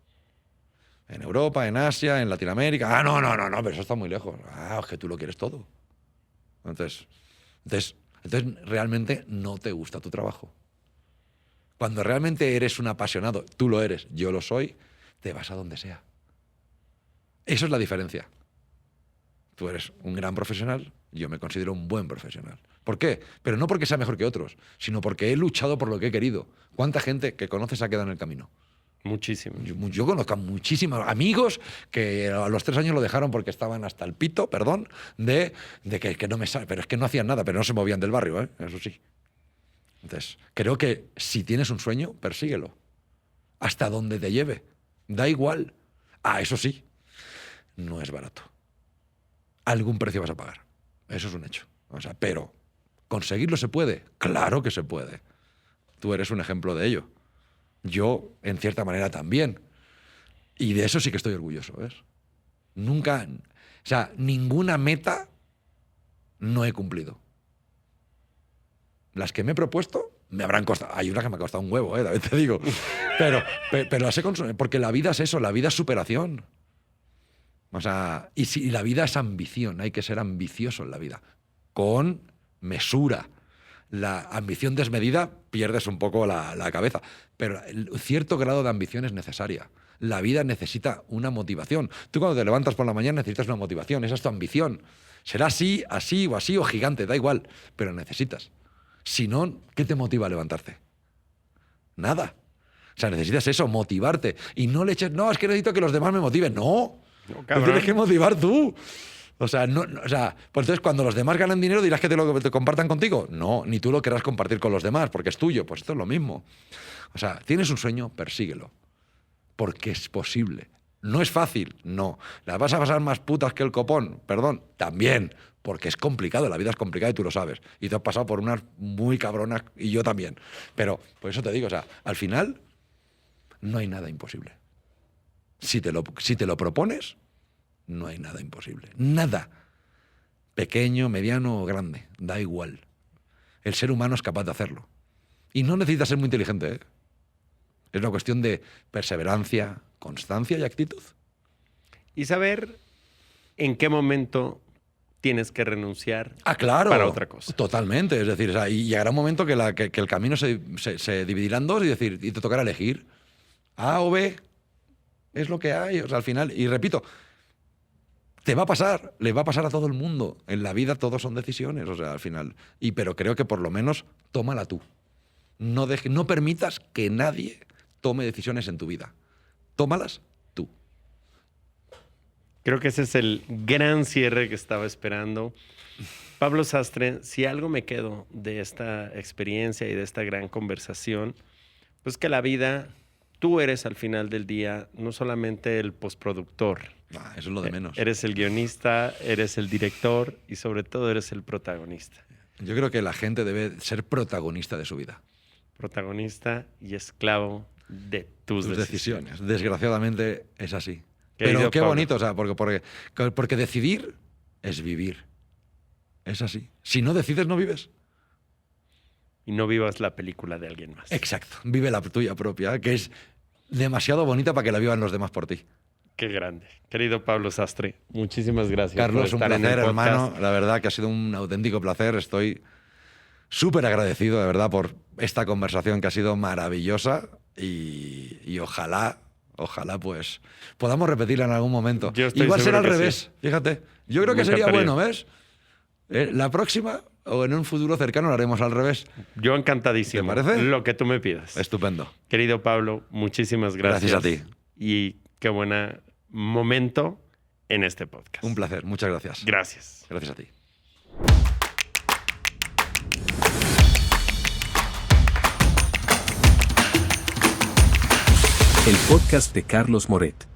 En Europa, en Asia, en Latinoamérica. Ah, no, pero eso está muy lejos. Ah, es que tú lo quieres todo. Entonces realmente no te gusta tu trabajo. Cuando realmente eres un apasionado, tú lo eres, yo lo soy, te vas a donde sea. Eso es la diferencia. Tú eres un gran profesional, yo me considero un buen profesional. ¿Por qué? Pero no porque sea mejor que otros, sino porque he luchado por lo que he querido. ¿Cuánta gente que conoces ha quedado en el camino? Muchísimo. Yo conozco a muchísimos amigos que a los 3 años lo dejaron porque estaban hasta el pito, perdón, de que no me sale. Pero es que no hacían nada, pero no se movían del barrio, ¿eh? Eso sí. Entonces, creo que si tienes un sueño, persíguelo. Hasta donde te lleve. Da igual. Ah, eso sí, no es barato. Algún precio vas a pagar. Eso es un hecho. O sea, pero ¿conseguirlo se puede? Claro que se puede. Tú eres un ejemplo de ello. Yo, en cierta manera, también. Y de eso sí que estoy orgulloso, ¿ves? Nunca... O sea, ninguna meta no he cumplido. Las que me he propuesto me habrán costado... Hay una que me ha costado un huevo, David, te digo. Pero las he consumido. Porque la vida es eso, la vida es superación. O sea, y si la vida es ambición, hay que ser ambicioso en la vida. Con mesura. La ambición desmedida, pierdes un poco la cabeza. Pero cierto grado de ambición es necesaria. La vida necesita una motivación. Tú cuando te levantas por la mañana necesitas una motivación. Esa es tu ambición. Será así o gigante, da igual. Pero necesitas. Si no, ¿qué te motiva a levantarte? Nada. O sea, necesitas eso, motivarte. Y no le eches, no, es que necesito que los demás me motiven. No, te tienes que motivar tú. O sea, pues entonces cuando los demás ganan dinero dirás que te compartan contigo. No, ni tú lo querrás compartir con los demás porque es tuyo. Pues esto es lo mismo. O sea, tienes un sueño, persíguelo. Porque es posible. No es fácil, no. ¿Las vas a pasar más putas que el copón? Perdón, también. Porque es complicado, la vida es complicada y tú lo sabes. Y te has pasado por unas muy cabronas y yo también. Pero por eso te digo, o sea, al final no hay nada imposible. Si te lo propones, no hay nada imposible. Nada. Pequeño, mediano o grande. Da igual. El ser humano es capaz de hacerlo. Y no necesitas ser muy inteligente, ¿eh? Es una cuestión de perseverancia, constancia y actitud. Y saber en qué momento tienes que renunciar claro, para otra cosa. Totalmente. Es decir, o sea, y llegará un momento que el camino se dividirá en dos y te tocará elegir A o B. Es lo que hay. O sea, al final, y repito, te va a pasar, le va a pasar a todo el mundo. En la vida todo son decisiones, o sea, al final. Pero creo que por lo menos tómala tú. No permitas que nadie tome decisiones en tu vida. Tómalas tú. Creo que ese es el gran cierre que estaba esperando. Pablo Sastre, si algo me quedo de esta experiencia y de esta gran conversación, pues que la vida, tú eres al final del día no solamente el postproductor. Eso es lo de menos. Eres el guionista, eres el director y sobre todo eres el protagonista. Yo creo que la gente debe ser protagonista de su vida. Protagonista y esclavo de tus decisiones. Desgraciadamente es así. Querido Pero qué Pablo. bonito, o sea, porque decidir es vivir. Es así. Si no decides, no vives. Y no vivas la película de alguien más. Exacto. Vive la tuya propia, que es demasiado bonita para que la vivan los demás por ti. Qué grande. Querido Pablo Sastre, muchísimas gracias. Carlos, por un estar en placer, el podcast. hermano. La verdad que ha sido un auténtico placer. Estoy súper agradecido, de verdad, por esta conversación que ha sido maravillosa y ojalá ojalá pues podamos repetirla en algún momento. Yo estoy Igual será al seguro que revés, fíjate. Yo creo que Me sería encantaría. bueno, ¿ves? La próxima o en un futuro cercano lo haremos al revés. Yo encantadísimo. ¿Te parece? Lo que tú me pidas. Estupendo. Querido Pablo, muchísimas gracias. Gracias a ti. Y qué buen momento en este podcast. Un placer, muchas gracias. Gracias. Gracias a ti. El podcast de Carlos Moret.